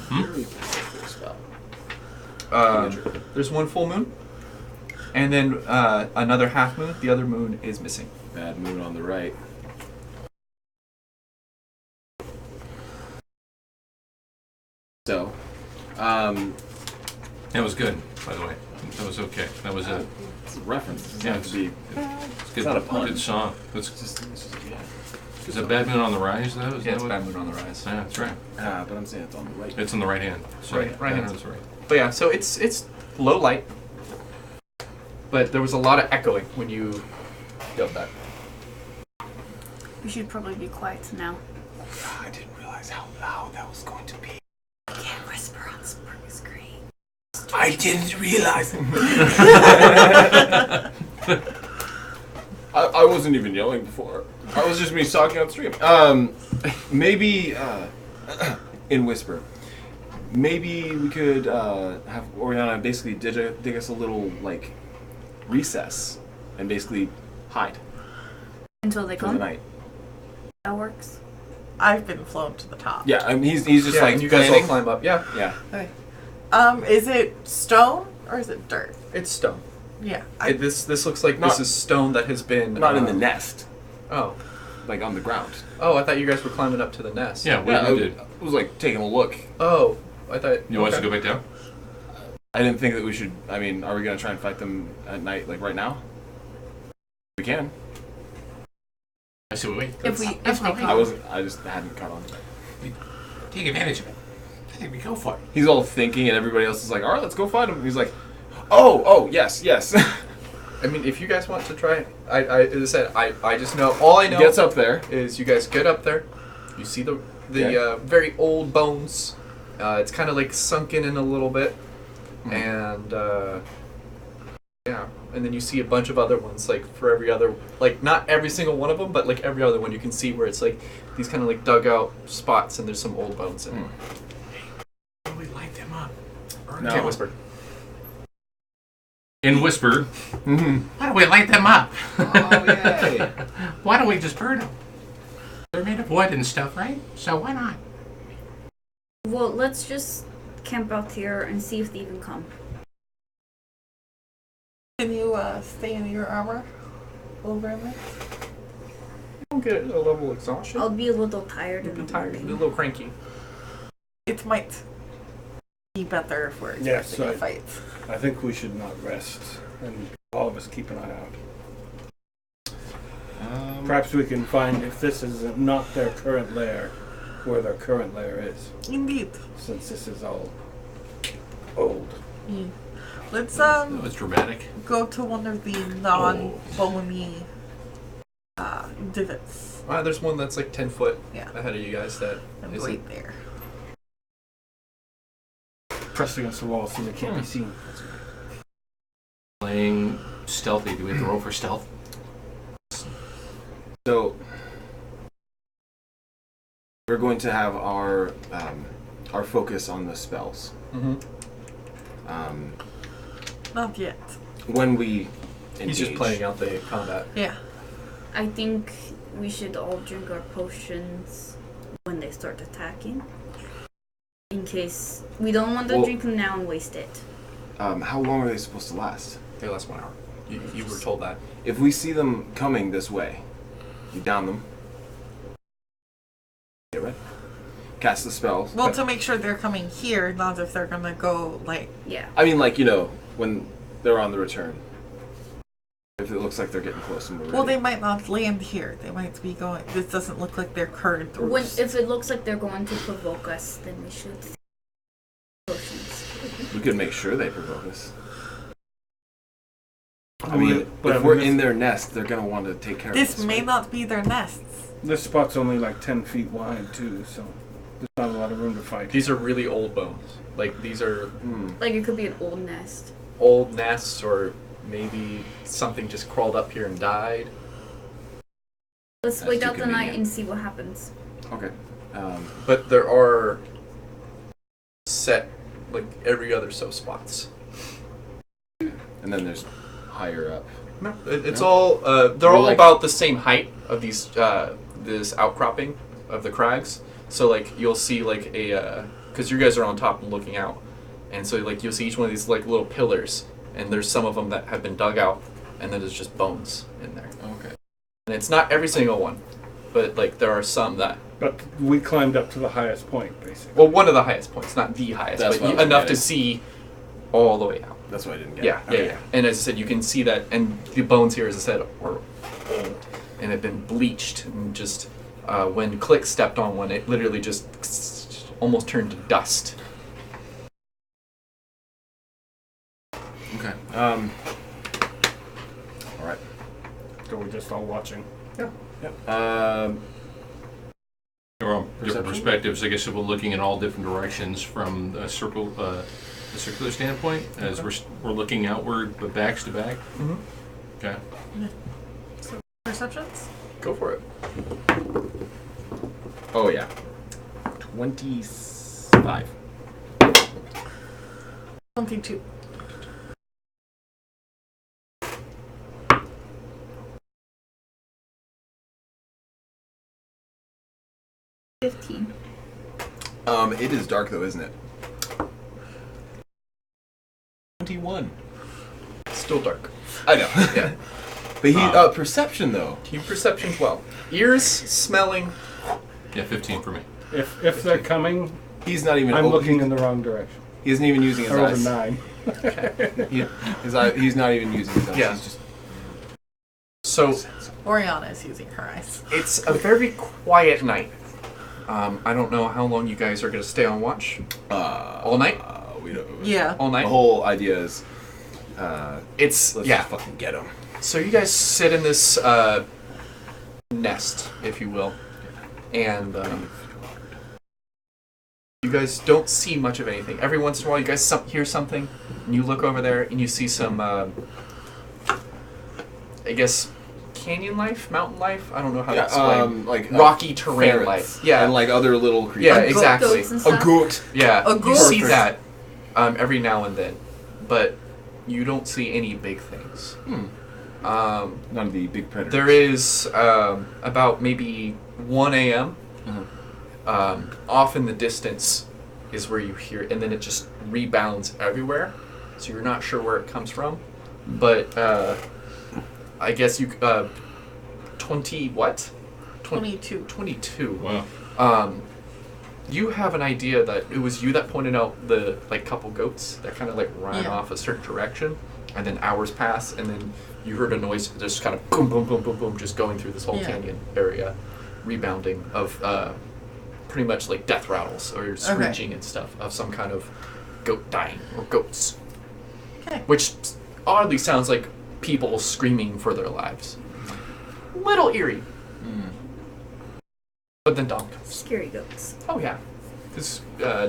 There's one full moon, and then another half moon. The other moon is missing. Bad moon on the right. So, That was good, by the way. That was okay. That was a it's a reference. It doesn't Yeah, have to be. it's good, not a pun. good song. That's, It's just yeah. is that Bad Moon on the Rise, though? Is Yeah, that it's what- bad moon on the rise. Yeah, that's right. But I'm saying it's on the right. It's on the right hand. Sorry, Right hand. That's right. But yeah, so it's low light, but there was a lot of echoing when you yelled that. We should probably be quiet now. I didn't realize how loud that was going to be. Can't whisper on spring screen. I didn't realize. I wasn't even yelling before. I was just me talking on stream. Maybe in whisper. Maybe we could have Oriana basically dig us a little like recess and basically hide Until they for the come. night. That works. I've been flown to the top. Yeah, I mean, he's just Yeah, like and you guys all planning. climb up. Yeah, Yeah. Okay. Is it stone or is it dirt? it's stone. Yeah. This looks like Not- this is stone that has been Not in the nest, Oh, like on the ground. I thought you guys were climbing up to the nest. Yeah, we I did. was like taking a look. Oh, I thought You want us to go back down? I didn't think that we should. I mean, are we gonna try and fight them at night, like right now? We can. I said, wait. If they come. I just hadn't caught on. Take advantage of it. I think we go for it. He's all thinking, and everybody else is like, "All right, let's go fight him." He's like, "Oh, yes." I mean, if you guys want to try, as I said, I just know all I know Gets up there. is you guys get up there, you see the Yeah. very old bones. It's kind of like sunken in a little bit, and yeah, and then you see a bunch of other ones, like for every other, like not every single one of them, but like every other one you can see where it's like these kind of like dug out spots, and there's some old bones in it. Why don't we light them up? Burn No. Can't whisper. In whisper. Mm-hmm. Why don't we light them up? Oh yay! Why don't we just burn them? They're made of wood and stuff, right? So why not? Well, let's just camp out here and see if they even come. Can you stay in your armor over in there? Don't get a level of exhaustion. I'll be a little tired You'll in be the tired, a morning. little cranky. It might be better if we're Yes, expecting a I- fight. I think we should not rest, and all of us keep an eye out. Perhaps we can find if this is not their current lair, where their current lair is, Indeed. since this is all old. Let's That was dramatic. go to one of the non-bony divots There's one that's like 10 foot Yeah. ahead of you guys that and isn't. wait there. Pressed against the wall so they can't be seen. Playing stealthy. Do we have to roll for stealth? So we're going to have our focus on the spells. Mm-hmm. Not yet. When we He's just engage. playing out the combat. Yeah. I think we should all drink our potions when they start attacking. In case we don't want to Well- drink them now and waste it. How long are they supposed to last? They last 1 hour. You were told that. If we see them coming this way, you down them. Get ready. Cast the spells. Well, to make sure they're coming here, not if they're gonna go like. Yeah. I mean, like, when they're on the return. If it looks like they're getting close and we're ready. Well, they might not land here. They might be going. This doesn't look like their current When, roost. if it looks like they're going to provoke us, then we should potions. We could make sure they provoke us. I Oh, mean, but if we're this- in their nest, they're going to want to take care of us. This may right? not be their nests. This spot's only like 10 feet wide, too, so there's not a lot of room to fight. These are really old bones. Like, these are Hmm. Like it could be an old nest. old nests, or maybe something just crawled up here and died. Let's That's wait too out the night convenient. and see what happens. Okay. But there are set, like, every other so spots. And then there's higher up. No, it's No? all, they're We're all like- about the same height of these, this outcropping of the crags. So like you'll see like a because you guys are on top and looking out, and so like you'll see each one of these like little pillars, and there's some of them that have been dug out, and then there's just bones in there. Okay. And it's not every single one, but like there are some that. But we climbed up to the highest point, basically. Well, one of the highest points, not the highest, That's but what I was enough to getting. see all the way out. That's what I didn't get. Yeah, Okay. yeah. And as I said, you can see that, and the bones here, as I said, are old and have been bleached. And just when Click stepped on one, it literally just almost turned to dust. Okay. All right. So we're just all watching. Yeah. Yep. Or on different Perception? perspectives, I guess if we're looking in all different directions from a circular standpoint, as we're looking outward, but backs to back. Mm-hmm. Okay. Perceptions? Go for it. Oh yeah. 25. 22. $15. It is dark though, isn't it? 21. Still dark. I know. Yeah. But perception though. Team perception's well. Ears, smelling. Yeah, 15 for me. If they're coming, He's not even. I'm looking in the wrong direction. He isn't even using his Or over eyes. 9. He's not even using his eyes. Yeah. He's just. So Oriana is using her eyes. it's a very quiet night. I don't know how long you guys are going to stay on watch. All night? We don't. Yeah. All night? The whole idea is. It's Let's yeah. just fucking get him. So you guys sit in this nest, if you will, and you guys don't see much of anything. Every once in a while, you guys hear something, and you look over there, and you see some, I guess, canyon life, mountain life. I don't know how to explain. like rocky terrain ferrets life. Yeah, and like other little creatures. yeah, Goats exactly. and A stuff. goat. Yeah, A you goat. see Perfect. that every now and then, but you don't see any big things. None of the big predators. There is about maybe 1 a.m. Off in the distance is where you hear it, and then it just rebounds everywhere. So you're not sure where it comes from, but I guess you 20 what? 22. 22. Wow. You have an idea that it was you that pointed out the like couple goats that kind of like ran Yeah. off a certain direction, and then hours pass, and then you heard a noise just kind of boom, boom, boom, boom, boom, just going through this whole Yeah. canyon area, rebounding of pretty much like death rattles or screeching and stuff of some kind of goat dying or goats, Okay. which oddly sounds like people screaming for their lives. Little eerie. But then Dom comes. Scary goats. Oh yeah, because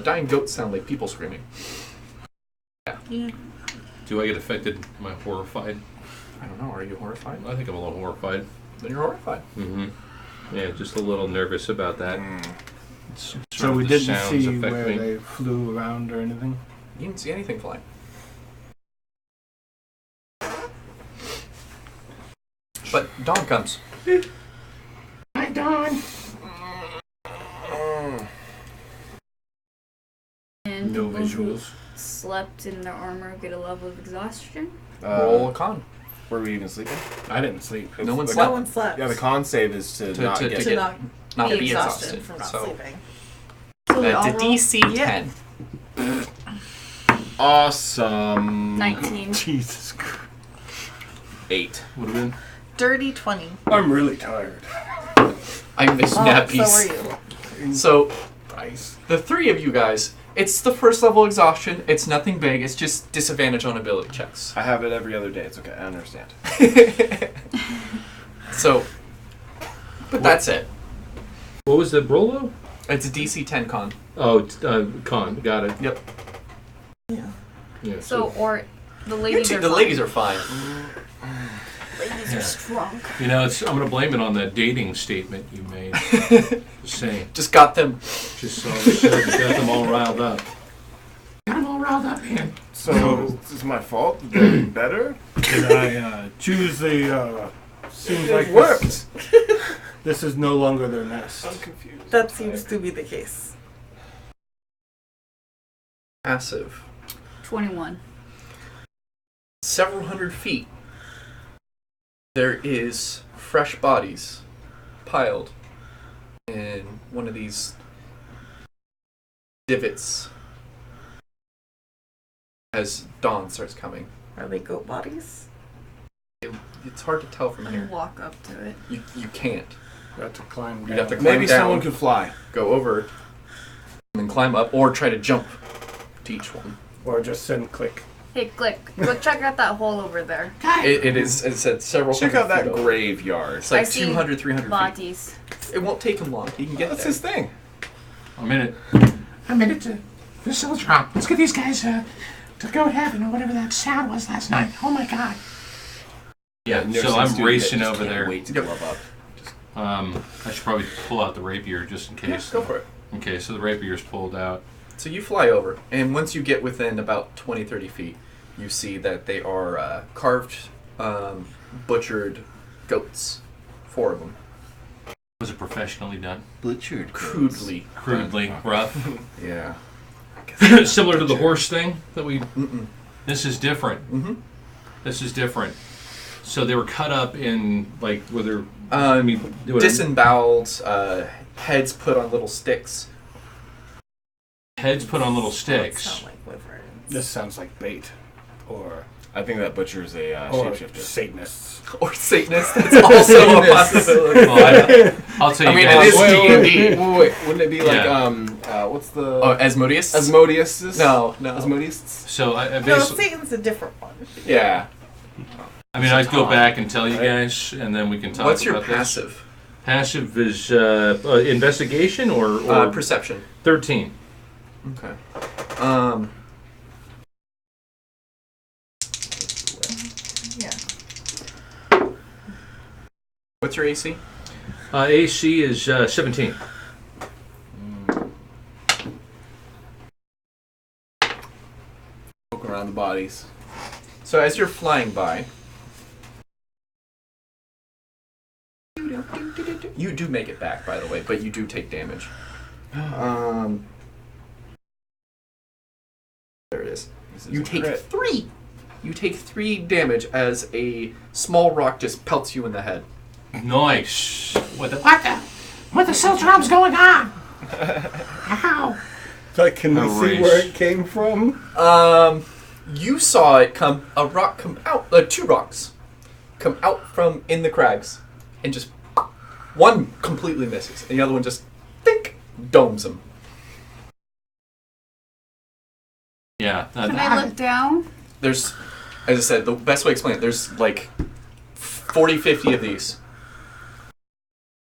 dying goats sound like people screaming. Yeah. Do I get affected? Am I horrified? I don't know. Are you horrified? I think I'm a little horrified. Then you're horrified. Mm-hmm. Yeah, just a little nervous about that. It's sort So of we the didn't sounds see affect where me. they flew around or anything. You didn't see anything flying. But Dawn comes. Hi, Dawn. And No people who visuals. slept in their armor get a level of exhaustion. Roll a con. Were we even sleeping? I didn't sleep. No one The slept. No one slept. Yeah, the con save is to not to get. to get- not Not be be exhausted exhausted. from not So sleeping. So we all to roll DC Yeah. 10. Awesome. 19. Jesus Christ. 8. Would have been. Dirty 20. I'm really tired. I miss Oh, nappies. so are you. So Ice. the three of you guys, it's the first level exhaustion. It's nothing big. It's just disadvantage on ability checks. I have it every other day. It's okay. I understand. So, but that's it. What was the Brolo? It's a DC 10 con. Oh, con. Got it. Yep. Yeah. Yeah. So, or the ladies are The fine. ladies are fine. Ladies are strong. You know, I'm going to blame it on that dating statement you made. Just saying. Just got them. Just all of a sudden got them all riled up. I'm all riled up here. So, this is my fault? They're better? Did I choose the... seems like It worked. This is no longer their nest. I'm confused. That seems to be the case. Massive. 21. Several hundred feet. There is fresh bodies piled in one of these divots as dawn starts coming. Are they goat bodies? It's hard to tell from Let here. me walk up to it. You can't. You have to climb down. You'd have to climb Maybe down, someone could fly. go over, and then climb up, or try to jump to each one. Or just send click. Hey, Click, go check out that hole over there. It is, as I said, several Check hundred out that feet over. graveyard. It's like I see 200, 300 feet. Bodies. It won't take him long. He can get That's there. his thing. A minute to the cell drop. Let's get these guys to go to heaven or whatever that sound was last night. Oh my god. Yeah, Nursing so I'm student racing that just over can't there. Wait to glove up. I should probably pull out the rapier just in case. Go for it. Okay, so the rapier's pulled out. So you fly over, and once you get within about 20, 30 feet, you see that they are carved, butchered goats. 4 of them. Was it professionally done? Butchered. Crudely. Crudely rough. Yeah. Similar to the horse thing that we. Mm-mm. This is different. Mm-hmm. This is different. So they were cut up in like where they're Disemboweled, heads put on little sticks. heads put on little Sound sticks. like wyverns. This sounds like bait. Or I think that butcher's a shapeshifter. Satanists. Or Satanists. That's also a possibility. Well, I'll tell you I mean, guys. it is D&D. Wait. Wouldn't it be like Yeah. what's the Oh, Asmodeus? Asmodeus? No. Asmodeus. So I No, basically, Satan's a different one. Yeah. I mean, I'd go back and tell you guys, and then we can talk What's your about this. passive? Passive is investigation or Perception. 13. Okay. Yeah. What's your AC? AC is 17. Poke around the bodies. So as you're flying by, you do make it back, by the way, but you do take damage. There it is. This is You a take crit. 3. You take 3 damage as a small rock just pelts you in the head. Nice. What the cell drop's going on? Ow. So can we see Erase. where it came from? You saw it come. A rock come out. 2 rocks come out from in the crags, and just one completely misses, and the other one just think domes him. Yeah. Can I look down? There's, as I said, the best way to explain it. There's like 40, 50 of these.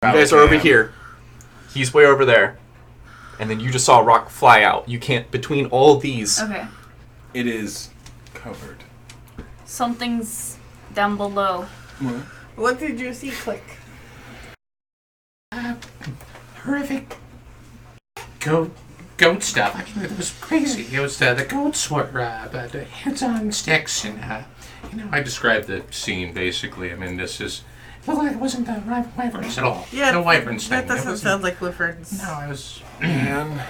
You guys are over here. He's way over there. And then you just saw a rock fly out. You can't, between all these. Okay. It is covered. Something's down below. What did you see, Click? Horrific goat stuff. I mean, it was crazy. It was the goats were the heads on sticks, and I described the scene basically. I mean, this is. it looked like it wasn't the wyverns at all. Yeah, no wyverns that thing. It doesn't wasn't- sound like wyverns. No, it was. Man,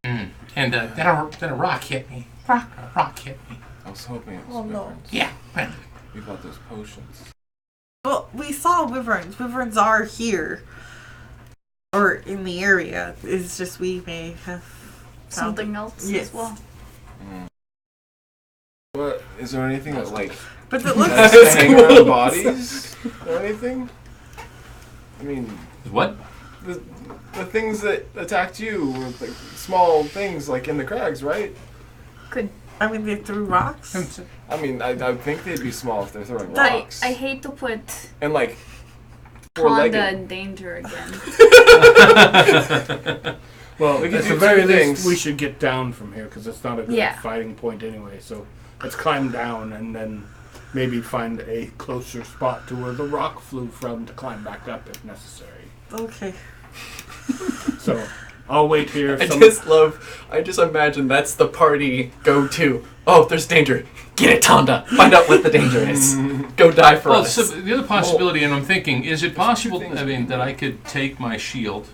And then a rock hit me. Rock hit me. I was hoping it was Oh, no. wyverns. Yeah. Well, We got those potions. Well, we saw wyverns. Wyverns are here. Or in the area. It's just we may have found Something it. else Yes. as well. What is there anything that like But it that's looks hanging around bodies or anything? I mean, What? the things that attacked you were like small things like in the crags, right? I mean, they threw rocks. I mean, I think they'd be small if they're throwing I rocks. hate to put And like Panda four-legged. in danger again. Well, We could at do the very two least, things. we should get down from here because it's not a good Yeah. fighting point anyway. So let's climb down and then maybe find a closer spot to where the rock flew from to climb back up if necessary. Okay. So I'll wait here. I just imagine that's the party go to. Oh, there's danger. Get it, Tonda. Find out what the danger is. Go die for Well, us. so the other possibility, and I'm thinking, is it possible? I mean, that I could take my shield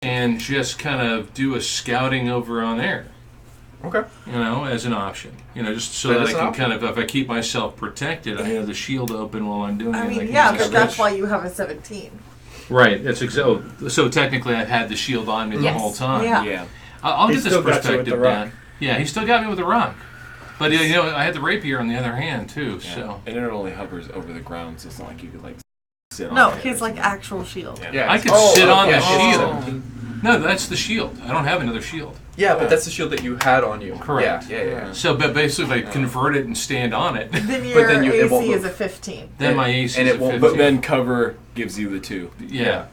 and just kind of do a scouting over on there. Okay. You know, as an option. You know, just so That that I is an can option. kind of, if I keep myself protected, I have the shield open while I'm doing it. I and mean, can yeah, just but that's reach. why you have a 17. Right. That's so technically, I've had the shield on me the Yes. whole time. Yeah. Yeah. I'll He get this still got you with perspective the rock. down. Yeah, he still got me with the rock. But you know, I had the rapier on the other hand too. Yeah. So And it only hovers over the ground, so it's not like you could like sit on No, it. he's like actual shield. Yeah. Yeah. I could sit on yeah, the it's- shield. No, that's the shield. I don't have another shield. Yeah, but that's the shield that you had on you. Correct. Yeah. So, but basically, if I convert it and stand on it, Then your then it won't AC is move. a 15. then my AC And is it a won't- 15. But then cover gives you the 2. yeah.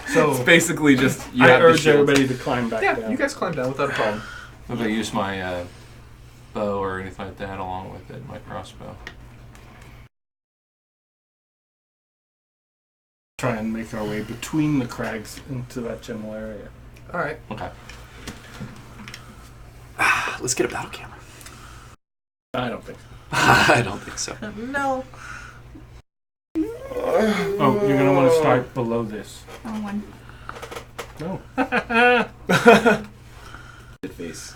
So It's basically just you I have the urge shield. everybody to climb back Yeah, down. you guys climb down without a problem. If I use my bow or anything like that along with it, my crossbow. Try and make our way between the crags into that general area. All right. Okay. Let's get a battle camera. I don't think so. I don't think so. No. Oh, you're gonna want to start below this. Oh, one. No. Good face.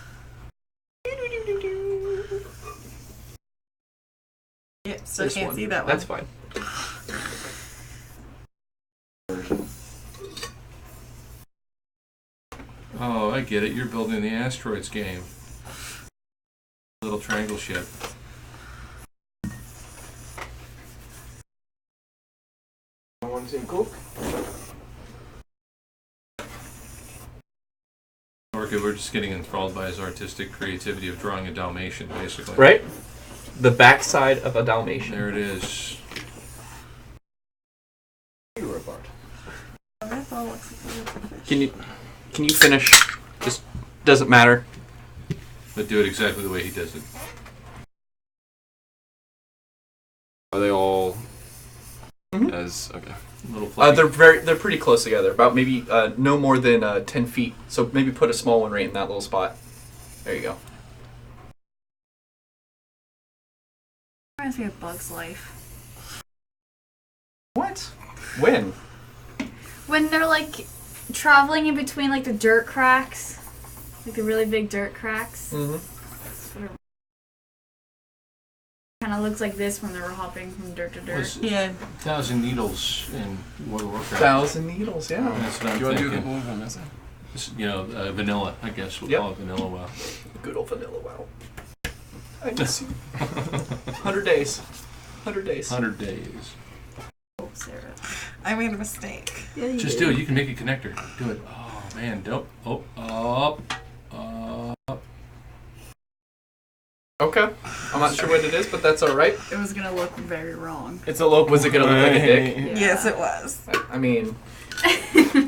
Yeah, so This can't one. see that one. That's fine. Oh, I get it. You're building the asteroids game. Little triangle ship. Want to take Coke? Orca, we're just getting enthralled by his artistic creativity of drawing a Dalmatian, basically. Right? The backside of a Dalmatian. There it is. You were a bard. That's all looks like a fish. Can you finish? Just doesn't matter. But do it exactly the way he does it. Are they all Mhm. as okay? Little fluffy. They're pretty close together. About maybe no more than 10 feet. So maybe put a small one right in that little spot. There you go. Reminds me of Bug's Life. What? When? When they're like traveling in between like the dirt cracks, like the really big dirt cracks. Mm-hmm. Kind of looks like this when they were hopping from dirt to dirt. Was Yeah. 1,000 Needles in World of Warcraft. 1,000 needles, yeah. That's what I'm Do you want to do a thinking. couple of them? Is it? You know, vanilla, I guess we'll Yep. call it vanilla WoW. Good old vanilla wow. I miss you. 100 days. 100 days. 100 days. Oh, Sarah. I made a mistake. Just do it. You can make a connector. Do it. Oh, man. Don't. Oh, up. Okay. I'm not sure what it is, but that's all right. It was gonna look very wrong. It's a local. Was it gonna look like a dick? Yeah. Yes, it was. I mean,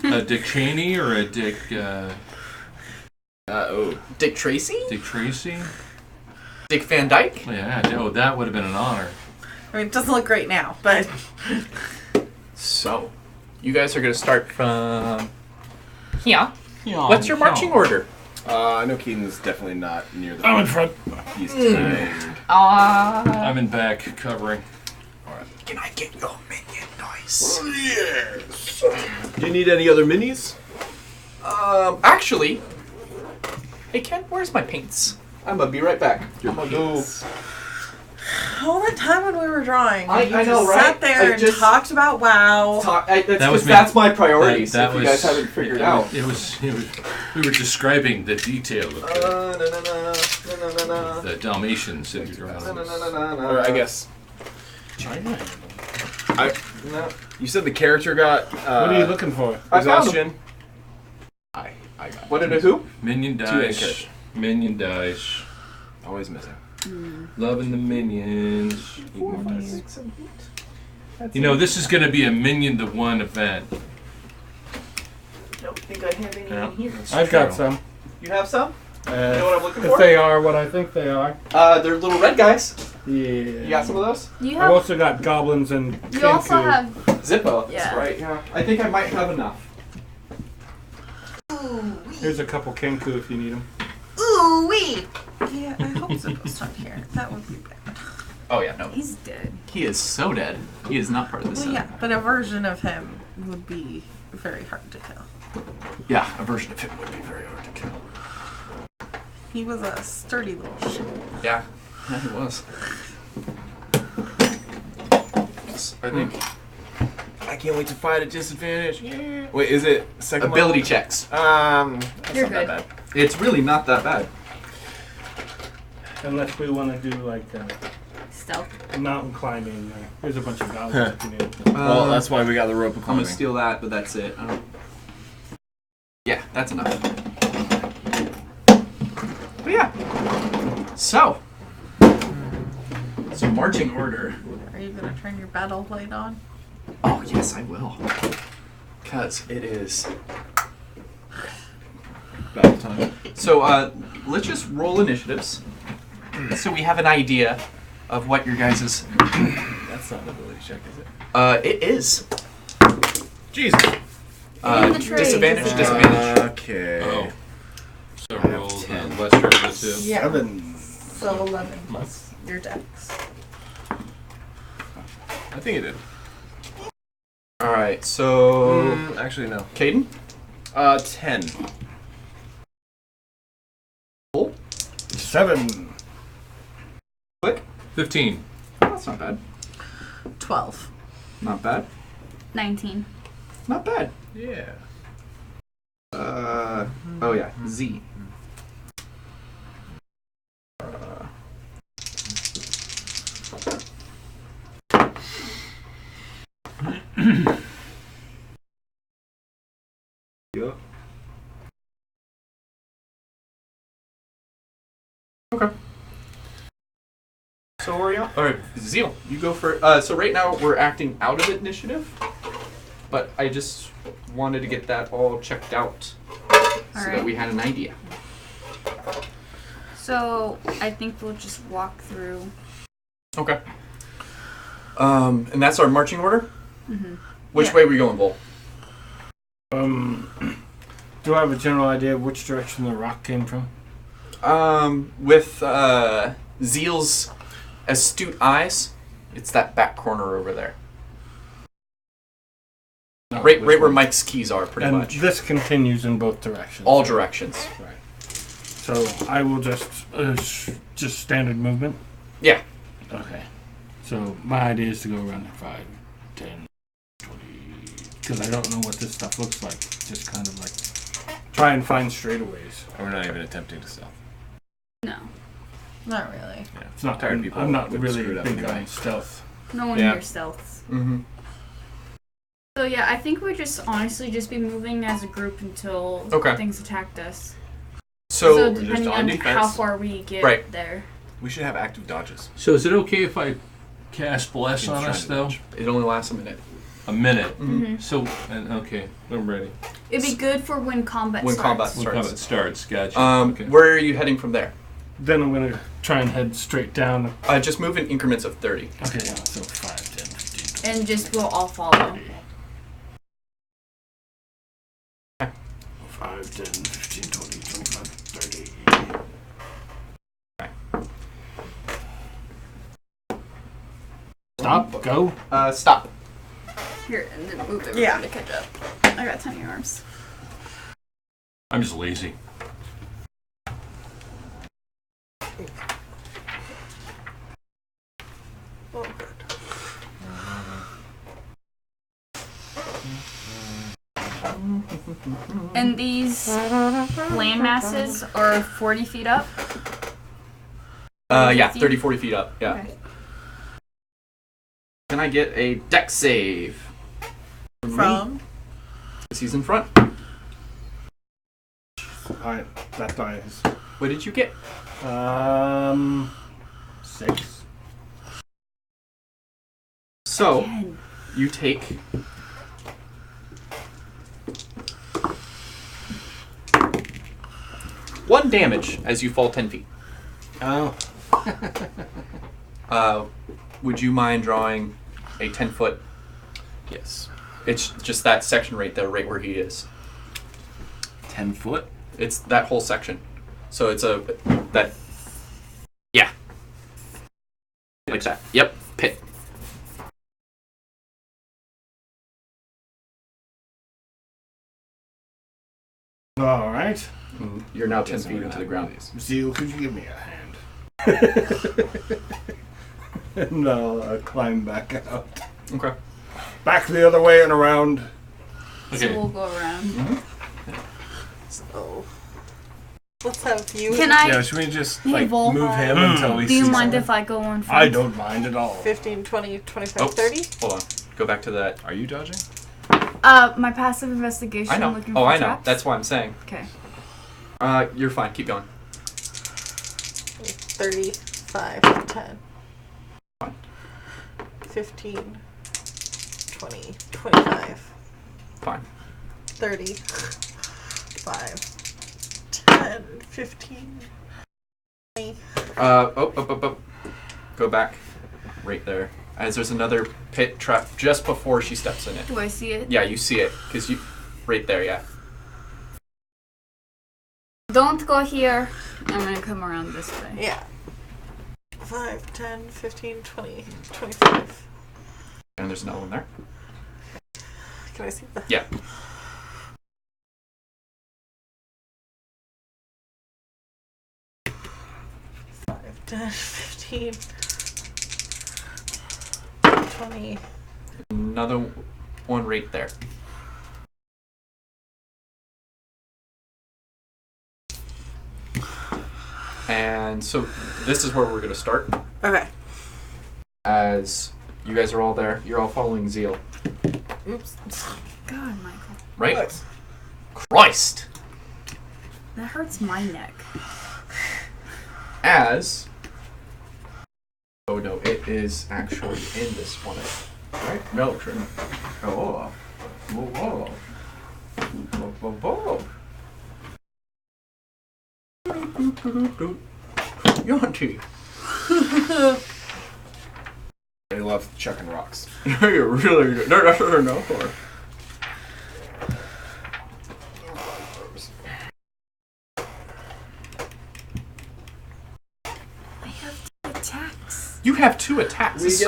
A Dick Cheney or a Dick Dick Tracy? Dick Tracy? Dick Van Dyke? Yeah. Oh, that would have been an honor. I mean, it doesn't look great now, but So, you guys are gonna start from here. What's your marching order? I know Keaton's definitely not near the. I'm in front. He's tired. I'm in back covering. Can I get your minion dice? Yes. Do you need any other minis? Actually, hey Ken, where's my paints? I'm gonna be right back. I'm gonna go. all that time when we were drawing, I you know, just right? sat there I and just- talked about WoW. That's That was 'cause me. that's my priorities. That if you was- guys haven't figured it out. It was. We were describing the detail of the Dalmatians that you're drawing. Or I guess. No. You said the character got. What are you looking for? I found Exhaustion. I got. What did it who? Minion Two dice. characters. Minion dice. Always missing. Loving the minions. You know, this is going to be a minion to one event. Don't think I have any Yeah. in here. That's I've got true. some. You have some? You know what I'm looking If for? they are what I think they are. They're little red guys. Yeah. You got some of those? You I've have. also got goblins and You also Kenku. have. Zippo. Yeah. That's right. Yeah. I think I might have enough. Here's a couple Kenku if you need them. Ooh wee. Yeah, I hope popsicles on here. That would be bad. Oh yeah, no. He's dead. He is so dead. He is not part of this Well, set. yeah, but a version of him would be very hard to kill. Yeah, a version of him would be very hard to kill. He was a sturdy little shit. Yeah, he was. I think I can't wait to fight at disadvantage. Yeah. Wait, is it second ability level? checks. That's You're not that good. bad. It's really not that bad. Unless we want to do like Stealth. mountain climbing. There's a bunch of valleys that you need. Well, that's why we got the rope I'm climbing. gonna steal that, but that's it. Yeah, that's enough. But yeah. So marching order. Are you gonna turn your battle blade on? Oh yes, I will. Cause it is. Battle time. So let's just roll initiatives, so we have an idea of what your guys'. That's not an ability check, is it? It is. Jesus. In the trade. Disadvantage. Okay. Oh. So have roll 10. lesser of the two. Yeah. 7. So 11 plus your dex. I think it did. All right. So Actually, no. Caden. 10. 7. Click. 15. That's not bad. 12. Not bad. 19. Not bad. Yeah. Oh yeah. Z. Yeah. Okay. So where are you? All right, Zeal, you go for. So right now we're acting out of initiative, but I just wanted to get that all checked out so that we had an idea. So I think we'll just walk through. Okay. And that's our marching order. Mm-hmm. Which Yeah. way are we going, Bull? Do I have a general idea of which direction the rock came from? With Zeal's astute eyes, it's that back corner over there. No, Right which where one? Mike's keys are, pretty and much. this continues in both directions. All directions. Right. So I will just standard movement. Yeah. Okay. So my idea is to go around at 5, 10, 20, because I don't know what this stuff looks like. Just kind of like try and find straightaways. We're not even attempting to stealth. No. Not really. Yeah. It's not. Tired people I'm not get really screwed up big anyway. on stealth. No one Yeah. here stealths. Mm-hmm. So yeah, I think we'd just honestly just be moving as a group until Okay. things attacked us. So depending on on defense. how far we get Right. there. We should have active dodges. So is it okay if I cast Bless on Trying us, to though? dodge. it only lasts a minute. A minute. Mm-hmm. So, and okay, I'm ready. It'd be good for when combat When starts. combat When starts. combat starts, gotcha. Okay. Where are you heading from there? Then I'm gonna try and head straight down. Just move in increments of 30. Okay. So 5, 10, 15, 20. And just we'll all follow. 5, 10, 15, 20, 25, 30. Stop. Go. Stop. Here, and then move everyone Yeah. to catch up. I got tiny arms. I'm just lazy. And these land masses are 40 feet up? Yeah, 50? 30, 40 feet up. Yeah. Okay. Can I get a deck save? From? Because he's in front. Alright, that dies. What did you get? 6. So, Again. you take... one damage as you fall 10 feet. Oh. Would you mind drawing a 10-foot? Yes. It's just that section right there, right where he is. 10 foot? It's that whole section. So it's that attack. Yep, pit. All right. You're now 10 feet into the ground. Zeal, could you give me a hand? And I'll climb back out. Okay. Back the other way and around. So Okay. we'll go around. So let's have you. Can I? Yeah, should we just Hey, Vol. move him until we Do see you mind someone? if I go on front? I don't mind at all. 15, 20, 25, Oh, 30? hold on. Go back to that. Are you dodging? My passive investigation. I know. Looking Oh, for I know. traps. That's why I'm saying. Okay. You're fine. Keep going. 35, 10. 15, 20, 25, Fine. 30, 5, 10, 15, 20. Go back. Right there. As there's another pit trap just before she steps in it. Do I see it? Yeah, you see it. Because you... Right there, yeah. Don't go here. I'm gonna come around this way. Yeah. 5, 10, 15, 20, 25. And there's another one there. Can I see the... Yeah. Five, 10, 15, 20. Another one right there. And so this is where we're going to start. Okay. As you guys are all there, you're all following Zeal. Oops. God, Michael. Right? What? Christ! That hurts my neck. As... Oh no, it is actually in this one. Right? No, true. Oh. Whoa, whoa. Whoa, whoa, whoa. Yanti. I love chucking rocks. You're really good. No. I have 2 attacks. You have 2 attacks. This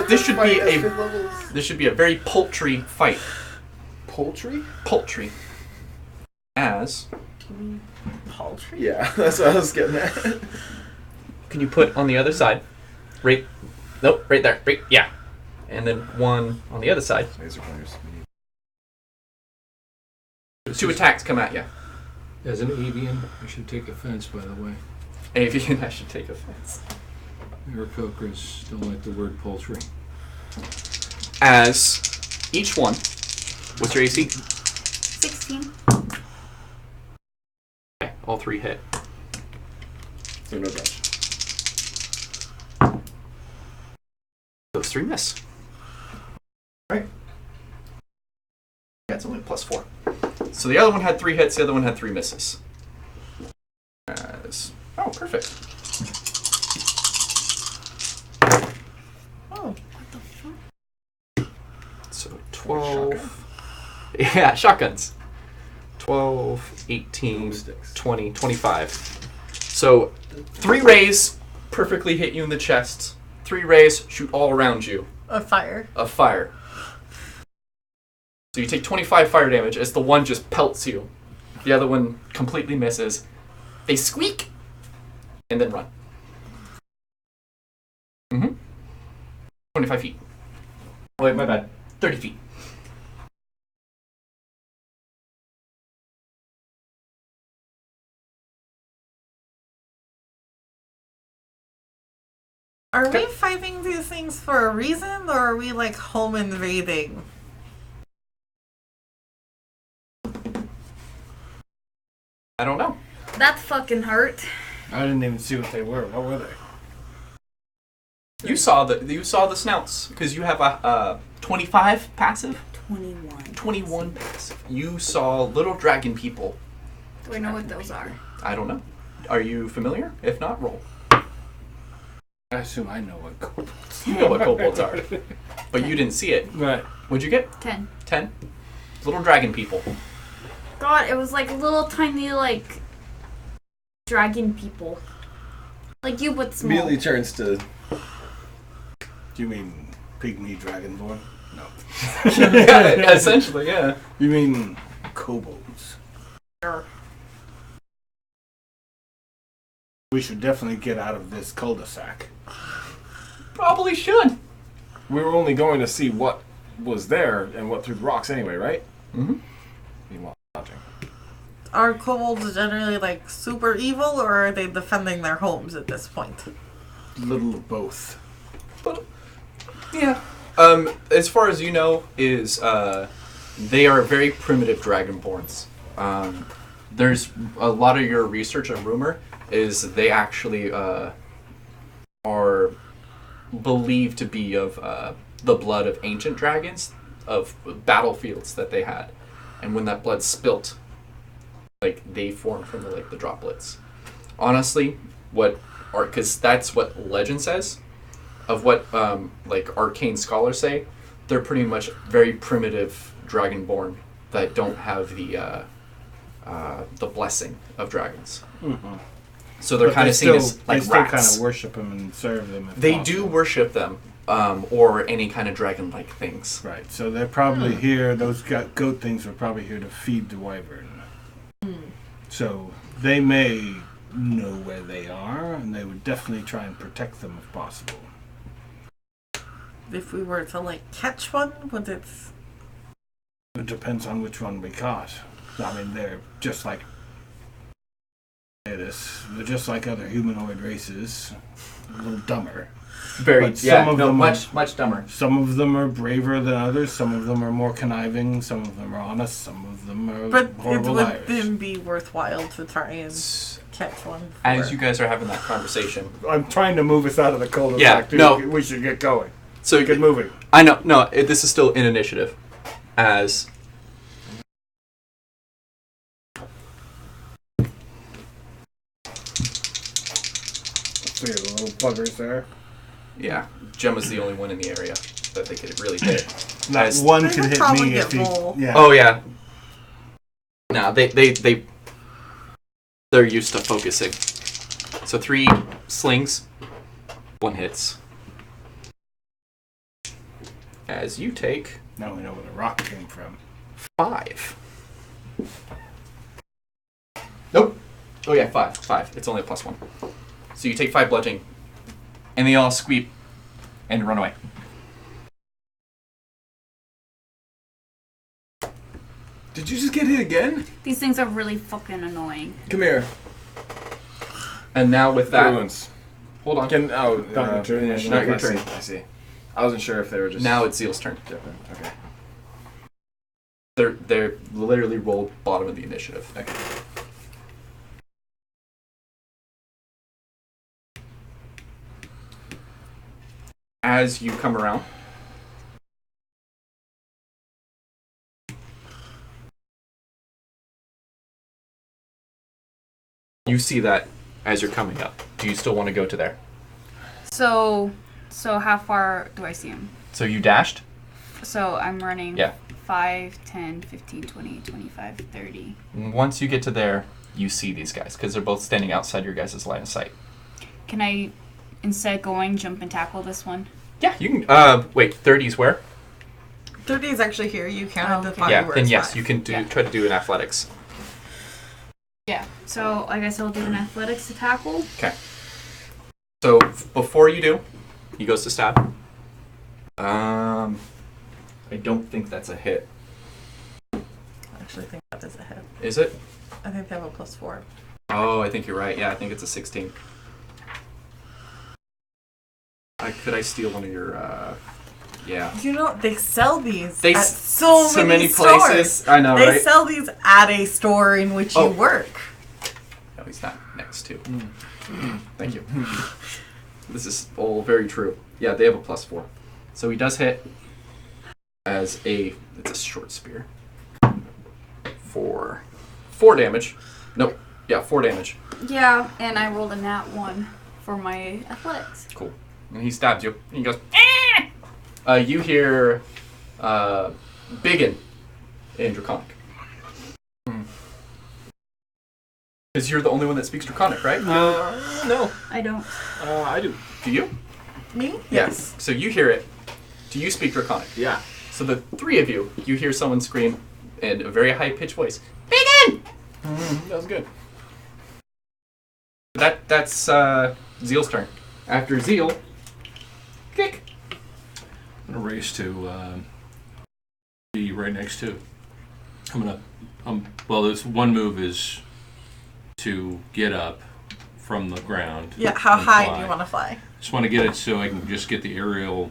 should be a very paltry fight. Poultry? Paltry. As Paltry? Yeah, that's what I was getting at. can you put on the other side? Right. Nope. Right there. Right. Yeah. And then one on the other side. Laser pointers. 2 attacks come at you. As an avian, I should take offense, by the way. Avian, I should take offense. Aarakocras don't like the word poultry. As each one. What's your AC? 16. Okay, all 3 hit. So no dodge. Those 3 miss. Right. Yeah, it's only a +4. So the other one had 3 hits, the other one had 3 misses. Oh, perfect. Oh. So 12. Yeah, shotguns. 12, 18, 20, 25. So 3 rays perfectly hit you in the chest. 3 rays shoot all around you A fire. of fire. So you take 25 fire damage as the one just pelts you. The other one completely misses. They squeak and then run. 25 feet. Wait, my bad. 30 feet. Are we fighting these things for a reason, or are we like home invading? I don't know. That fucking hurt. I didn't even see what they were. What were they? You saw the snouts because you have a 25 passive. 21. 21 passive. You saw little dragon people. Do I know what those are? I don't know. Are you familiar? If not, roll. I assume I know what kobolds. You know what kobolds are, but you didn't see it. Right. What'd you get? 10. 10. Little dragon people. God, it was like little tiny, like, dragon people. Like you, but small. Immediately turns to Do you mean pygmy dragonborn? No. Yeah, essentially, yeah. You mean kobolds? We should definitely get out of this cul-de-sac. Probably should. We were only going to see what was there and what through the rocks anyway, right? Mm-hmm. Meanwhile, watching. Are kobolds generally like super evil, or are they defending their homes at this point? Little of both. But, yeah. As far as you know, is they are very primitive dragonborns. There's a lot of your research and rumor is they actually are believed to be of the blood of ancient dragons, of battlefields that they had, and when that blood spilt, like they formed from the droplets. Honestly, because that's what legend says. Of what arcane scholars say, they're pretty much very primitive dragonborn that don't have the blessing of dragons. Mm-hmm. So they're kind of seen as like they still rats. kind of worship them and serve them. If They possible. do worship them, or any kind of dragon-like things. Right. So they're probably here. Those goat things are probably here to feed the wyvern. So they may know where they are, and they would definitely try and protect them if possible. If we were to catch one, would it? It depends on which one we caught. I mean, they're just like they're just like other humanoid races, a little dumber. Very, But some of them much dumber. Some of them are braver than others. Some of them are more conniving. Some of them are honest. Some of them are But it horrible would liars. then be worthwhile to try and catch one. As you guys are having that conversation, I'm trying to move us out of the cul-de-sac. Yeah, dude. no. We should get going. so Get moving. I know, no, this is still in initiative. As See the little buggers there. yeah, Gemma's the only one in the area that they could really hit. Not As- one They can could hit probably me if get he. roll. Yeah. Oh yeah. No, they're used to focusing. So 3 slings, 1 hits. As you take Now we know where the rock came from. 5. Nope. Oh yeah, 5. 5. It's only a +1. So you take 5 bludgeoning, and they all squeak and run away. Did you just get hit again? These things are really fucking annoying. Come here. And now with that, Ruins. hold on. Can Not your turn, finish. not your I turn. see, I see. I wasn't sure if they were just Now it's Zeal's turn. different. Okay. They're literally rolled bottom of the initiative. Okay. As you come around, you see that as you're coming up. Do you still want to go to there? So how far do I see him? So you dashed? So I'm running Yeah. 5, 10, 15, 20, 25, 30. Once you get to there, you see these guys because they're both standing outside your guys' line of sight. Can I, instead going, jump and tackle this one? Yeah, you can. Wait, 30's where? 30 is actually here. You counted the okay. 5 Yeah, where then it's yes, 5. you can do. Yeah. Try to do an athletics. Yeah. So I guess I'll do an athletics to tackle. Okay. So before you do, he goes to stab. I don't think that's a hit. I actually think that is a hit. Is it? I think they have a +4. Oh, I think you're right. Yeah, I think it's a 16. Could I steal one of your? Yeah. You know, they sell these They at s- so many stores. places. I know, They right? sell these at a store in which Oh. you work. No, he's not next to. Thank you. This is all very true. Yeah, they have a +4. So he does hit as it's a short spear. For 4 damage. Nope. Yeah, 4 damage. Yeah, and I rolled a nat 1 for my athletics. Cool. And he stabs you. And he goes, eh! You hear Biggin in Draconic. Because you're the only one that speaks Draconic, right? No. I don't. I do. Do you? Me? Yeah. Yes. So you hear it. Do you speak Draconic? Yeah. So the three of you hear someone scream in a very high-pitched voice, "Begin!" That was good. That's Zeal's turn. After Zeal, kick. I'm gonna race to be right next to. Well, this one move is to get up from the ground. Yeah, how and high fly. do you want to fly? Just want to get it so I can just get the aerial,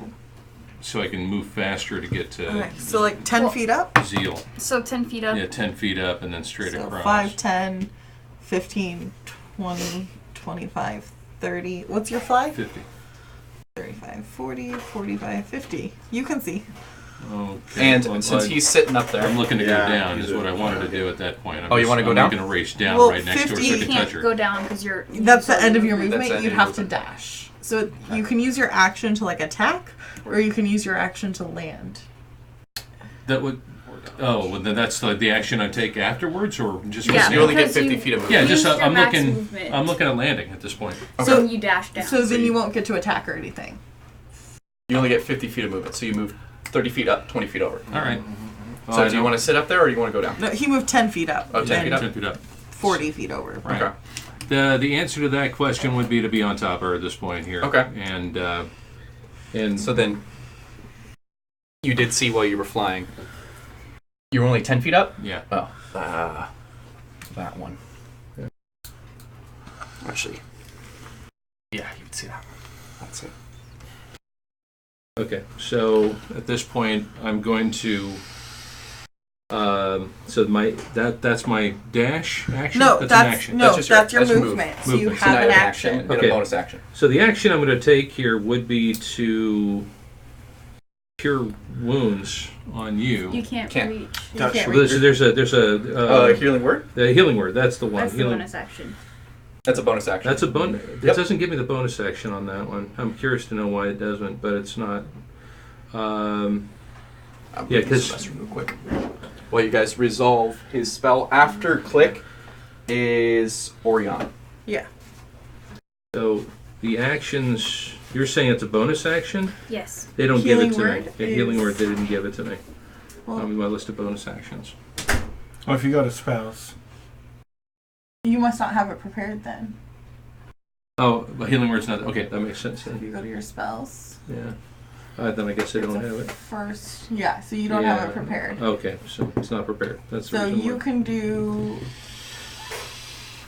so I can move faster to get to Okay, so like 10 feet up? Zeal. So 10 feet up. Yeah, 10 feet up and then straight So across. 5, 10, 15, 20, 25, 30. What's your fly? 50. 35, 40, 45, 50. You can see. Okay. And Well, since he's sitting up there, I'm looking to Yeah, go down is he's what a- I wanted to do at that point. Oh, you wanna go down? I'm going to race down Well, right next to her 50 so I You can can't touch her. go down because you're. That's the end of your That's the movement. end You'd of your have to movement. dash. So you can use your action to like attack, or you can use your action to land. That would. Oh, well, then that's like the action I take afterwards, or just Yeah, you only get because 50 you- feet of movement. Yeah, just Use your I'm max looking. movement. I'm looking at landing at this point. So you dash down. So then you won't get to attack or anything. You only get 50 feet of movement, so you move 30 feet up, 20 feet over. All right. So do you want to sit up there or do you want to go down? No, he moved 10 feet up. Oh, 10 and feet up? 10 feet up. 40 feet over. Right. Okay. The answer to that question would be to be on top of her at this point here. Okay. And So then you did see while you were flying. You were only 10 feet up? yeah. Oh. That one. Actually. Yeah, you can see that one. That's it. Okay, so at this point, I'm going to. So that's my dash action. No, that's that's an action. no, That's that's, just your your movement. So you movement. So have now an you have action. and Okay. a bonus action. So the action I'm going to take here would be to cure wounds on you. You can't, Can't. reach. You Touch. can't Well, reach. there's a Healing word? the healing word. That's the one. That's the Healing- bonus action. That's a bonus action. That's a bonus. It Yep. doesn't give me the bonus action on that one. I'm curious to know why it doesn't, but it's not. I'm Yeah, gonna use 'cause- the restroom real quick. Well, you guys resolve his spell after click is Orion. Yeah. So the actions. You're saying it's a bonus action? Yes. They don't Healing give it to me. word The healing is- word, they didn't give it to me. Well, My list of bonus actions. Or if you go to spells. you must not have it prepared then. Oh, but healing word's not. Okay, that makes sense If then. you go to your spells. Yeah. Then I guess I don't it's a have it. First, yeah. So you don't Yeah. have it prepared. Okay, so it's not prepared. That's the So reason you why. can do.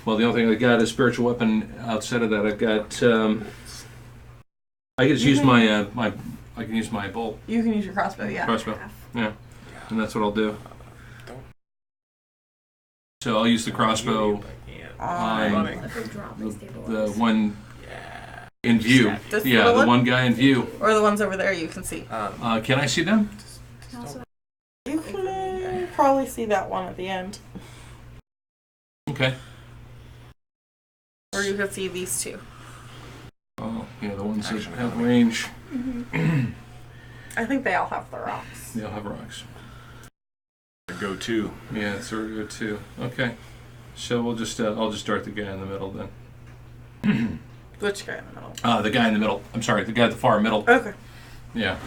Well, the only thing I got is spiritual weapon. Outside of that, I've got. I can just You use can- my. I can use my bolt You can use your crossbow. Yeah. crossbow. Yeah, and that's what I'll do. So I'll use the crossbow. On The one in view. This Yeah, little the one? one guy in view. or the ones over there you can see. Can I see them? You can probably see that one at the end, Okay. or you can see these two. Oh, yeah, the ones that have range. I think they all have the rocks. They'll have rocks. Go to. Yeah, it's sort of too. Okay. So we'll just I'll just start the guy in the middle then. Which guy in the middle? The guy in the middle. I'm sorry, the guy at the far middle. Okay. Yeah.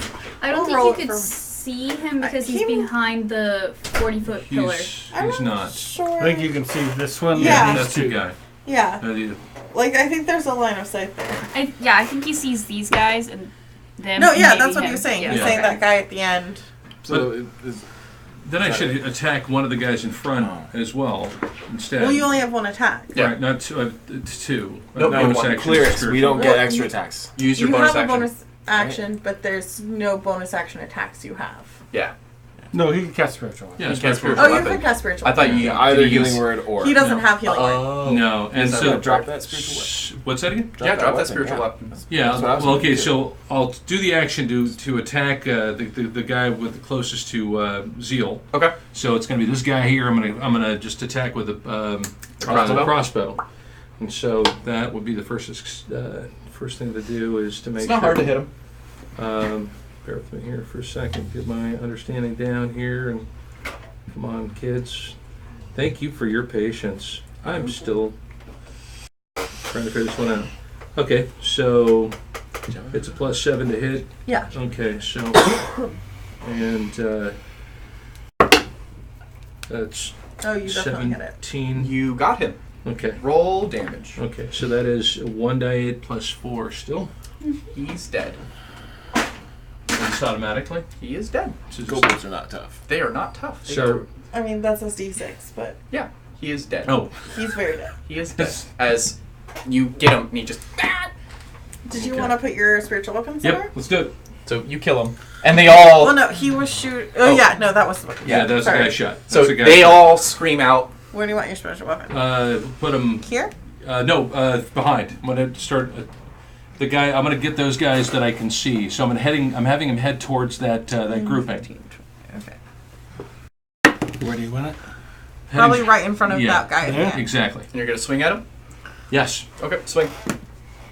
I don't I'll think roll you it could for- see him because He- he's behind the 40-foot pillar. He's not. Sure. I think you can see this one. Yeah. and That's these the two. guy. Yeah. The- Like I think there's a line of sight there. I think he sees these guys and them. No, and yeah, maybe that's what him. he was saying. Yeah. He's saying that guy at the end. So it is. then I should attack one of the guys in front as well instead. Well, you only have one attack. Yeah. Right, not two. It's two. Nope, Bonus one. action Clearance. spiritual. We don't get Well, extra you- attacks. Use your You bonus have a action. bonus action, but there's no bonus action attacks you have. Yeah. No, he can cast spiritual. Yeah, You it's can't spiritual. spiritual Oh, you weapon. can cast spiritual. I thought you Yeah, either did you healing use- word or. He doesn't No. have healing word. Oh. No, and Is that so right? Drop that spiritual weapon. what's that again? Yeah, drop that weapon, spiritual yeah. weapon. Yeah. That's what I was Well, gonna okay. do. So I'll do the action to attack the guy with the closest to Zeal. Okay. So it's going to be this guy here. I'm gonna just attack with a Crossbow? crossbow, and so that would be the first thing to do is to make It's not sure. hard to hit him. Bear with me here for a second. Get my understanding down here, and come on, kids. Thank you for your patience. I'm still trying to figure this one out. Okay, so It's a +7 to hit. Yeah. Okay, so and that's Oh, you definitely get it. 17. You got him. Okay. Roll damage. Okay, so that is 1d8 +4 still. He's dead. It's automatically. He is dead. So just- Kobolds are not tough. They are not tough. They So- are- I mean, that's a D6, but yeah, he is dead. Oh, he's very dead. He is dead. As you get him, and he just. Did you Okay. want to put your spiritual weapons somewhere? yep. Let's do it. So you kill him, and they all. Well, no, he was shoot. Oh, yeah, no, that was the one. Yeah, that's the Sorry. guy shot. So That's the guy they shot. all scream out. Where do you want your spiritual weapon? Put him. Here? No, behind. I'm gonna start. The guy. I'm gonna get those guys that I can see. So I'm having him head towards that grouping. Okay. Where do you want it? Probably right in front of Yeah. that guy. at the There? end. Exactly. And you're gonna swing at him. Yes. Okay, swing.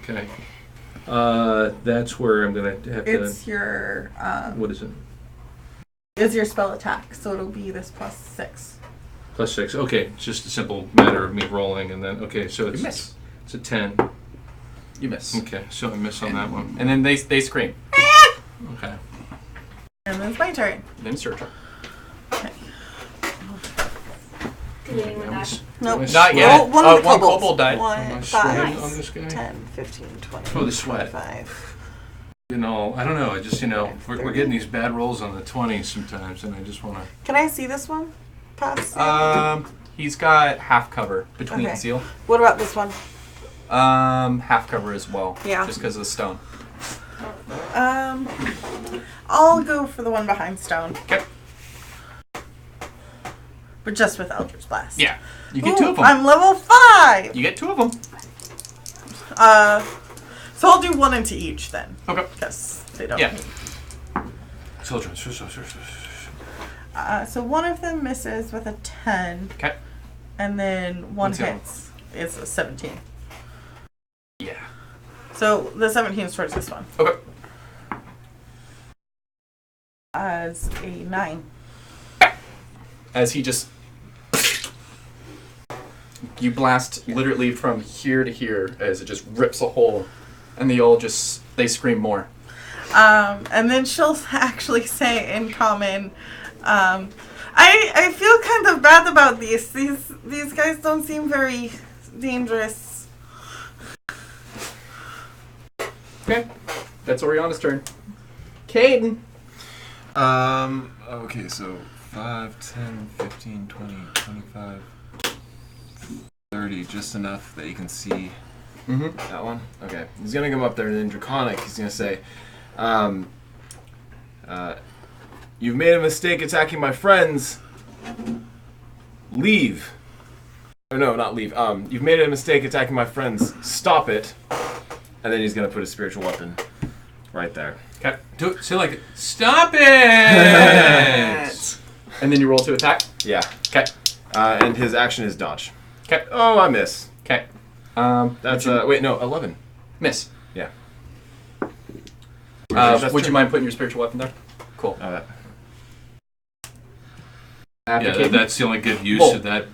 Okay. That's where I'm gonna have It's to. your What is it? is your spell attack, so it'll be this +6. +6. Okay, it's just a simple matter of me rolling, and then so You it's miss. It's a 10. You miss. Okay, so I miss on that one. And then they scream. Okay. And then it's my turn. Then it's your turn. Did anyone die? Nope. Not yet. Well, one of the one kobolds. kobold died. Am I 1, sweating 5, on this guy? 10, 15, 20. Oh, the sweat. 25. I don't know. I just we're getting these bad rolls on the 20s sometimes, and I just want to. Can I see this one? Pass. He's got half cover between Okay. seal. What about this one? Half cover as well. Yeah. Just because of the stone. I'll go for the one behind stone. Okay. But just with Eldritch Blast. Yeah. You get 2 of them. I'm level 5! You get 2 of them. So I'll do 1 into each then. Okay. Because they don't. Yeah. Children. So one of them misses with a 10. Okay. And then one What's the other hits. It's a 17. Yeah. So the 17 is towards this one. Okay. As a 9. As he just. You blast literally from here to here as it just rips a hole, and they scream more. And then she'll actually say in common, I feel kind of bad about these. These guys don't seem very dangerous. Okay. That's Oriana's turn. Caden. Okay, so 5, 10, 15, 20, 25, 30, just enough that you can see that one. Okay. He's gonna come up there and in Draconic, he's gonna say, you've made a mistake attacking my friends. Leave. Or no, not leave. You've made a mistake attacking my friends. Stop it. And then he's gonna put a spiritual weapon right there. Okay. Do it. Say like, stop it! And then you roll to attack. Yeah. Okay. And his action is dodge. Okay. Oh, I miss. Okay. That's wait, no, 11. Miss. Yeah. Would you true. mind putting your spiritual weapon there? Cool. Oh, that. After Yeah, Caden. that's the only good use Whoa. of that.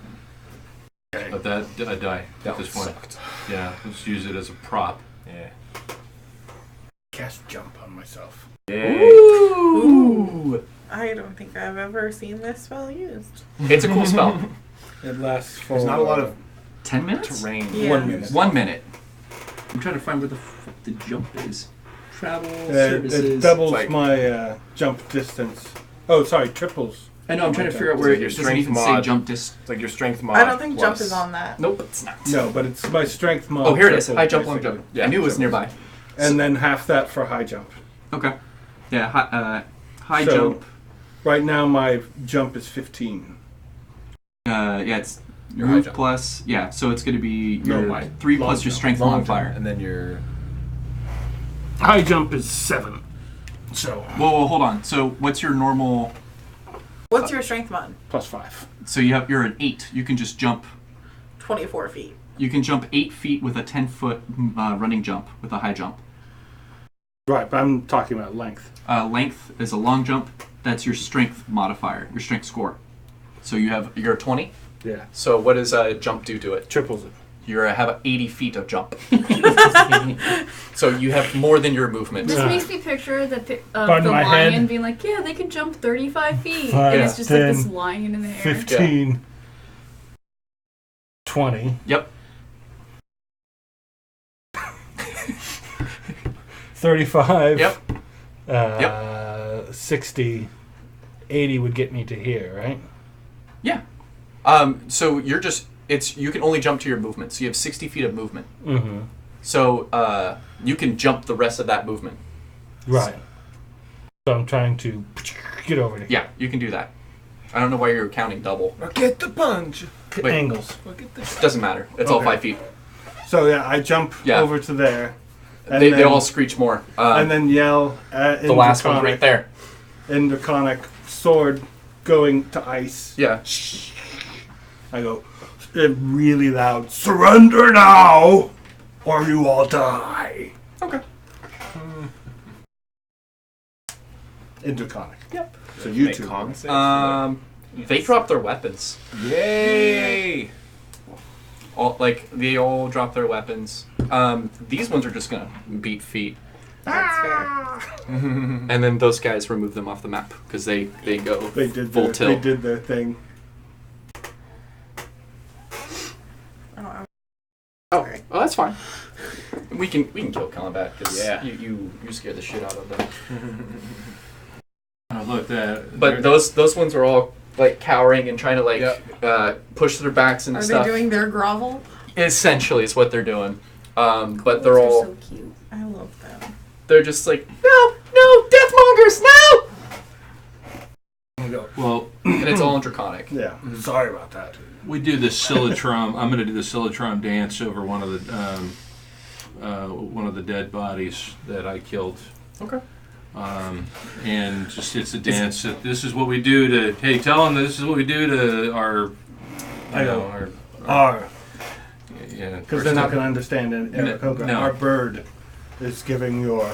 Of that die That at this point. sucked. Yeah, let's use it as a prop. Yeah. Cast jump on myself. Ooh. I don't think I've ever seen this spell used. It's a cool spell. It lasts for. There's not a lot of 10 minutes? terrain. Yeah. 1 minute. 1 minute. I'm trying to find where the jump is. Travel, It doubles Like- my jump distance. Oh, sorry, triples. I know, I'm trying to figure out It's where like it your doesn't strength even say mod. jump distance. It's like your strength mod. I don't think jump plus- is on that. Nope, it's not. No, but it's my strength mod. Oh, here it is. triple, High jump, long basically. jump. Yeah, I knew it was nearby. And then half that for high jump. Okay. Yeah, high So- jump. Right now my jump is 15. Yeah, it's Your high move jump. plus. Yeah, so it's going to be No, your my 3 long plus your jump. strength Long modifier. jump, and then your High jump is 7. So Whoa, hold on. So what's your normal? What's your strength mod? plus 5. So you're an 8. You can just jump. 24 feet. You can jump 8 feet with a 10-foot running jump with a high jump. Right, but I'm talking about length. Length is a long jump. That's your strength modifier, your strength score. So you're a 20. Yeah. So what does jump do to it? Triples it. You have 80 feet of jump. So you have more than your movement. This makes me picture the Pardon my lion head. being like, yeah, they can jump 35 feet. 5, and it's just like this 10, lion in the air. 15, 20, Yep. 35, Yep. 60, 80 would get me to here, right? Yeah. So you're just you can only jump to your movement. So you have 60 feet of movement. Mm-hmm. So you can jump the rest of that movement. Right. So I'm trying to get over to here. Yeah, you can do that. I don't know why you're counting double. Get the punch. Wait. Angles. Doesn't matter. It's all Okay. 5 feet. So yeah, I jump Yeah. over to there. And They then, all screech more. and then yell at the last one's right there. In draconic, sword going to ice. Yeah. I go really loud. Surrender now, or you all die. Okay. In draconic. Yep. So you Make two. con saves? They drop their weapons. Yay! They all drop their weapons. These ones are just gonna beat feet. That's fair. And then those guys remove them off the map because they go They did full their, tilt. They did their thing. Oh, that's fine. We can kill combat because Yeah. you scare the shit out of them. Oh, look, that. But those ones are all like cowering and trying to push their backs and Are stuff. they doing their grovel? Essentially, is what they're doing. But they're Those are all so cute. I love them. they're just like no, deathmongers, no. Well, And it's all in draconic. Yeah. Sorry about that. we do the Silitrom. I'm going to do the Silitrom dance over one of the dead bodies that I killed. Okay. And just it's a dance. This is what we do to. Hey, tell them this is what we do to our. I know. Our Yeah. Because they're not going to understand in Aarakocra. No. Our bird is giving your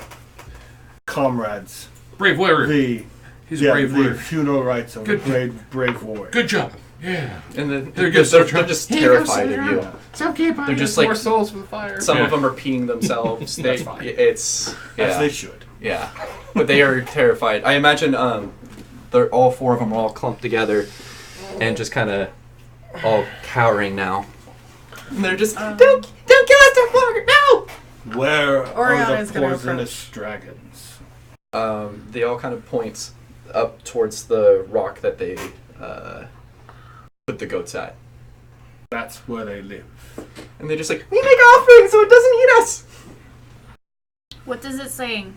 comrades brave warrior. He's a brave the warrior. funeral rites of Good. a brave warrior. Good job. Yeah. And then They're good. they're just terrified of you. It's okay, buddy. They're just like More souls for the fire. some Yeah. of them are peeing themselves. That's fine. It's As yeah. they should. Yeah, but they are terrified. I imagine they're all four of them are all clumped together, and just kind of all cowering now. And they're just don't kill us, Deathmonger, no! Where Oriana's are the gonna poisonous dragons? They all kind of point up towards the rock that they put the goats at, That's where they live. and they're just like we make offerings so it doesn't eat us. What does it saying?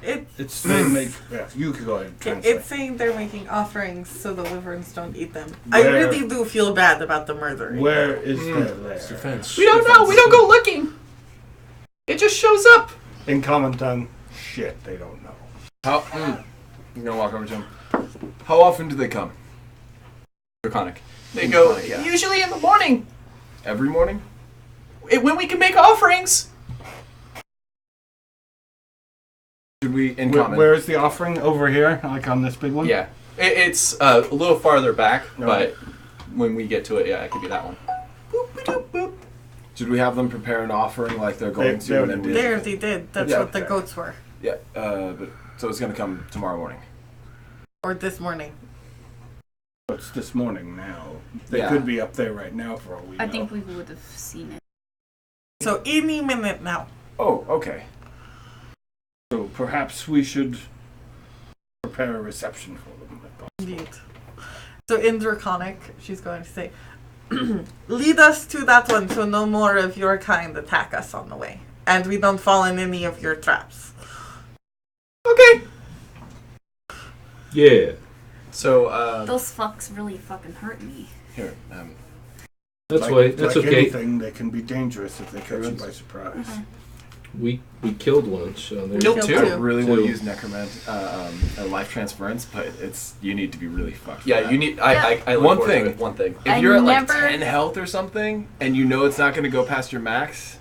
It's they make. Yeah, you can go ahead and translate. It's saying they're making offerings so the wyverns don't eat them. Where- I really do feel bad about the murdering. Where is their lair? Defense. We don't know. We don't go looking. It just shows up. In common tongue, shit, they don't know. I'm gonna walk over to him. How often do they come? Draconic. They go Yeah. usually in the morning Every morning? when we can make offerings. Should we in common? Where is the offering? Over here, like on this big one. Yeah, it's a little farther back, No. but when we get to it, yeah, it could be that one. Should we have them prepare an offering like they're going They to? And already then They already did. That's Yeah, what the okay. goats were. Yeah. So it's gonna come tomorrow morning. Or this morning. It's this morning now. They Yeah. could be up there right now for all we know. I think we would have seen it. So any minute now. Oh, okay. So perhaps we should prepare a reception for them. Indeed. So in Draconic, she's going to say, lead us to that one so no more of your kind attack us on the way. And we don't fall in any of your traps. Okay. Yeah. So, Those fucks really fucking hurt me. Here. That's like, why. That's like okay. anything, they can be dangerous if they catch you by surprise. We killed one, so there's Killed Killed two. two. I really want to Two. use necromant, a life transference, but you need to be really fucked. for yeah, that. you need. I look One forward to thing. it, One thing. If I you're at like never- 10 health or something, and you know it's not going to go past your max,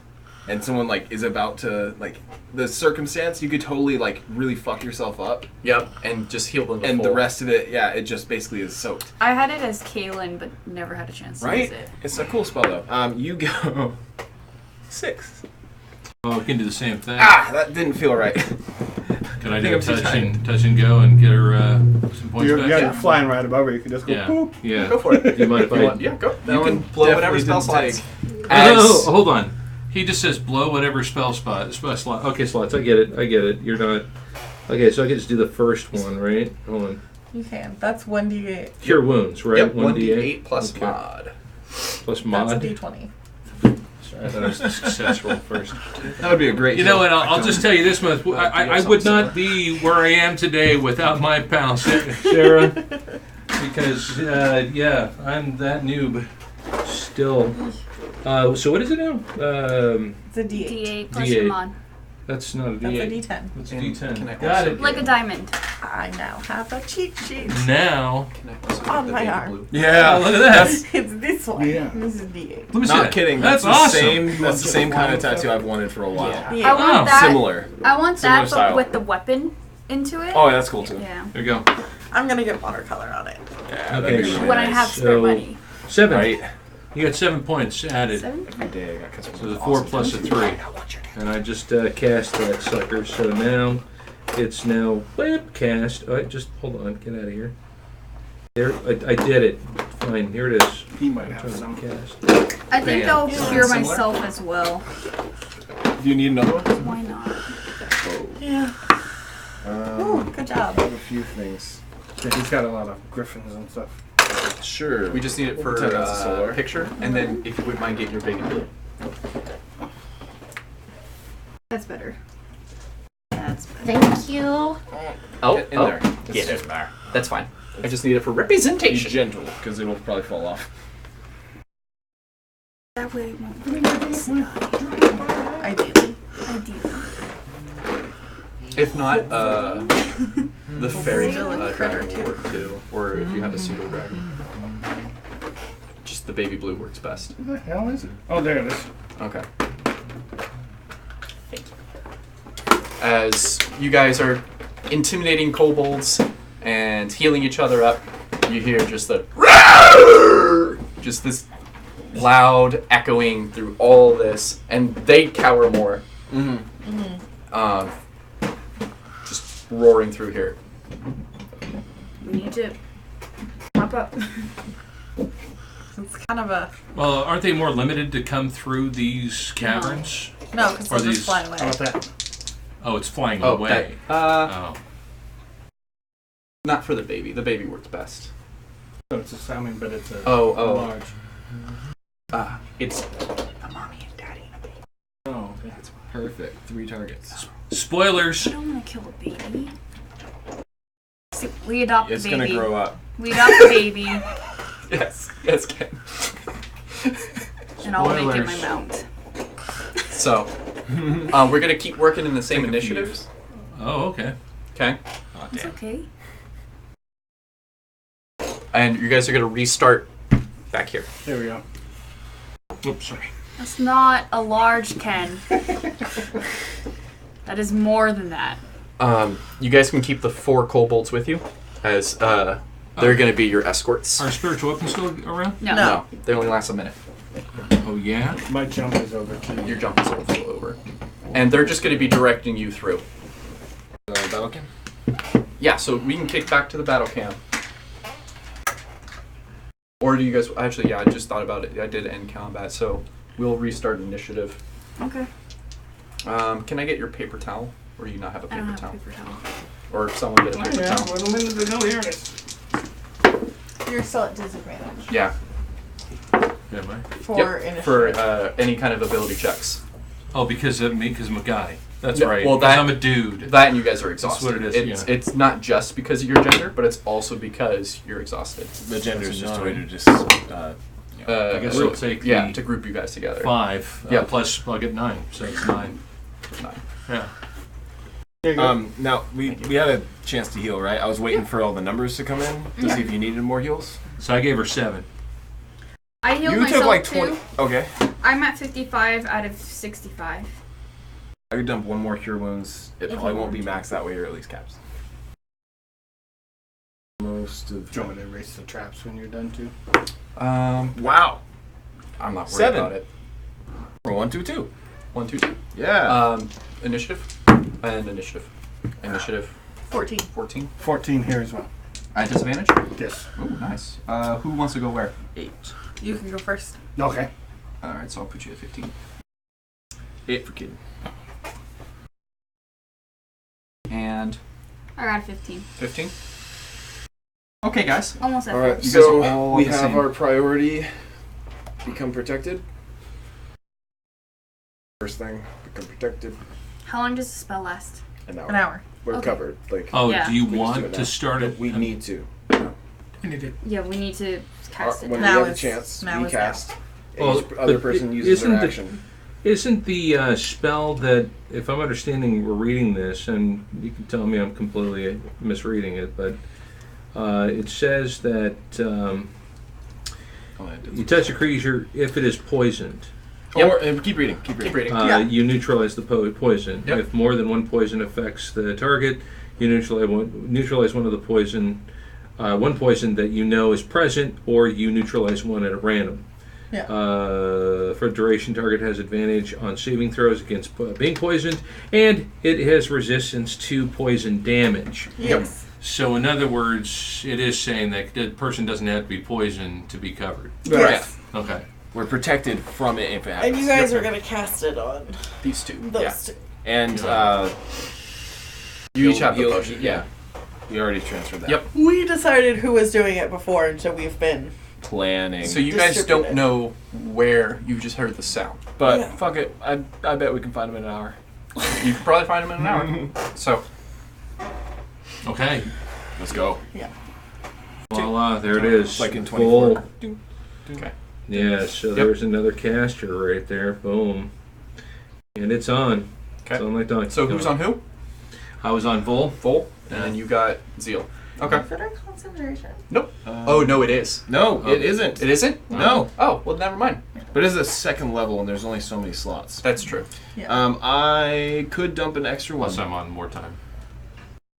and someone like is about to like the circumstance, you could totally like really fuck yourself up. Yep, and just heal them. And the rest of it, yeah, it just basically is soaked. I had it as Kaylin, but never had a chance to use it. It's a cool spell though. You go 6. Oh, we can do the same thing. Ah, that didn't feel right. Can I do a touch and go and get her some points back? You're flying right above her. You can just go. Yeah. Boop. Yeah. Go for it. Do you mind if I? Yeah, go. That You can one blow whatever definitely spell didn't slots. Oh, hold on. He just says blow whatever spell slot. Okay, slots. I get it. You're not. Okay, so I can just do the first one, right? Hold on. You can. That's 1d8. Cure wounds, right? Yep, 1d8 plus Okay. mod. Plus mod. That's a d20. Sorry, I thought it was the success roll first. That would be a great. You know what? I'll just tell you this much. I would not be where I am today without my pal Sarah, because yeah, I'm that noob still. So what is it now? It's a d8. D8 plus D8. your mod. That's not a That's a D8. d10. That's a And D10. can I Got also it. Like a diamond. I now have a cheat sheet. Now, Can I also On get the my baby arm. blue? Yeah, look at that. It's this one. Yeah. This is d8. Let me see Not that. kidding. That's the awesome. Same. That's the same kind of tattoo I've wanted for a while. Yeah. Yeah. I want that. Similar. I want Similar that, style. but with the weapon into it. Oh, yeah, that's cool too. Yeah. There you go. I'm gonna get watercolor on it. Yeah, Okay, that'd be really When I nice. have spare So- money. 7. Right. You got 7 points added. 7? Every day I got customers. So the with 4 awesome plus a tattoos. 3. And I just cast that sucker. So now it's now webcast. Oh, just hold on. Get out of here. There, I did it. Fine. Here it is. He might I'm have trying some. to cast. I think Bam. I'll cure Similar? myself as well. Do you need another one? Why not? Yeah. Ooh, good job. I have a few things. Yeah, he's got a lot of griffins and stuff. Sure. We just need it We'll for pretend that's a solar. picture, and then if you wouldn't mind getting your baby blue. That's better. That's better. Thank you. Oh, Get in there. Get It's in there. That's fine. I just need it for representation. Be gentle, because it'll probably fall off. That way it won't really notice. Ideally. Ideally. If not, the fairy Still a dragon critter, will work too, or if you have a pseudo dragon. Just the baby blue works best. What the hell is it? Oh, there it is. Okay. As you guys are intimidating kobolds and healing each other up, you hear just this loud echoing through all this, and they cower more. Just roaring through here. We need to pop up. It's kind of a Well, aren't they more limited to come through these caverns? no, because Or they'll these- just fly away. How about that? Oh, it's flying Oh, away. that, Oh. not for the baby. The baby works best. So it's a salmon, but it's a Oh. large. It's a mommy and daddy and a baby. Oh, okay. That's perfect. 3 targets. Spoilers. I don't want to kill a baby. See, we adopt It's the gonna baby. grow up. We adopt the baby, Yes, Ken. and I'll make it my Spoilers. mount. So, we're gonna keep working in the same Take a few. initiatives. Oh, okay. Okay. It's okay. And you guys are gonna restart back here. There we go. Oops, sorry. That's not a large Ken. That is more than that. You guys can keep the 4 kobolds with you, as they're gonna be your escorts. Are spiritual weapons still around? No. No, they only last a minute. Oh, yeah? My jump is over too. Your jump is all over, and they're just gonna be directing you through. Battle cam? Yeah, so we can kick back to the battle camp. Or do you guys actually? Yeah, I just thought about it. I did end combat, so we'll restart initiative. Okay. Can I get your paper towel? Or do you not have a I don't paper have a towel? paper towel. Or someone get a Oh, paper yeah, towel? little minute ago, here it is. You're still at disadvantage Yeah. Yeah, right. for Yep, initiative. for any kind of ability checks. Oh, because of me, because I'm a guy. That's Yeah, right. well, Because that- I'm a dude. That and you guys are exhausted. what it is, It's, yeah. it's not just because of your gender, but it's also because you're exhausted. The gender is That's just a a way to nine. just. I guess group- we'll take yeah, the to group you guys together. 5. Yeah. Plus, I'll get 9. So it's 9. 9. Yeah. There you go. Now we had a chance to heal, right? I was waiting for all the numbers to come in to see if you needed more heals. So I gave her 7. I healed You myself took like too. 20. Okay. I'm at 55 out of 65. I could dump one more cure wounds. It If probably you won't be want maxed that way, or at least caps. Most of. Do you want me to erase the traps when you're done too? Wow. I'm not worried 7. about it. We're 1, 2, 2. 1, 2, 2. Yeah. Initiative and initiative. Initiative 14. 14. 14 here as well. At disadvantage. Yes. Oh, nice. Who wants to go where? 8. You can go first. Okay. All right, so I'll put you at 15. 8 for kid. And I got 15. 15. Okay, guys. Almost at All right, 50. You guys so are all we the have same. our priority. Become protected. First thing, become protected. How long does the spell last? An hour. An hour. We're Okay. covered. Like Oh, Yeah. do you we just do want it to now. start it? We need to. I need it. Yeah, we need to cast it. When Now we have a is- chance, now we is cast. Well, Each other but person uses their isn't the- action. Isn't the spell that, if I'm understanding, we're reading this, and you can tell me I'm completely misreading it, but it says that you touch a creature if it is poisoned. Or keep reading. Keep reading. Keep reading. Yeah. You neutralize the poison. Yep. If more than one poison affects the target, you neutralize one of the poison, one poison that you know is present, or you neutralize one at random. Yeah. For duration, target has advantage on saving throws against being poisoned, and it has resistance to poison damage. Yes. So, in other words, it is saying that the person doesn't have to be poisoned to be covered. Yes. Okay. We're protected from it if it happens. And you guys are going to cast it on These two. those Yeah. two. And You each have the you'll- potion. Yeah. We already transferred that. Yep. We decided who was doing it before, and so we've been. Planning. So you guys don't Distributed. know where you just heard the sound. But Yeah. fuck it. I bet we can find him in an hour. You could probably find them in an hour. So Okay. Let's go. Voila, there it is. Like in Full. 24. okay. Yeah, so there's another caster right there. Boom. And it's on. It's Okay. on like Donkey So who's Kong. on who? I was on Vol. Full, and then you got Zeal. Okay. Is it our concentration? Nope. Oh no, it is. No, Oh. it isn't. It isn't. No. Oh well, never mind. But it's a second level, and there's only so many slots. That's true. I could dump an extra one. Unless I'm on more time.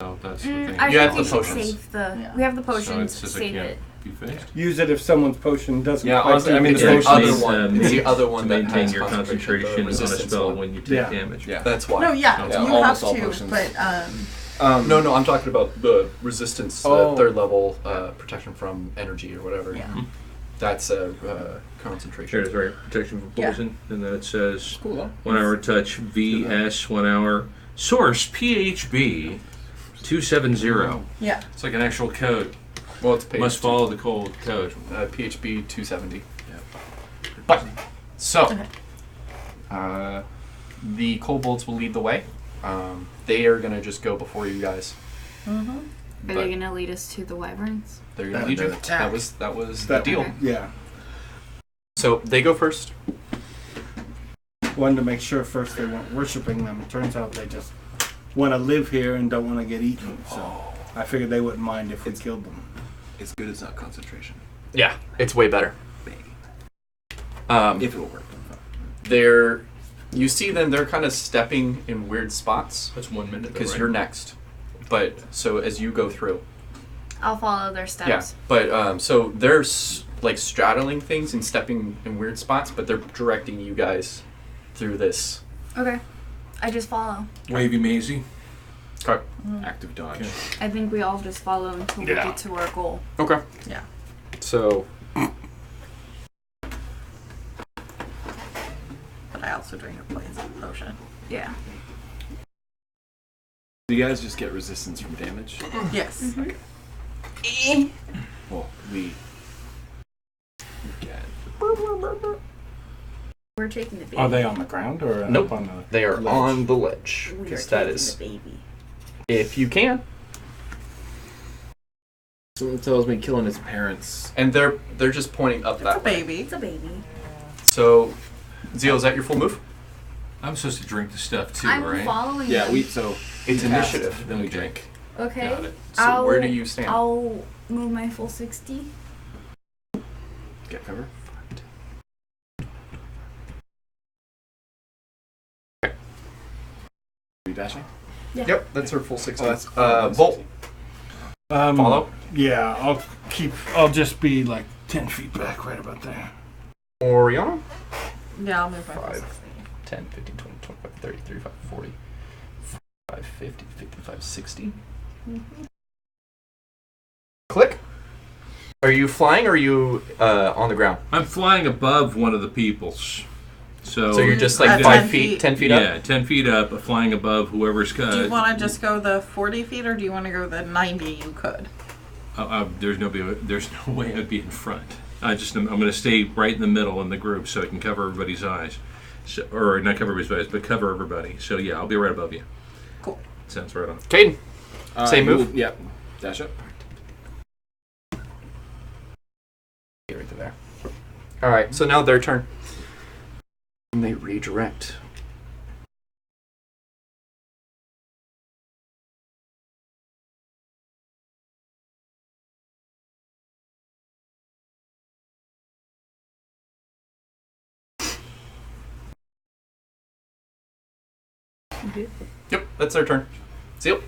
So that's the thing. I You have think the we should potions. save the. Yeah. We have the So potions. it says I Save can't it. be finished. Use it if someone's potion doesn't. Yeah, quite honestly, do I mean, the It's the the job. potion- other one. It's the other one to that maintain has your the concentration on a resistance spell one. when you take Yeah. damage. Yeah. That's why. No, yeah, Yeah, you almost have all to, potions. but No, I'm talking about the resistance, Oh. third level protection from energy or whatever. yeah. That's a There concentration. it is, right? Protection from Yeah. poison. And then it says Cool, though. 1 hour touch, VS, 1 hour. Source, PHB 270. Yeah. It's like an actual code. Well, it's page Must follow the code. PHB 270. But so, Okay. the kobolds will lead the way. They are gonna just go before you guys. Mm-hmm. Are But they gonna lead us to the wyverns? they're gonna That- lead you. that attack. That was That- the deal. Yeah. So they go first. Wanted to make sure first they weren't worshiping them. It turns out they just want to live here and don't want to get eaten. So I figured they wouldn't mind if we killed them. It's good it's not concentration. Yeah, it's way better. If it'll work. They're, you see them. They're kind of stepping in weird spots That's 1 minute. because you're next. But so as you go through, I'll follow their steps. yeah. But so they're like straddling things and stepping in weird spots, but they're directing you guys through this. Okay. I just follow. Wavy Maisie. Okay. Active dodge. Okay. I think we all just follow until we get to our goal. Okay. Yeah. So But I also drink a poison potion. Yeah. Do you guys just get resistance from damage? Yes. Well, we get. We're taking the baby. Are they on the ground or Nope. up on the? they are ledge? on the ledge. We are 'Cause that taking is, the baby. if you can, Something tells me killing his parents. and they're just pointing up It's a that way. baby. It's a baby. So, Zeal, is that your full move? I'm supposed to drink the stuff too, I'm right? following Yeah, them. we so It's cast, initiative. Then we drink. Okay. Got it. So where do you stand? I'll move my full 60. Get cover. dashing? Yep, that's her full 60. Oh, that's Volt, follow. Yeah, I'll just be like 10 feet back, right about there. Oriana. Yeah, I'll move my 5, 10, 15, 20, 25, 30, 35, 40, 45, 50, 55, 60. Click. Are you flying or are you on the ground? I'm flying above one of the peoples. So So you're just like 10 5 feet. feet, 10 feet yeah, up? 10 feet up, flying above whoever's. Do you want to just go the 40 feet or do you want to go the 90 you could? There's no way I'd be in front. I'm going to stay right in the middle in the group so I can cover everybody's eyes. So, or not cover everybody's eyes, but cover everybody. So yeah, I'll be right above you. Cool. Sounds right on. Caden. Same you move? will- Yep. Dash up. Right there. Alright, so now their turn. And they redirect. Yep, that's their turn. Seal.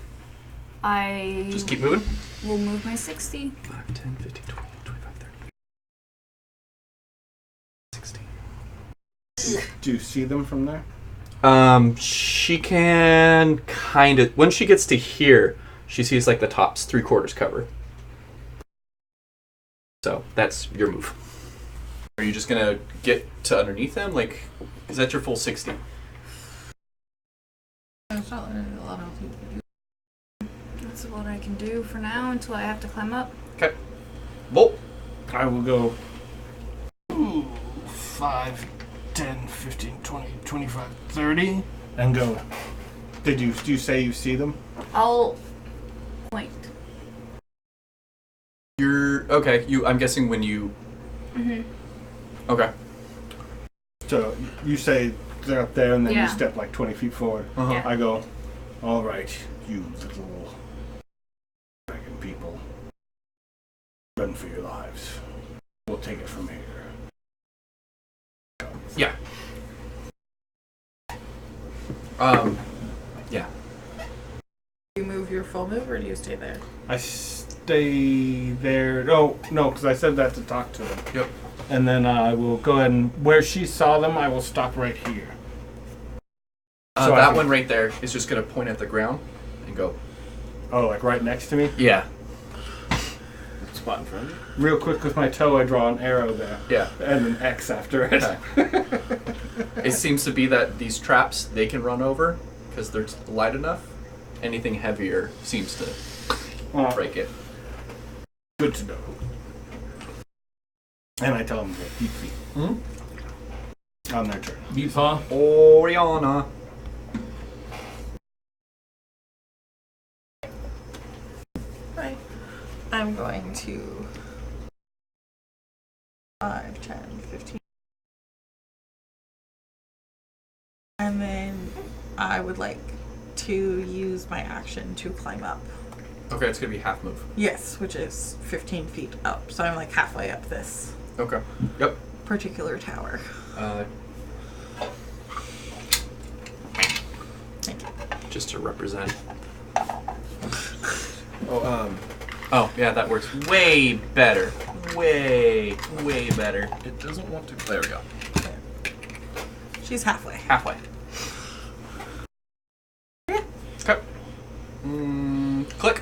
I Just keep moving. will move my 60. 5, 10, 15, 20, 25, 30, 60. Do you see them from there? She can kind of... When she gets to here, she sees like the top's 3/4 cover. So, that's your move. Are you just gonna get to underneath them? Like, is that your full 60? It's not a lot of people. That's what I can do for now until I have to climb up. Okay. Bolt. I will go 5, 10, 15, 20, 25, 30, and go. Do you say you see them? I'll point. You're... Okay, I'm guessing when you... Okay. So you say they're up there, and then Yeah. you step like 20 feet forward. Uh-huh. Yeah. I go, all right, you little dragon people, run for your lives. We'll take it from here. Yeah. Yeah. Do you move your full move or do you stay there? I stay there. No, because I said that to talk to them. Yep. And then I will go ahead and where she saw them, I will stop right here. So I That can- one right there is just gonna point at the ground and go... Oh, like right next to me? Yeah. Spot in front of you. Real quick with my toe, I draw an arrow there. Yeah. And an X after it. Okay. It seems to be that these traps they can run over because they're light enough. Anything heavier seems to break it. Good to know. And I tell them to beat feet. On their turn. Beat paw. Oriana. Right. I'm going to 5, 10, 15. And then I would like to use my action to climb up. Okay, it's gonna be half move. Yes, which is 15 feet up. So I'm like halfway up this Okay. Yep. particular tower. Thank you. Just to represent. Oh, Oh, yeah, that works way better. Way better. it doesn't want to. There we go. She's halfway. Halfway. Okay. Click.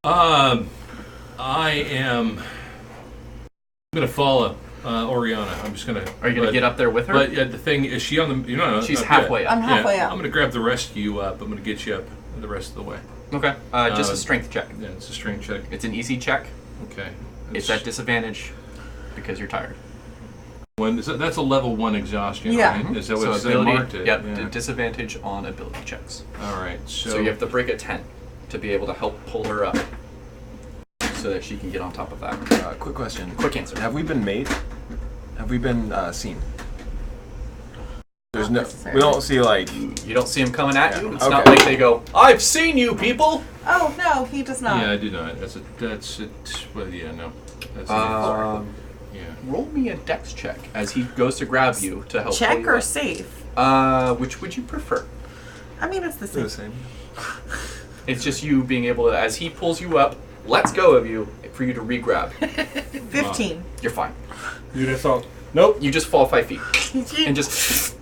I am gonna follow Oriana. I'm just gonna. Are you gonna get up there with her? But the thing is, she on the. She's halfway up. I'm halfway up. I'm gonna grab the rest of you up. I'm gonna get you up the rest of the way. Okay. Just a strength check. Yeah, it's a string check. It's an easy check. Okay. It's at disadvantage because you're tired. That's a level 1 exhaustion. Yeah. Right? Is that So what they ability, marked it? yep, Yeah. disadvantage on ability checks. All right. So you have to break a 10 to be able to help pull her up so that she can get on top of that. Quick question. Quick answer. Have we been made? Have we been seen? There's Not no. necessarily. We don't see like. You don't see them coming at you. It's Okay. not like they go, "I've seen you, people." Oh, no, he does not. Yeah, I do not. That's it. Well, yeah, no. That's Yeah. Roll me a dex check as he goes to grab you to help. pull Check you or up. safe? Which would you prefer? I mean, it's the They're same. the same. It's just you being able to, as he pulls you up, lets go of you for you to re-grab. 15. You're fine. You just all. Nope. You just fall 5 feet and just.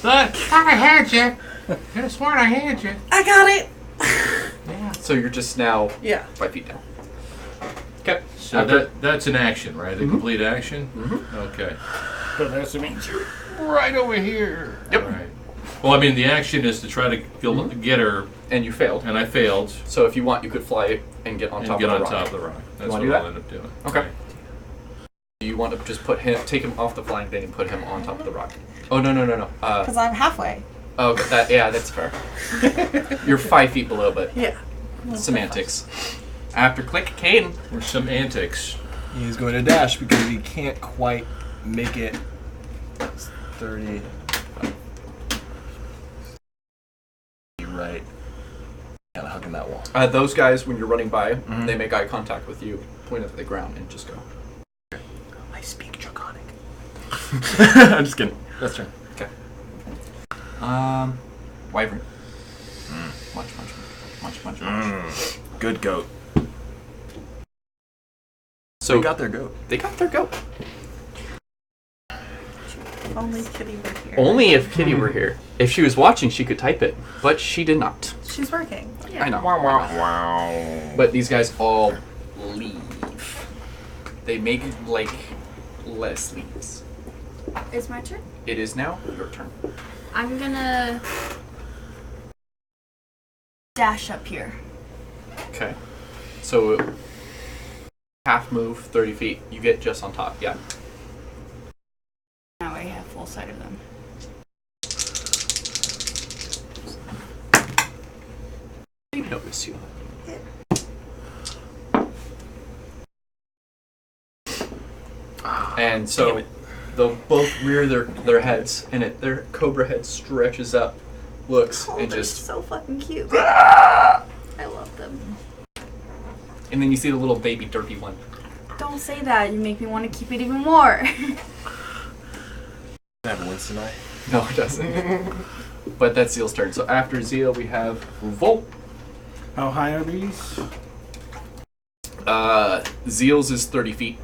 Look, thought I had you. Could have sworn I had you. I got it! Yeah. So you're just now Yeah. 5 feet down. Okay. So that's an action, right? A complete action? Mm-hmm. Okay. But there's some injury. Right over here. Yep. All right. Well, I mean, the action is to try to get her, And you failed. and I failed, So if you want, you could fly and get on and top get of on the rock. top of the rock. That's wanna what do I'll that? end up doing. Okay. You want to just take him off the flying thing and put him on top of the rock. Oh, no. Because I'm halfway. Oh, that's fair. You're 5 feet below, but Yeah. semantics. After click, Caden. Or some antics. He's going to dash because he can't quite make it 30. Right. Kind of hugging that wall. Those guys, when you're running by, they make eye contact with you, point up at the ground, and just go. I speak Draconic. I'm just kidding. That's true. Okay. Wyvern. Much. Good goat. So They got their goat. They got their goat. Only Kitty were here. Only if Kitty were here. If she was watching, she could type it, but she did not. She's working. I know. Wow. But these guys all leave. They make like less leaves. It's my turn. It is now your turn. I'm gonna dash up here. Okay. So half move, 30 feet. You get just on top. Yeah. Now I have full sight of them. They notice you. And so they'll both rear their heads, and their cobra head stretches up, looks, Oh, and they're just. so fucking cute. I love them. And then you see the little baby derpy one. Don't say that. You make me want to keep it even more. I have Winston eye. No, it doesn't. But that's Zeal's turn. So after Zeal, we have Volt. How high are these? Zeal's is 30 feet.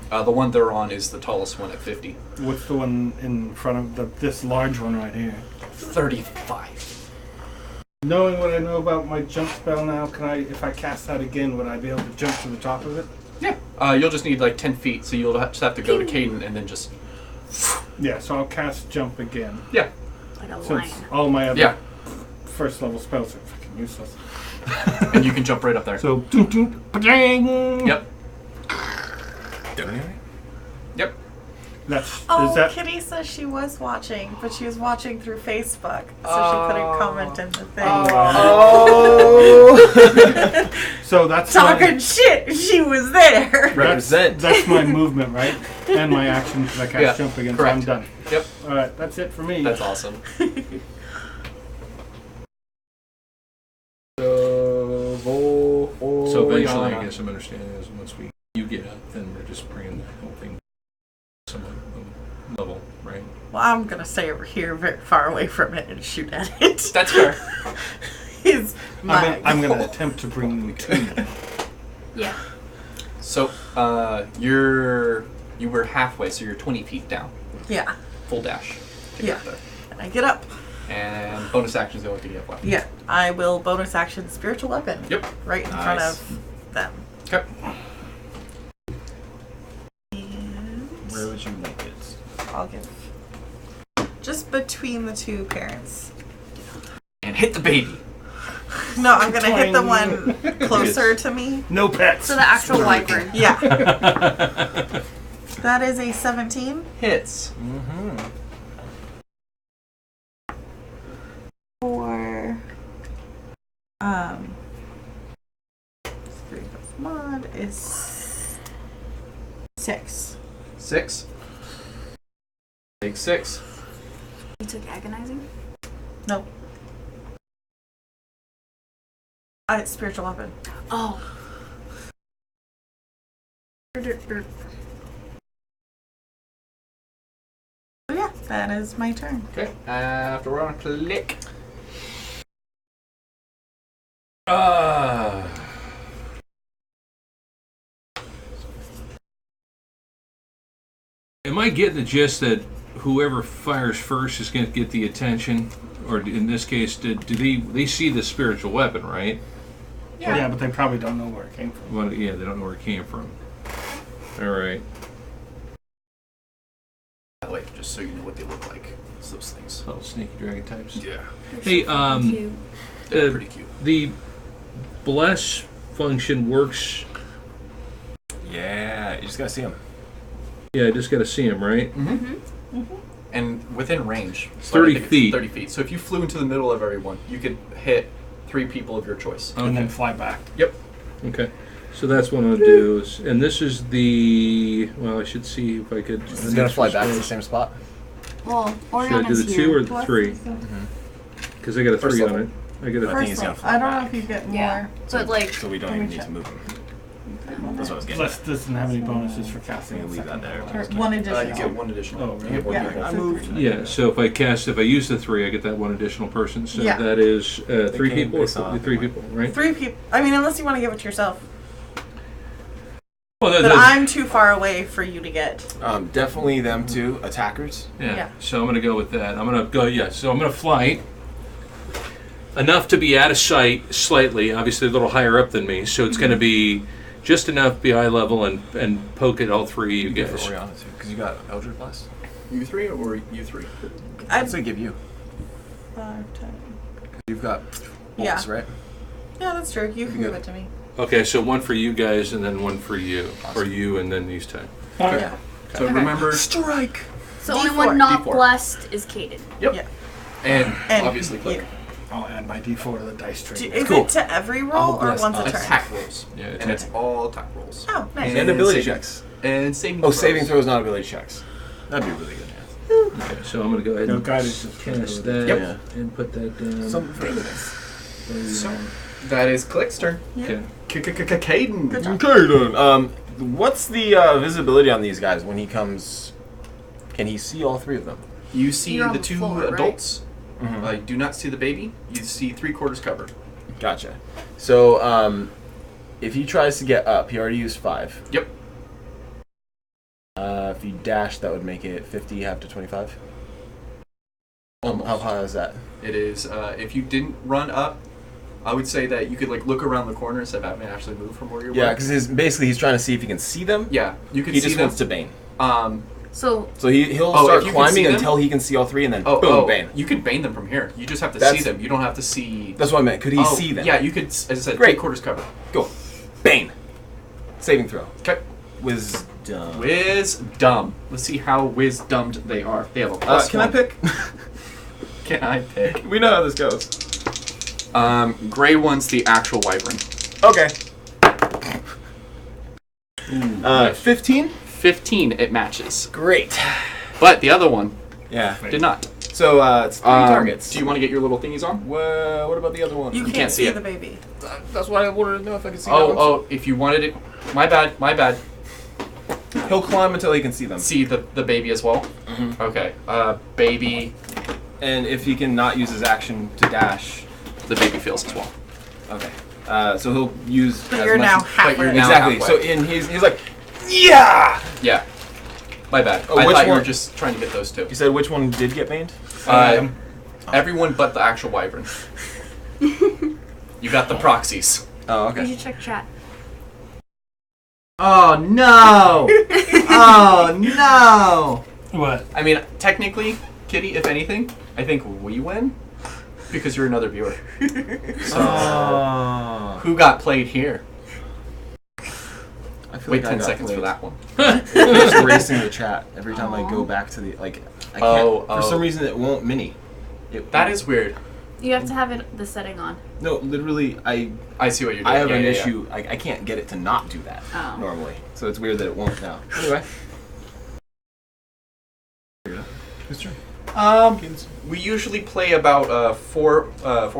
The one they're on is the tallest one at 50. What's the one in front of this large one right here? 35. Knowing what I know about my jump spell now, if I cast that again, would I be able to jump to the top of it? Yeah. You'll just need like 10 feet, so you'll just have to go to Caden and then just. Yeah, so I'll cast jump again. Yeah. Like a Since lion. all my other Yeah. first level spells are fucking useless. And you can jump right up there. So, doom, doom, ba-dang! Yep. Yep. Is Oh, that Kitty says she was watching, but she was watching through Facebook, so she couldn't comment in the thing. Oh. so that's Talking shit, she was there. Represent. That's my movement, right? And my action because I cast Yeah, jump again. correct. So I'm done. Yep. All right, that's it for me. That's awesome. So eventually, I guess I'm understanding is once you get up, then we're just bringing the whole thing somewhat level, right? Well, I'm gonna stay over here, very far away from it, and shoot at it. That's fair. Is my I'm going to goal. attempt to bring you to. Yeah. So you were halfway, so you're 20 feet down. Yeah, Full dash. To Yeah. get there. and I get up. And bonus action is the only thing you have left. Yeah, I will bonus action spiritual weapon. Yep. Right in front Nice. of them. Okay. And Where would you make it? I'll give just between the two parents. And hit the baby. No, I'm gonna hit the one closer to me. No pets. So the actual wyvern. Yeah. That is a 17 Hits. Mm-hmm. for 3 plus mod is 6. 6. Take 6. You took agonizing? Nope. It's spiritual weapon. Oh. So yeah, that is my turn. Okay. After we're on click. Am I getting the gist that whoever fires first is going to get the attention? Or in this case, do they see the spiritual weapon, right? Yeah, but they probably don't know where it came from. Well, yeah, they don't know where it came from. All right. That way, just so you know what they look like. It's those things. Little sneaky dragon types. Yeah. Hey, They're pretty cute. the bless function works. Yeah, you just gotta see him. Yeah, I just got to see him, right? And within range. So 30 I think it's feet. 30 feet. So if you flew into the middle of everyone, you could hit 3 people of your choice. And then fly back. Yep. Okay. So that's what I'm going to do. And this is the. Well, I should see if I could. He's gonna fly back to the same spot. Well, Should I Oriana's do the here. 2 or the 3? Because I got a First 3 on level. it. I got a I think he's gonna fly I don't know back. if you get more. Yeah, but like, So we don't Let me even need check. to move him. That's what I was getting. Plus, doesn't have any bonuses for casting. I'm gonna leave that there. Or one You additional. get 1 additional. Oh, You really? get 1 Yeah. people. I moved. Yeah, so if I use the 3, I get that 1 additional person. So Yeah. that is 3 came people or based on- 3 people, right? 3 people. I mean, unless you want to give it to yourself. Well, But I'm too far away for you to get. Definitely them two attackers. Yeah. So I'm going to go with that. I'm going to go, so I'm going to fly enough to be out of sight slightly, obviously a little higher up than me. So it's going to be just enough to be eye level and poke at all 3 of you Good for guys. Oriana too, because you got Eldritch Blast. You 3 or you 3? I'd say give you. 5, 10. You've got Yeah. bolts, right? Yeah, that's true. You can Good. give it to me. Okay, so 1 for you guys and then 1 for you. Or you and then these 10. Yeah. So remember, Strike. so only D4. one not D4. blessed is Caden. yep. Yeah. And obviously click. you- I'll add my D4 to the dice tray. Is Cool. it to every roll I'll or bless once a us. turn? Attack rolls. Yeah, And it's all attack rolls. Oh, nice. And ability saving- checks. And saving Oh, throws. saving throws, not ability checks. That'd be really good. Okay, so I'm going to go ahead No, and guidance is cast good. that Yep. and put that down. Something for evidence. So, that is Click's turn. Okay. Caden. Good job. Okay, then. What's the visibility on these guys when he comes? Can he see all 3 of them? You see You're on the the 2 floor, right? adults. You do not see the baby. You see 3/4 covered. Gotcha. So, if he tries to get up, he already used 5. Yep. If he dashed, that would make it 50, half to 25. Almost. How high is that? It is. If you didn't run up, I would say that you could like look around the corner instead of having to actually move from where you were. Yeah, because basically he's trying to see if he can see them. Yeah, you could He see just them. wants to bane. So So he'll Oh, start if you can climbing see them? until he can see all 3, and then boom, Oh, bane. you could bane them from here. You just have to That's- see them. You don't have to see. That's what I meant. Could he Oh, see them? Yeah, you could. As I said, Great. 3/4 covered. Go. Bane. Saving throw. Okay. Wisdom. Wisdom. Let's see how wisdomed they are. They have a plus Can I 1. pick? Can I pick? We know how this goes. Gray one's the actual wyvern. Okay. Nice. 15? 15, it matches. Great. But the other one Yeah. did not. So, it's 3 targets. Do you want to get your little thingies on? What about the other one? You can't can't see see it. the baby. That's why I wanted to know if I could see that one. Oh, if you wanted it. My bad, my bad. He'll climb until he can see them. See the baby as well? Mhm. Okay. Baby, And if he can not use his action to dash, the baby feels as well. okay. So he'll use. But as you're much- now but halfway. you're now- Exactly. halfway. So he's like, yeah. Yeah. My bad. Oh, I which thought you were one? just trying to get those two. You said which one did get baned? Everyone but the actual wyvern. You got the proxies. Oh, you okay. should check chat. Oh no! Oh no! What? I mean, technically, Kitty, if anything, I think we win because you're another viewer. So, Oh. who got played here? I feel Wait like I 10 got seconds for played. that one. It's just erasing the chat every time I go back to the I can't. Oh, For some reason, it won't mini. That is weird. You have to have the setting on. No, literally, I see what you're doing. I have Yeah, an yeah, issue. I can't get it to not do that Oh. normally. So it's weird that it won't now. Anyway. Whose turn? We usually play about 4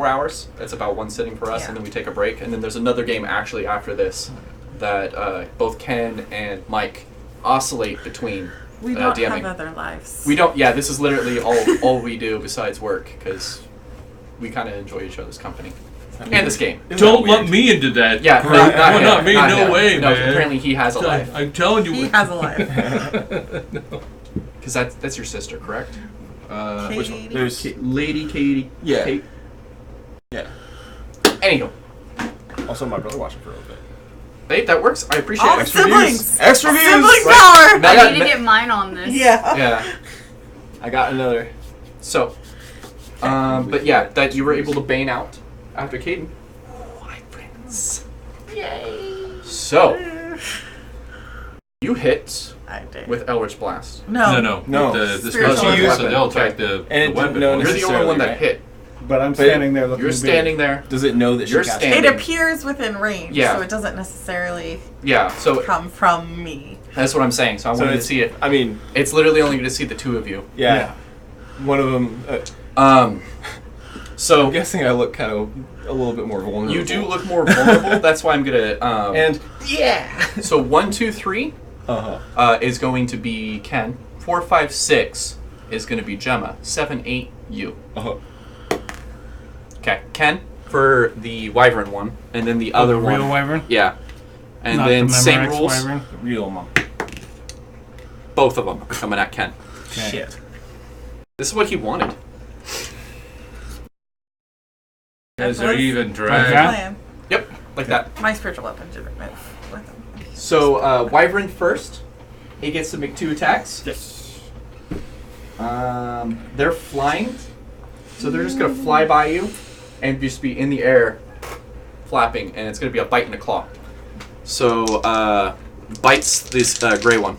hours. That's about one sitting for us, Yeah. and then we take a break. And then there's another game actually after this that both Ken and Mike oscillate between We don't DMing. have other lives. We don't. Yeah, this is literally all we do besides work because we kind of enjoy each other's company. and this game. Isn't Don't that lump weird? me into that. Yeah, group. not Oh, him, not me. not No him. way, no, man. apparently he has a life. I'm telling you. He has a life. Because that's your sister, correct? Which one? Katie. There's Lady Katie. Yeah. Kate. yeah. Anywho, Also, my brother watching for a little bit. hey, that works. I appreciate Oh, it. siblings. Extra views. Sibling Right. power. Now I got need to me- get mine on this. Yeah. Yeah. I got another. So, but yeah, that you were able to bane out after Caden. Wyverns. Yay! So, you hit I did. with Eldritch Blast. No. No. The Spiritual spell weapon. so they'll attack the And it weapon. didn't know You're the only one that right? hit. But I'm standing there looking You're big. standing there. Does it know that You're she cast standing. It appears within range, Yeah. so it doesn't necessarily Yeah, so come from me. that's what I'm saying. So I So wanted to it's- see it. I mean, It's literally only going to see the two of you. yeah. One of them. So I'm guessing I look kind of a little bit more vulnerable. you do look more vulnerable. That's why I'm gonna. And yeah. So 1, 2, 3 is going to be Ken. 4, 5, 6 is going to be Gemma. 7, 8 you. Okay, Ken for the Wyvern one, and then the other one. Real wyvern? Yeah, and Not then the same Memorex rules. wyvern? Real mom. Both of them are coming at Ken. Okay. Shit. This is what he wanted. Is there even Like drag? that? Plan. Yep, like that. My spiritual weapon didn't move with him. So Wyvern first. He gets to make 2 attacks. Yes. They're flying, so they're just gonna fly by you and just be in the air, flapping, and it's gonna be a bite and a claw. So bites this gray one.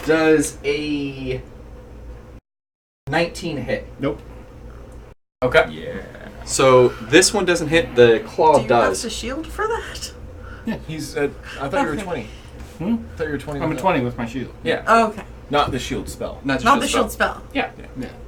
Does a 19 hit? Nope. Okay. Yeah. So this one doesn't hit. The claw Do you have does. to shield for that? He's. I thought you were Okay. 20. Hmm? I thought you were 20. I'm a with 20 with my shield. Yeah. Oh, okay. Not the shield spell. Not the shield spell. Yeah.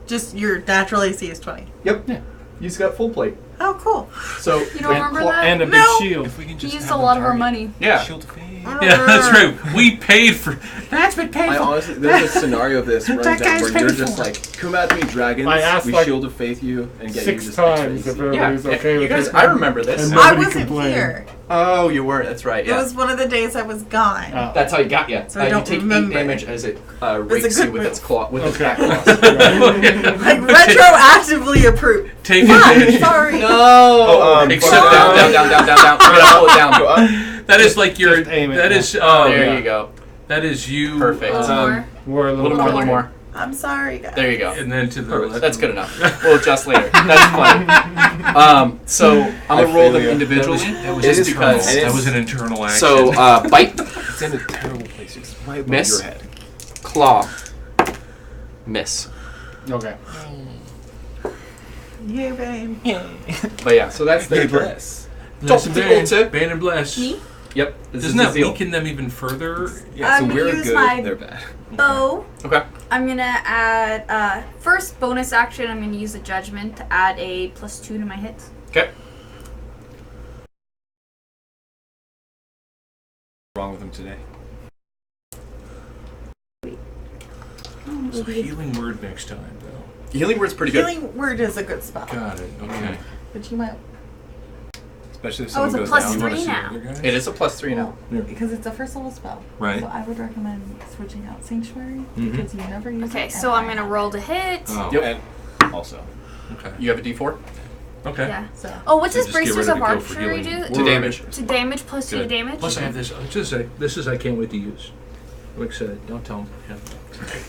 Just your natural AC is 20. Yep. Yeah. He's got full plate. Oh, cool. So You don't remember that? And a big No. shield. If we can He just used have a them lot of our target money. yeah. Shield of Fate. Yeah, that's right. We paid for. That's been paid I for. honestly, there's a scenario of this runs That down guy's where you're paid just for. like, come at me, dragons. I asked, we like, shield of faith you and get 6 you just times extra if easy. Yeah. everybody's okay You with guys, it. I remember this. And I nobody wasn't complained. here. Oh, you were. That's right. It Yeah. was one of the days I was gone. Oh. That's how you got you. So I you don't take remember. 8 damage as it rakes good you with move. its claw, with its Okay. back claws. Like retroactively approved. Take Fuck, advantage. sorry. No. Except down, down, down, down, down, down. You gotta pull it down. Go up. That is like your. Just aim it. That is. There you go. That is you. Perfect. More. We're A little more, a little more. I'm sorry, guys. There you go. And then to the. Perfect. That's good enough. We'll adjust later. That's fine. So I'm gonna roll them feel you. individually, That was just internal. because. That was an internal action. So bite, It's in a terrible place. It's right above Miss. your head. claw, miss. Okay. Yay, babe. But yeah, so that's their Hey, turn. bless. Bless Top and the altar. ban and bless. Me? Yep. This Doesn't is that the deal. weaken them even further? Yeah, so I'm we're gonna use good. my- They're bad. Bow. Okay. I'm gonna add first bonus action. I'm gonna use a judgment to add a +2 to my hits. Okay. What's wrong with them today? So healing word next time, though. Healing word's pretty good. Healing word is a good spell. Got it. Okay. But you might. Especially if Oh, someone it's a goes +3 down. You want to see now. other guys? It is a +3 now. Because it's a first level spell. Right. So I would recommend switching out Sanctuary Mhm. because you never use it. Okay, and so I'm I gonna have roll it. to hit. Oh. Yep. And also, Okay. You have a D4 Okay. Yeah. So Oh, what's So his just get bracers ready of to go for archery healing. do? to damage. To damage +2 to Good. damage. Plus, I have this. Just say this is I can't wait to use. I'm excited. Don't tell them. Yeah.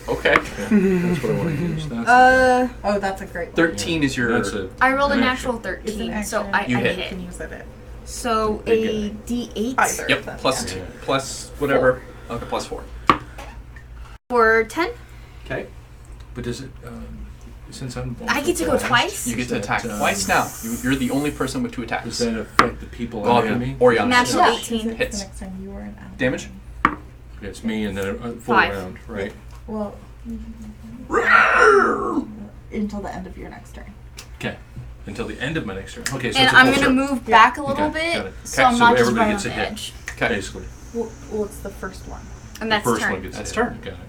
Okay. That's what I want to use. That's, oh, that's a great one. 13 is your. that's a. I rolled a an natural It's 13, an so action. I You hit. You hit. can use it. So Big a D8 Either. Yep. of them, Plus yeah. plus whatever. Okay. +4. for 10. Okay. But does it? Since I'm. I get to go twice. You get to Does attack that, twice now. You're the only person with 2 attacks. Does that affect the people Well, under me? Orion. Natural Yeah, 18 it's hits. The next time you were an ally. Damage? It's me and then a full 5. round, right? Well, until the end of your next turn. Okay. Until the end of my next turn. Okay, so And it's a I'm full gonna turn, move back a little Okay, got bit, it. so Okay, I'm so not just everybody right on gets the a hit. edge. Okay. basically. Well, it's the first one. And The that's first turn. one gets That's hit. turn. Got it.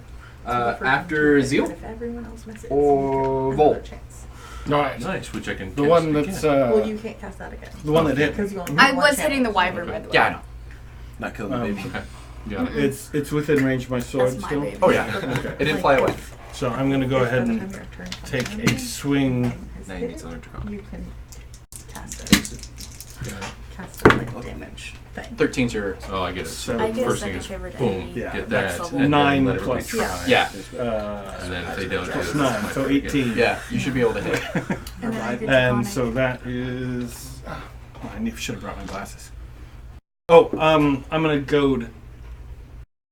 So the first one After you get, Zeal? but if everyone else misses, Or you get Vol? another chance. All right. Nice, which I can. The cast one again. that's Well, you can't cast that again. the one that hit. Because you only I have one was hitting the channel. wyvern, by the way. Yeah, I know. Not killing the baby. Okay. Got it. It's within range of my sword That's my still. baby. Oh yeah, Okay. it didn't fly away. So I'm gonna go ahead and take a swing. Now you need something to come. You can cast it. Cast it like damage thing. 13's your. Oh, I get it. So I get a first thing second is favorite boom, enemy. Yeah. get Next that, level. and Nine then let everybody plus- try. Yeah, And then if they don't plus do it, 9, so 18. yeah. You should be able to hit. And then I get And draconic. so that is. I should have brought my glasses. Oh, I'm gonna goad.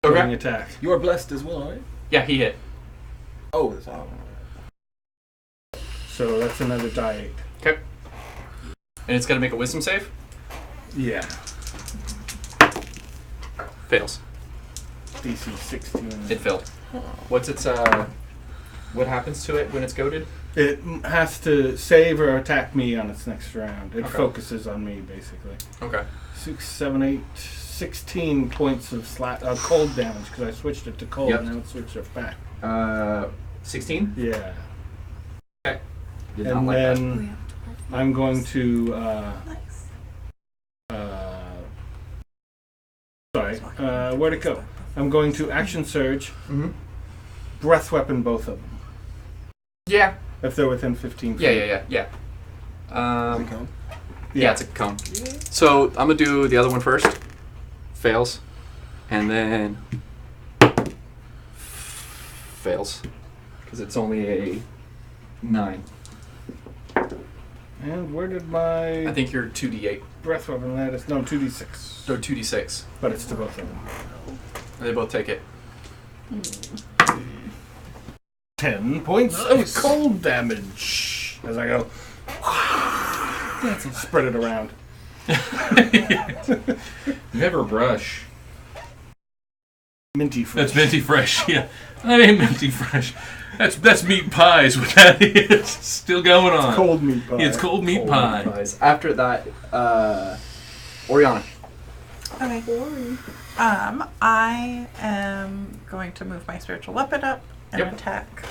Goading Okay. attack. You are blessed as well, right? Yeah, he hit. Oh, that's all. So that's another die 8. Okay. And it's gonna make a wisdom save. Yeah. Fails. DC 16. It failed. What's its What happens to it when it's goaded? It has to save or attack me on its next round. It Okay. focuses on me, basically. Okay. 6, 7, 8, 16 points of cold damage because I switched it to cold Yep. and now it switched it back. 16. Yeah. Did not And like that. then I'm going to. Nice. Sorry. Where'd it go? I'm going to action surge, Mm-hmm. breath weapon both of them Yeah. if they're within 15 feet. Yeah. Does it count? Yeah, it's a cone. So I'm gonna do the other one first. Fails, and then fails because it's only a 9. And where did my I think you're 2d8 breath weapon land? It's no 2d6, or 2d6. but it's to both of them. They both take it. 10 points of cold damage as I go. Spread it around. Never brush. Minty fresh. That's minty fresh. Yeah, that ain't minty fresh. That's meat pies. What that is still going on. Cold meat pie. Yeah, it's cold meat Cold pie. pies. After that, Oriana. Okay. I am going to move my spiritual weapon up and Yep. attack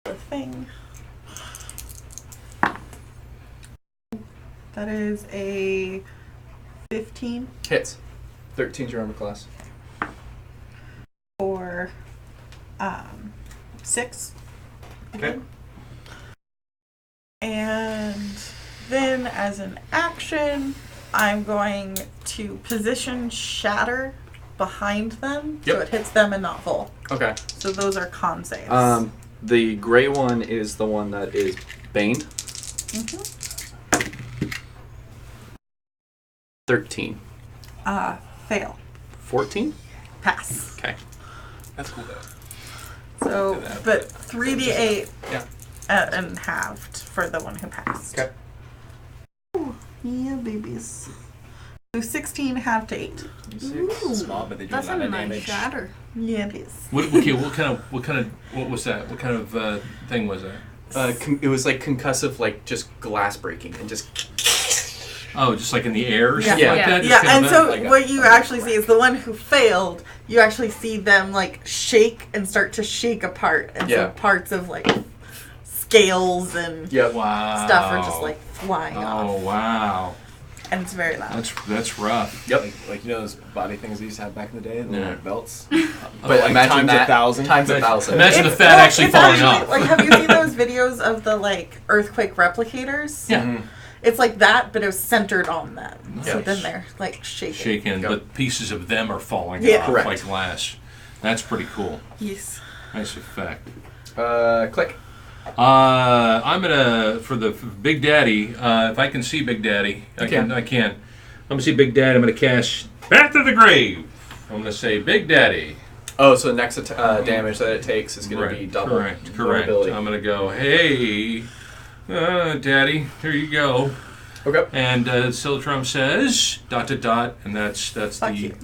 the thing. That is a 15 Hits. 13's your armor class. for 6. Okay. And then as an action, I'm going to position shatter behind them so Yep. it hits them and not Vol. Okay. So those are con saves. The gray one is the one that is baned. Mhm. 13. Fail. 14? Pass. Okay. That's cool though. So, Look at that, but 3d8 Yeah. and halved for the one who passed. Okay. Ooh, yeah, babies. So 16 halved to 8. Small, but they do a That's lot a of nice damage. shatter. Yeah, it is. What was that? What kind of thing was that? It was like concussive, like just glass breaking and just. Oh, just like in the air or Yeah. something like Yeah. that? Just Yeah, kind and of so like a- what you actually see is the one who failed, you actually see them like shake and start to shake apart. And Yeah. so parts of like scales and Yep. Wow. stuff are just like flying Oh, off. wow. And it's very loud. That's rough. Yep. Like you know those body things they used to have back in the day, the Yeah. like belts. But like imagine times that 1,000. times 1,000. Imagine the It's- fat well, actually it's falling off. Like, have you seen those videos of the like earthquake replicators? Yeah. Mhm. It's like that, but it was centered on them. So Nice. then they're like shaking. Shaking, Yep. but pieces of them are falling Yeah. off Correct. like glass. That's pretty cool. Yes. Nice effect. Click. I'm gonna for Big Daddy. If I can see Big Daddy, I can. can. I'm gonna see Big Daddy. I'm gonna cast Path to the Grave. I'm gonna say Big Daddy. Oh, so the next damage that it takes is going to be double. Correct. vulnerability. I'm gonna go. Hey, Daddy, here you go. Okay. And Siltrum says ... and that's Fuck the you.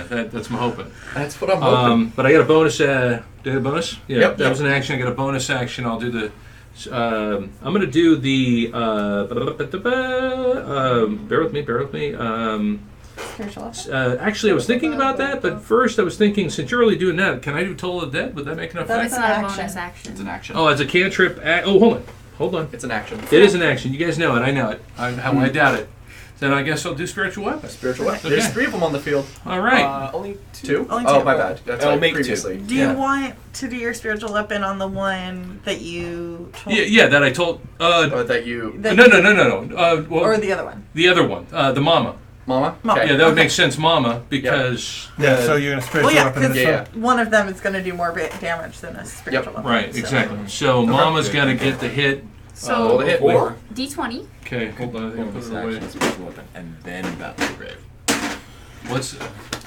that's my hoping. That's what I'm hoping. But I got a bonus. Did I get a bonus? Yeah, Yep. that was an action. I got a bonus action. I'll do the. I'm going to do the. Bear with me. Spiritual weapon. Actually, I was thinking about that, but first I was thinking, since you're already doing that, can I do Toll of the Dead? Would that make an effect? That's It's an not a action. bonus action. It's an action. Oh, as a cantrip. Hold Hold on. It's an action. It is an action. You guys know it. I know it. I doubt it. Then I guess I'll do spiritual weapon. Spiritual weapon. Okay. There's 3 of them on the field. All right. Only Two? Only Oh, two. my bad. That's I'll like make previously. Do you want to do your spiritual weapon on the one that you told? Yeah, that I told. Or that you... that No. Well, or the other one? the other one, the mama. Mama? Mama. Okay. Yeah, that would Okay. make sense, mama, because Yeah, so you're going to spiritual Well, yeah, weapon because this Yeah. one. one of them is going to do more damage than a spiritual weapon. right, so- exactly. So mama's got to get the hit. So Roll the hit. wait. 4. D20. Okay, hold on. I think I'll put it away. action, spiritual weapon, and then battle grave. What's?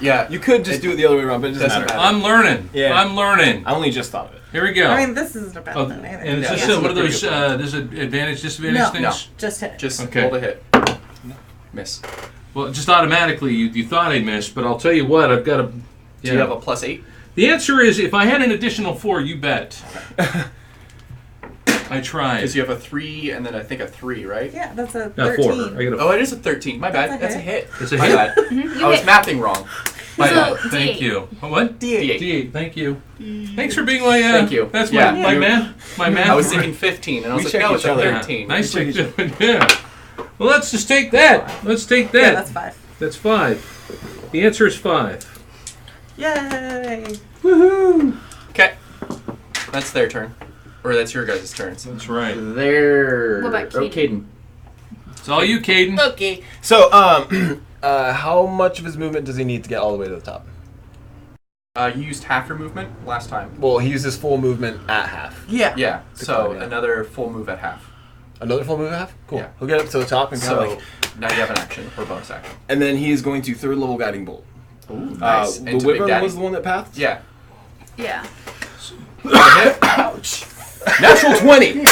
Yeah. You could just do it the other way around, but it doesn't Doesn't matter. matter. I'm learning. Yeah. I'm learning. I only just thought of it. Here we go. I mean, this isn't a bad Oh, thing either. and it's Yeah. just Yeah. one of Pretty those. good one. There's an advantage, disadvantage No. things. No. Just hit. Just Okay. roll the hit. Miss. Well, just automatically, you thought I missed, but I'll tell you what. I've got a. Do you have a +8? The answer is, if I had an additional 4, you bet. I tried. Because you have a 3 and then I think a 3, right? Yeah, that's a No, 13. 4. I got a. Oh, it is a 13. My bad. That's a That's a hit. hit. It's a My hit. bad. You I was hit. mathing wrong. My So- bad. Thank D8. you. What? D8. D8. Thank you. Thanks for being my. Thank you. That's Yeah. my You- math. My math. I was thinking 15, and I was We like, check no, it's each a other. 13. Nice to yeah. Well, let's just take that. Let's take that. Yeah, that's 5. That's 5. The answer is 5. Yay! Woohoo! Okay. That's their turn. Or that's your guys' turns. That's right. There. What about Oh, Kaden? Caden. It's all you, Caden. Okay. So, how much of his movement does he need to get all the way to the top? You used half your movement last time. Well, he used his full movement at half. Yeah. Yeah, so climb, yeah. another full move at half. Another full move at half? Cool. Yeah. He'll get up to the top and kind So of like... now you have an action or bonus action. And then he is going to 3rd level guiding bolt. Ooh, nice. The Into Big wyvern Daddy. was the one that pathed? Yeah. Yeah. Ouch. Natural 20!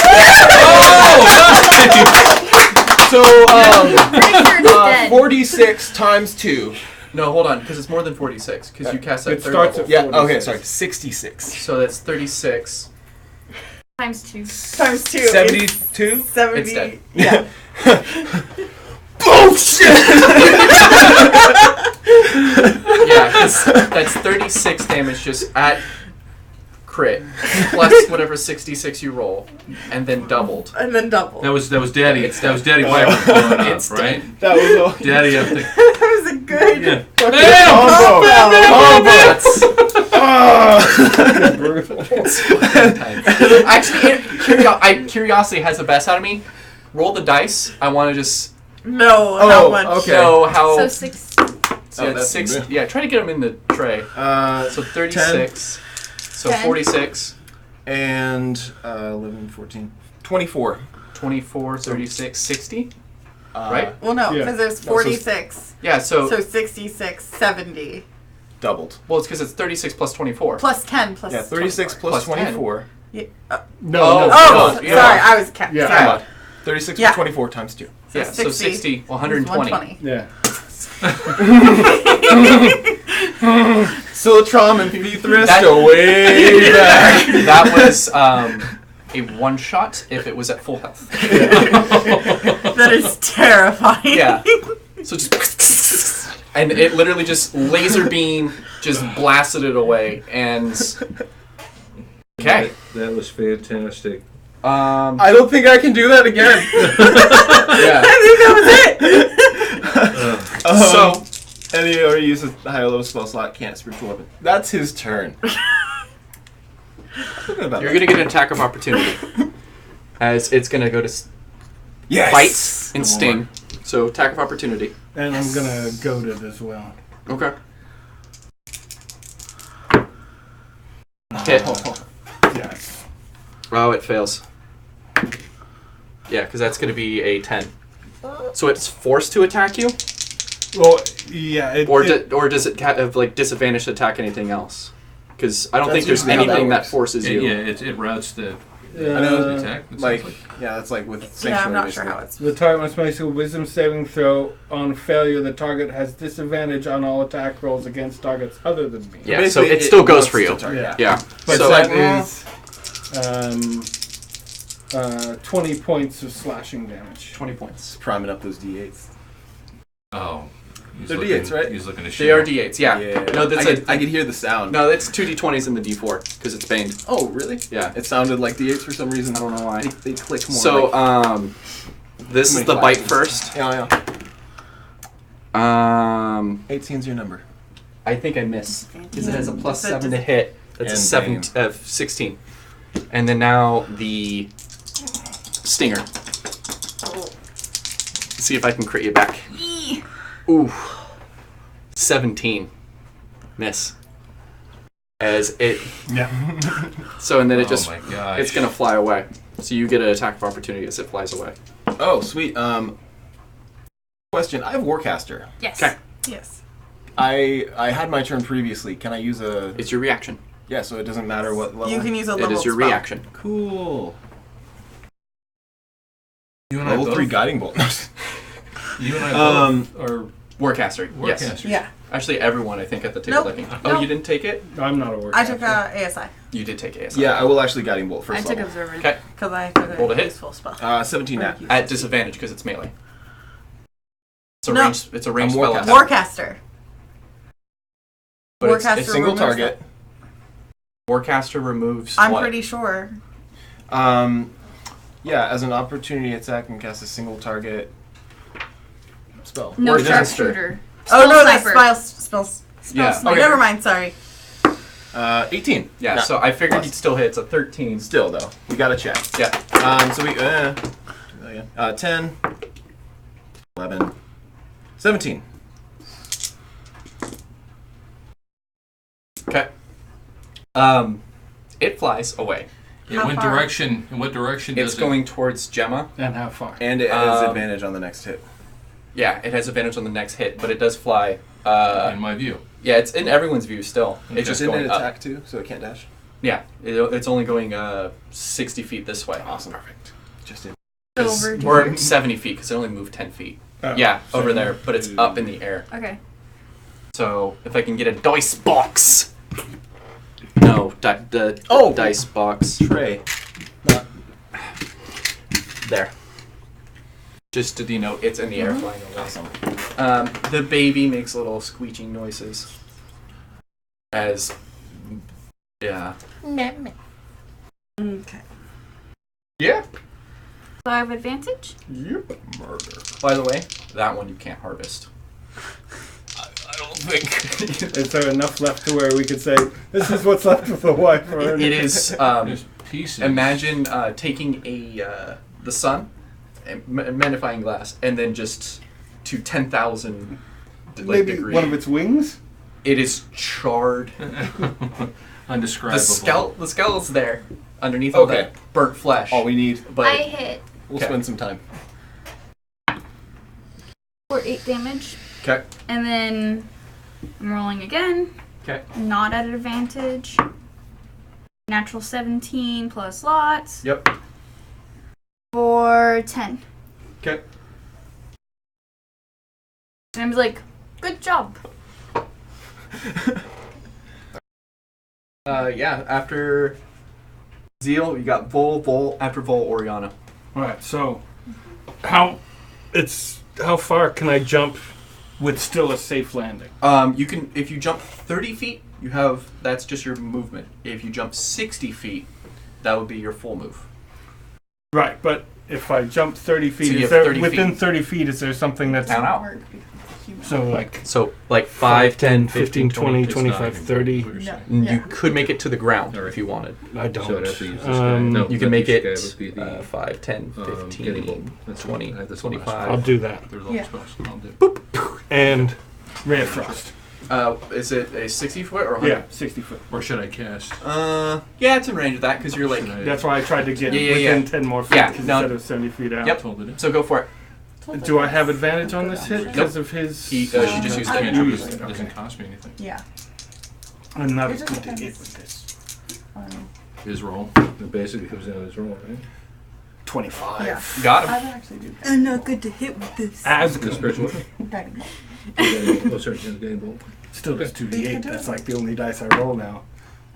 So, Pretty sure it's dead. 46 times 2. No, hold on, because it's more than 46, because you cast that It third starts level. at- Yeah, okay, 46. sorry. 66. So that's 36. Times 2. Times 2. 72? 70. It's dead. Yeah. Bullshit! Yeah, that's 36 damage just at crit, plus whatever 66 you roll, and then doubled. And then double. That was Daddy. It's That was Daddy Wyvern blowing up, It's right? That was all. Daddy up there. That was a good. Yeah. Actually, curiosity has the best out of me. Roll the dice. I want to just No, Oh, how much? okay. know how. So 6. So Oh, it's that's 6. good. Yeah, try to get them in the tray. So 36. So 10. 46, And 11, 14, 24. 24, 36, 60. Uh, Right? Well, no, Yeah. because there's No, so 46. Yeah. So, So 66, 70. Doubled. well, it's because it's 36 plus 24. Plus 10 plus Yeah, 36 24. plus Plus 10. 24. Yeah. No, Oh, no. Oh, yeah. sorry, I was counting. Yeah. Sorry. 36 Yeah. plus 24 times 2. Yeah. So 60, 120. Yeah. Siltrom and Phoethris That- go way back. That was a one shot if it was at full health. That is terrifying. Yeah. So just and it literally just laser beam just blasted it away and okay. That was fantastic. I don't think I can do that again. Yeah. I think that was it. So And he already uses the high level spell slot, can't spiritual weapon. That's his turn. Forget about you're that. gonna get an attack of opportunity as it's gonna go to Yes! bite and sting. So attack of opportunity. And I'm gonna goad it as well. Okay. Hit. Yes. Oh, it fails. Yeah, because that's going to be a 10. So it's forced to attack you, Well, yeah. or does it have like disadvantage to attack anything else? Because I don't That's think there's usually how that anything that works. forces you. Yeah, it routes the I know, attack. It sounds Like, yeah, that's like with Yeah, Sanctuary. I'm not sure how basically. it's. The target must make a wisdom saving throw. On failure, the target has disadvantage on all attack rolls against targets other than me. Yeah, so Basically, it still goes wants for you. to target. Yeah. Yeah. But So that like, is 20 points of slashing damage. 20 points. Priming up those d8s. Oh. They're D8s, right? He's looking to They are D8s, yeah. No, that's I could hear the sound. No, it's 2d20s in the d4 because it's baned. Oh, really? Yeah. It sounded like D8s for some reason. I don't know why. They click more. So, like, this is the bite first. yeah. 18's your number. I think I miss because it has a +7 to hit. That's And a 16. And then now the stinger. See if I can crit you back. Ooh. 17. Miss. As it. Yeah. So, and then it just. Oh my gosh. It's going to fly away. So you get an attack of opportunity as it flies away. Oh, sweet. Question. I have Warcaster. Yes. Okay. Yes. I had my turn previously. Can I use a... It's your reaction. Yeah, so it doesn't matter what level? You can use a It level is your spell. reaction. Cool. You and Level I 3 both, guiding bolt. you and I both are Warcaster. Yes. warcasters. Yeah. Actually, everyone I think at the table. Nope. Looking. Oh, Nope. you didn't take it? I'm not a worker. I took ASI You did take ASI. Yeah, I will actually guiding bolt first I took level. observant. Okay. because I took Roll to a hit. useful spell. 17 nat. At disadvantage because it's melee. It's a No. range. It's a range I'm spell. Warcaster. attack. Warcaster. But it's Warcaster Single removes target. it. Warcaster removes. I'm what? pretty sure. Yeah, as an opportunity attack, and cast a single target spell. No Warcaster. sharpshooter. Oh no, Sniper. that's spells. Yeah, Sniper. okay. Never mind. Sorry. 18. Yeah. No, So I figured plus. you'd still hit. It's a 13. Still, though. We gotta check. Yeah. So we... 10, 11, 17. Okay. It flies away. In How what far? direction? In what direction It's does going towards Gemma. And how far? And it has Um, advantage on the next hit. Yeah, it has advantage on the next hit, but it does fly. it? In my view. Yeah, it's in everyone's view still. Okay. It's just Didn't going it up. attack too, so it can't dash? Yeah, it's only going 60 feet this way. Awesome. Perfect. Just in. Over to Or here. 70 feet because it only moved 10 feet. Oh, Yeah, over 70. there, but it's up in the air. Okay. So if I can get a dice box. No, the Oh! dice box. Tray. There. Just to denote it's in the air flying away. Awesome. The baby makes little squeaking noises. As. Yeah. Okay. Yeah. So I have advantage? Yep. Murder. By the way, that one you can't harvest. I don't think. Is there enough left to where we could say, this is what's left of the wyvern? It is. There's pieces. Imagine taking the sun, magnifying glass, and then just to 10,000 Maybe degrees. one of its wings? It is charred. Undescribable. The skeleton's there underneath all Okay. that burnt flesh. All we need. but I hit We'll Okay. spend some time. for 8 damage. okay. And then I'm rolling again. Okay. Not at advantage. Natural 17 plus lots Yep. for 10. Okay. And I'm like, good job. Yeah. After Zeal, you got Vol. After Vol, Oriana. Alright, so how far can I jump with still a safe landing? You can, if you jump 30 feet, that's just your movement. If you jump 60 feet, that would be your full move. Right, but if I jump 30 feet, So you is have there 30 within feet. 30 feet, is there something that's... Count out. So like So, like 5, 10, 15, 20. 25, 30. No. You could make it to the ground if you wanted. I don't. So I'd have to use this guy. No, You can not make this it guy, would be the, 5, 10, getting bolt. 15, That's 20, that's the last 25. I'll do that. There's all Yeah. spells. I'll do. And Ray of Frost. Is it a 60 foot or 100? Yeah, 60 foot. Or should I cast? Yeah, it's in range of that because you're like. Should I- That's why I tried to get Yeah, within yeah. 10 more feet Yeah, because no. instead of 70 feet out. Yep. Told it. So go for it. Do I have advantage on this hit because of his... She just used I it. can't You use used it. it, It doesn't okay. cost me anything. Yeah. I'm not It as just good to hit depends. with this. His roll. It basically comes down to his roll, right? 25. Yeah. Got him. I would actually do that. I'm not good to hit with this. As The good. spiritual weapon? Guiding bolt. Oh, sorry, getting bolt. Still just You can 2d8. do That's it. like the only dice I roll now.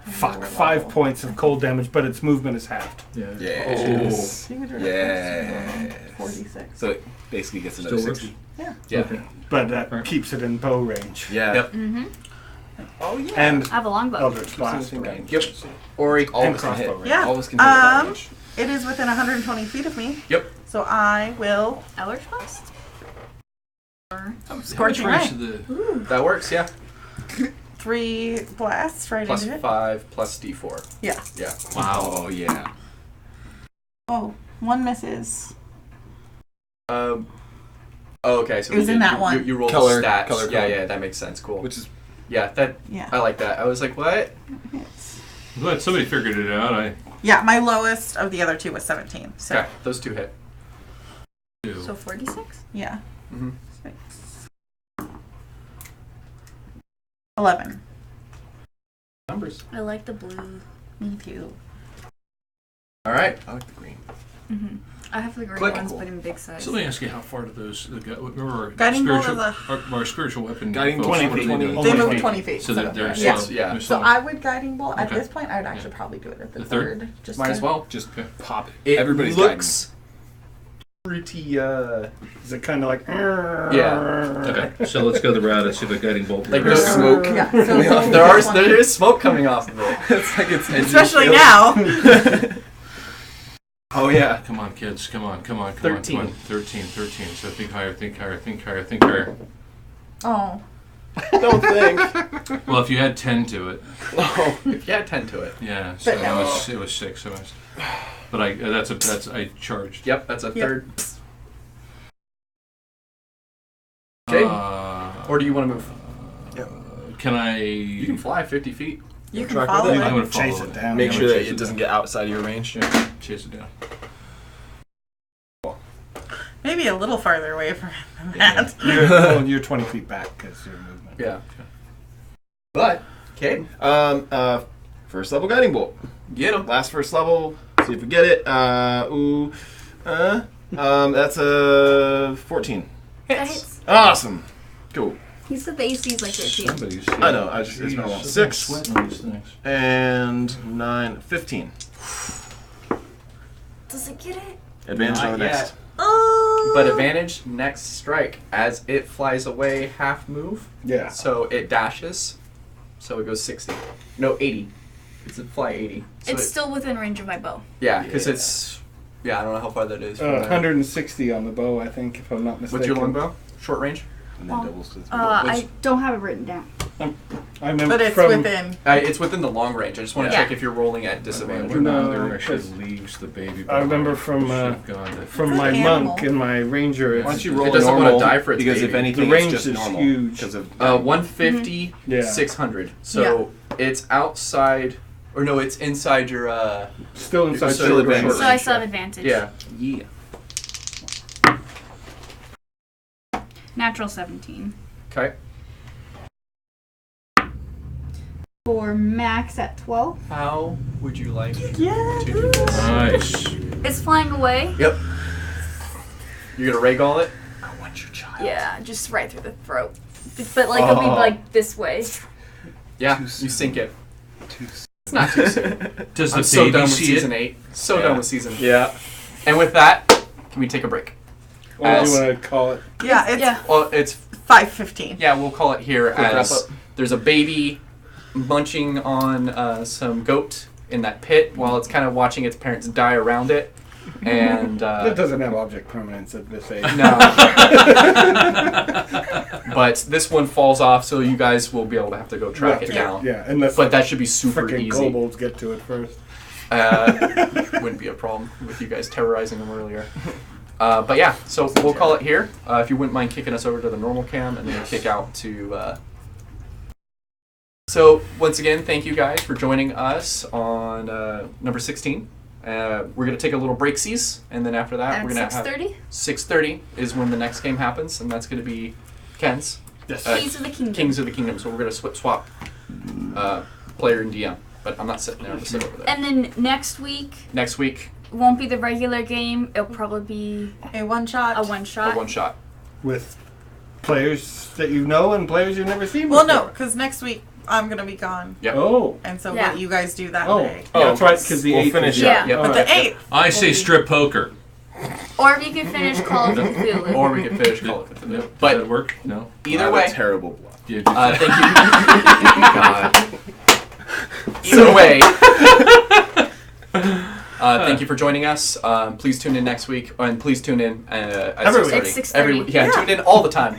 Fuck, 5 points of cold damage, but its movement is halved. Yeah. Yes. Yeah. Yeah. 46. So it basically gets another Still works? 60. Yeah. Yeah. Okay. But that Alright. keeps it in bow range. Yeah. Yep. Mm-hmm. Oh, yeah. And I have a longbow. Eldritch Blast Same range. Yep. Ori, all And of us can hit. crossbow range. Yeah. All of us can hit at that range. It is within 120 feet of me. Yep. So I will Eldritch Blast? Scorching How much ray. range did the- That works, yeah. 3 blasts right Plus into it. 5 plus D4. Yeah. Yeah. Oh, yeah. Oh, one misses. Oh, okay. So It was you in did- that one. You rolled Color- stats. color yeah, code. yeah, that makes sense. Cool. Which is Yeah, that Yeah. I like that. I was like, what? Hits. I'm glad somebody figured it out. Yeah, my lowest of the other two was 17. So Okay, those two hit. Do. So 46? yeah. Mm-hmm. 6. 11. Numbers. I like the blue. Me too. All right. I like the green. Mm-hmm. I have the green Click. ones, but in big size. So let me ask you, how far do those? Remember, our Guiding bolt spiritual, is our spiritual weapon. Guiding folks, 20 what do feet. they do? Only They move feet. 20 feet. So that they're yeah. slow. Yeah. They're So slow. I would guiding bolt at Okay. this point. I would actually probably do it at the The third? third. Just Might to- as well. Just Okay. pop it. It Everybody's looks pretty. Is it kind of like... Yeah. Okay, so let's go the route and see if a guiding bolt. Like works. there's smoke. Yeah. So there is smoke coming off of it. It's like it's Especially now. Oh yeah. Come on, kids. Come on. 13. 13. So think higher. Oh. Don't think. Well, if you add 10 to it, Oh, if you add 10 to it. yeah. So But no. it was 6. So but I charged. Yep, that's a Yep. third. Okay. Or do you want to move? Can I? You can fly 50 feet. You can Track follow with it? I'm it. gonna follow Chase it down. Make I'm sure gonna that chase it doesn't get outside of your range. Chase it down. Maybe a little farther away from that. You're 20 feet back because your movement. Yeah. But, okay, First level guiding bolt. get him. Last first level. See if we get it. That's a 14. That hits. Awesome. Cool. He said the AC is like 13. Somebody's. I know, I just- it's been a while. 6. Sweating on these things. And 9, 15. Does it get it? Advantage Not on the yet. next. Oh. But advantage next strike as it flies away half move. Yeah. So it dashes. So it goes 60. No, 80. It's a fly 80. So It's it- still within range of my bow. yeah, because it's. Yeah, I don't know how far that is. From 160 on the bow, I think, if I'm not mistaken. What's your longbow? Short range? And then doubles to 3. I don't have it written down. I remember But it's from... within. It's within the long range. I just want to Yeah. check if you're rolling at disadvantage or No, not. There actually because leaves the baby. I remember from, From my monk and my ranger, Why don't it's, you roll It doesn't normal? wanna die for its because if baby. anything, The range it's just is normal. huge. Because of 150, Yeah. 600. So it's outside, or no, it's inside your. still inside So short advantage. range. So I still have advantage. Yeah. yeah. Natural 17. Okay. For max at 12. How would you like Yeah. to do this? Nice. It's flying away. Yep. You're gonna Rhaegal it? I want your child. Yeah, just right through the throat. But like it'll be like this way. Yeah. Too You soon. sink it. Too soon. It's not too soon. Does the I'm so baby done with see season it? 8. So Yeah. done with season. Yeah. And with that, can we take a break? What do As- you want to call it? Yeah, it's Yeah. Well, it's 5:15. yeah. We'll call it here Quick wrap as up. there's a baby munching on some goat in that pit while it's kind of watching its parents die around it, and That doesn't have object permanence at this age. no. But this one falls off, so you guys will be able to have to go track it down. Yeah, unless But that should be super freaking easy. kobolds get to it first. Wouldn't be a problem with you guys terrorizing them earlier. But yeah, so we'll call it here. If you wouldn't mind kicking us over to the normal cam, and then we'll kick out to. So once again, thank you guys for joining us on number 16. We're gonna take a little breaksies, and then after that, At we're gonna 6:30. have 6:30 is when the next game happens, and that's gonna be Ken's Yes. Keys of the Kingdom. Kings of the Kingdom. So we're gonna swap player and DM. But I'm not sitting there. I'm gonna sit over there. And then next week Next week, won't be the regular game. It'll probably be A one shot. a one shot. a one shot. With players that you know and players you've never seen Well, before. no, because next week I'm gonna be gone, Yep. Oh. and so Yeah. what you guys do that Oh. day. Yeah, that's right. Because the We'll 8th finish is- Yeah. Yep. But the 8th. I say strip poker. Or if you can finish Call of Cthulhu. Or we could finish Call of Cthulhu. Does But that work? No. either Not way, a terrible bluff. Yeah, thank you. God. Either way, thank you for joining us. Please tune in next week, and please tune in at Every week. 6:30. At 6:30. Yeah, tune in all the time.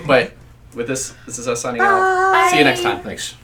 But with this is us signing out. See you next time. Thanks.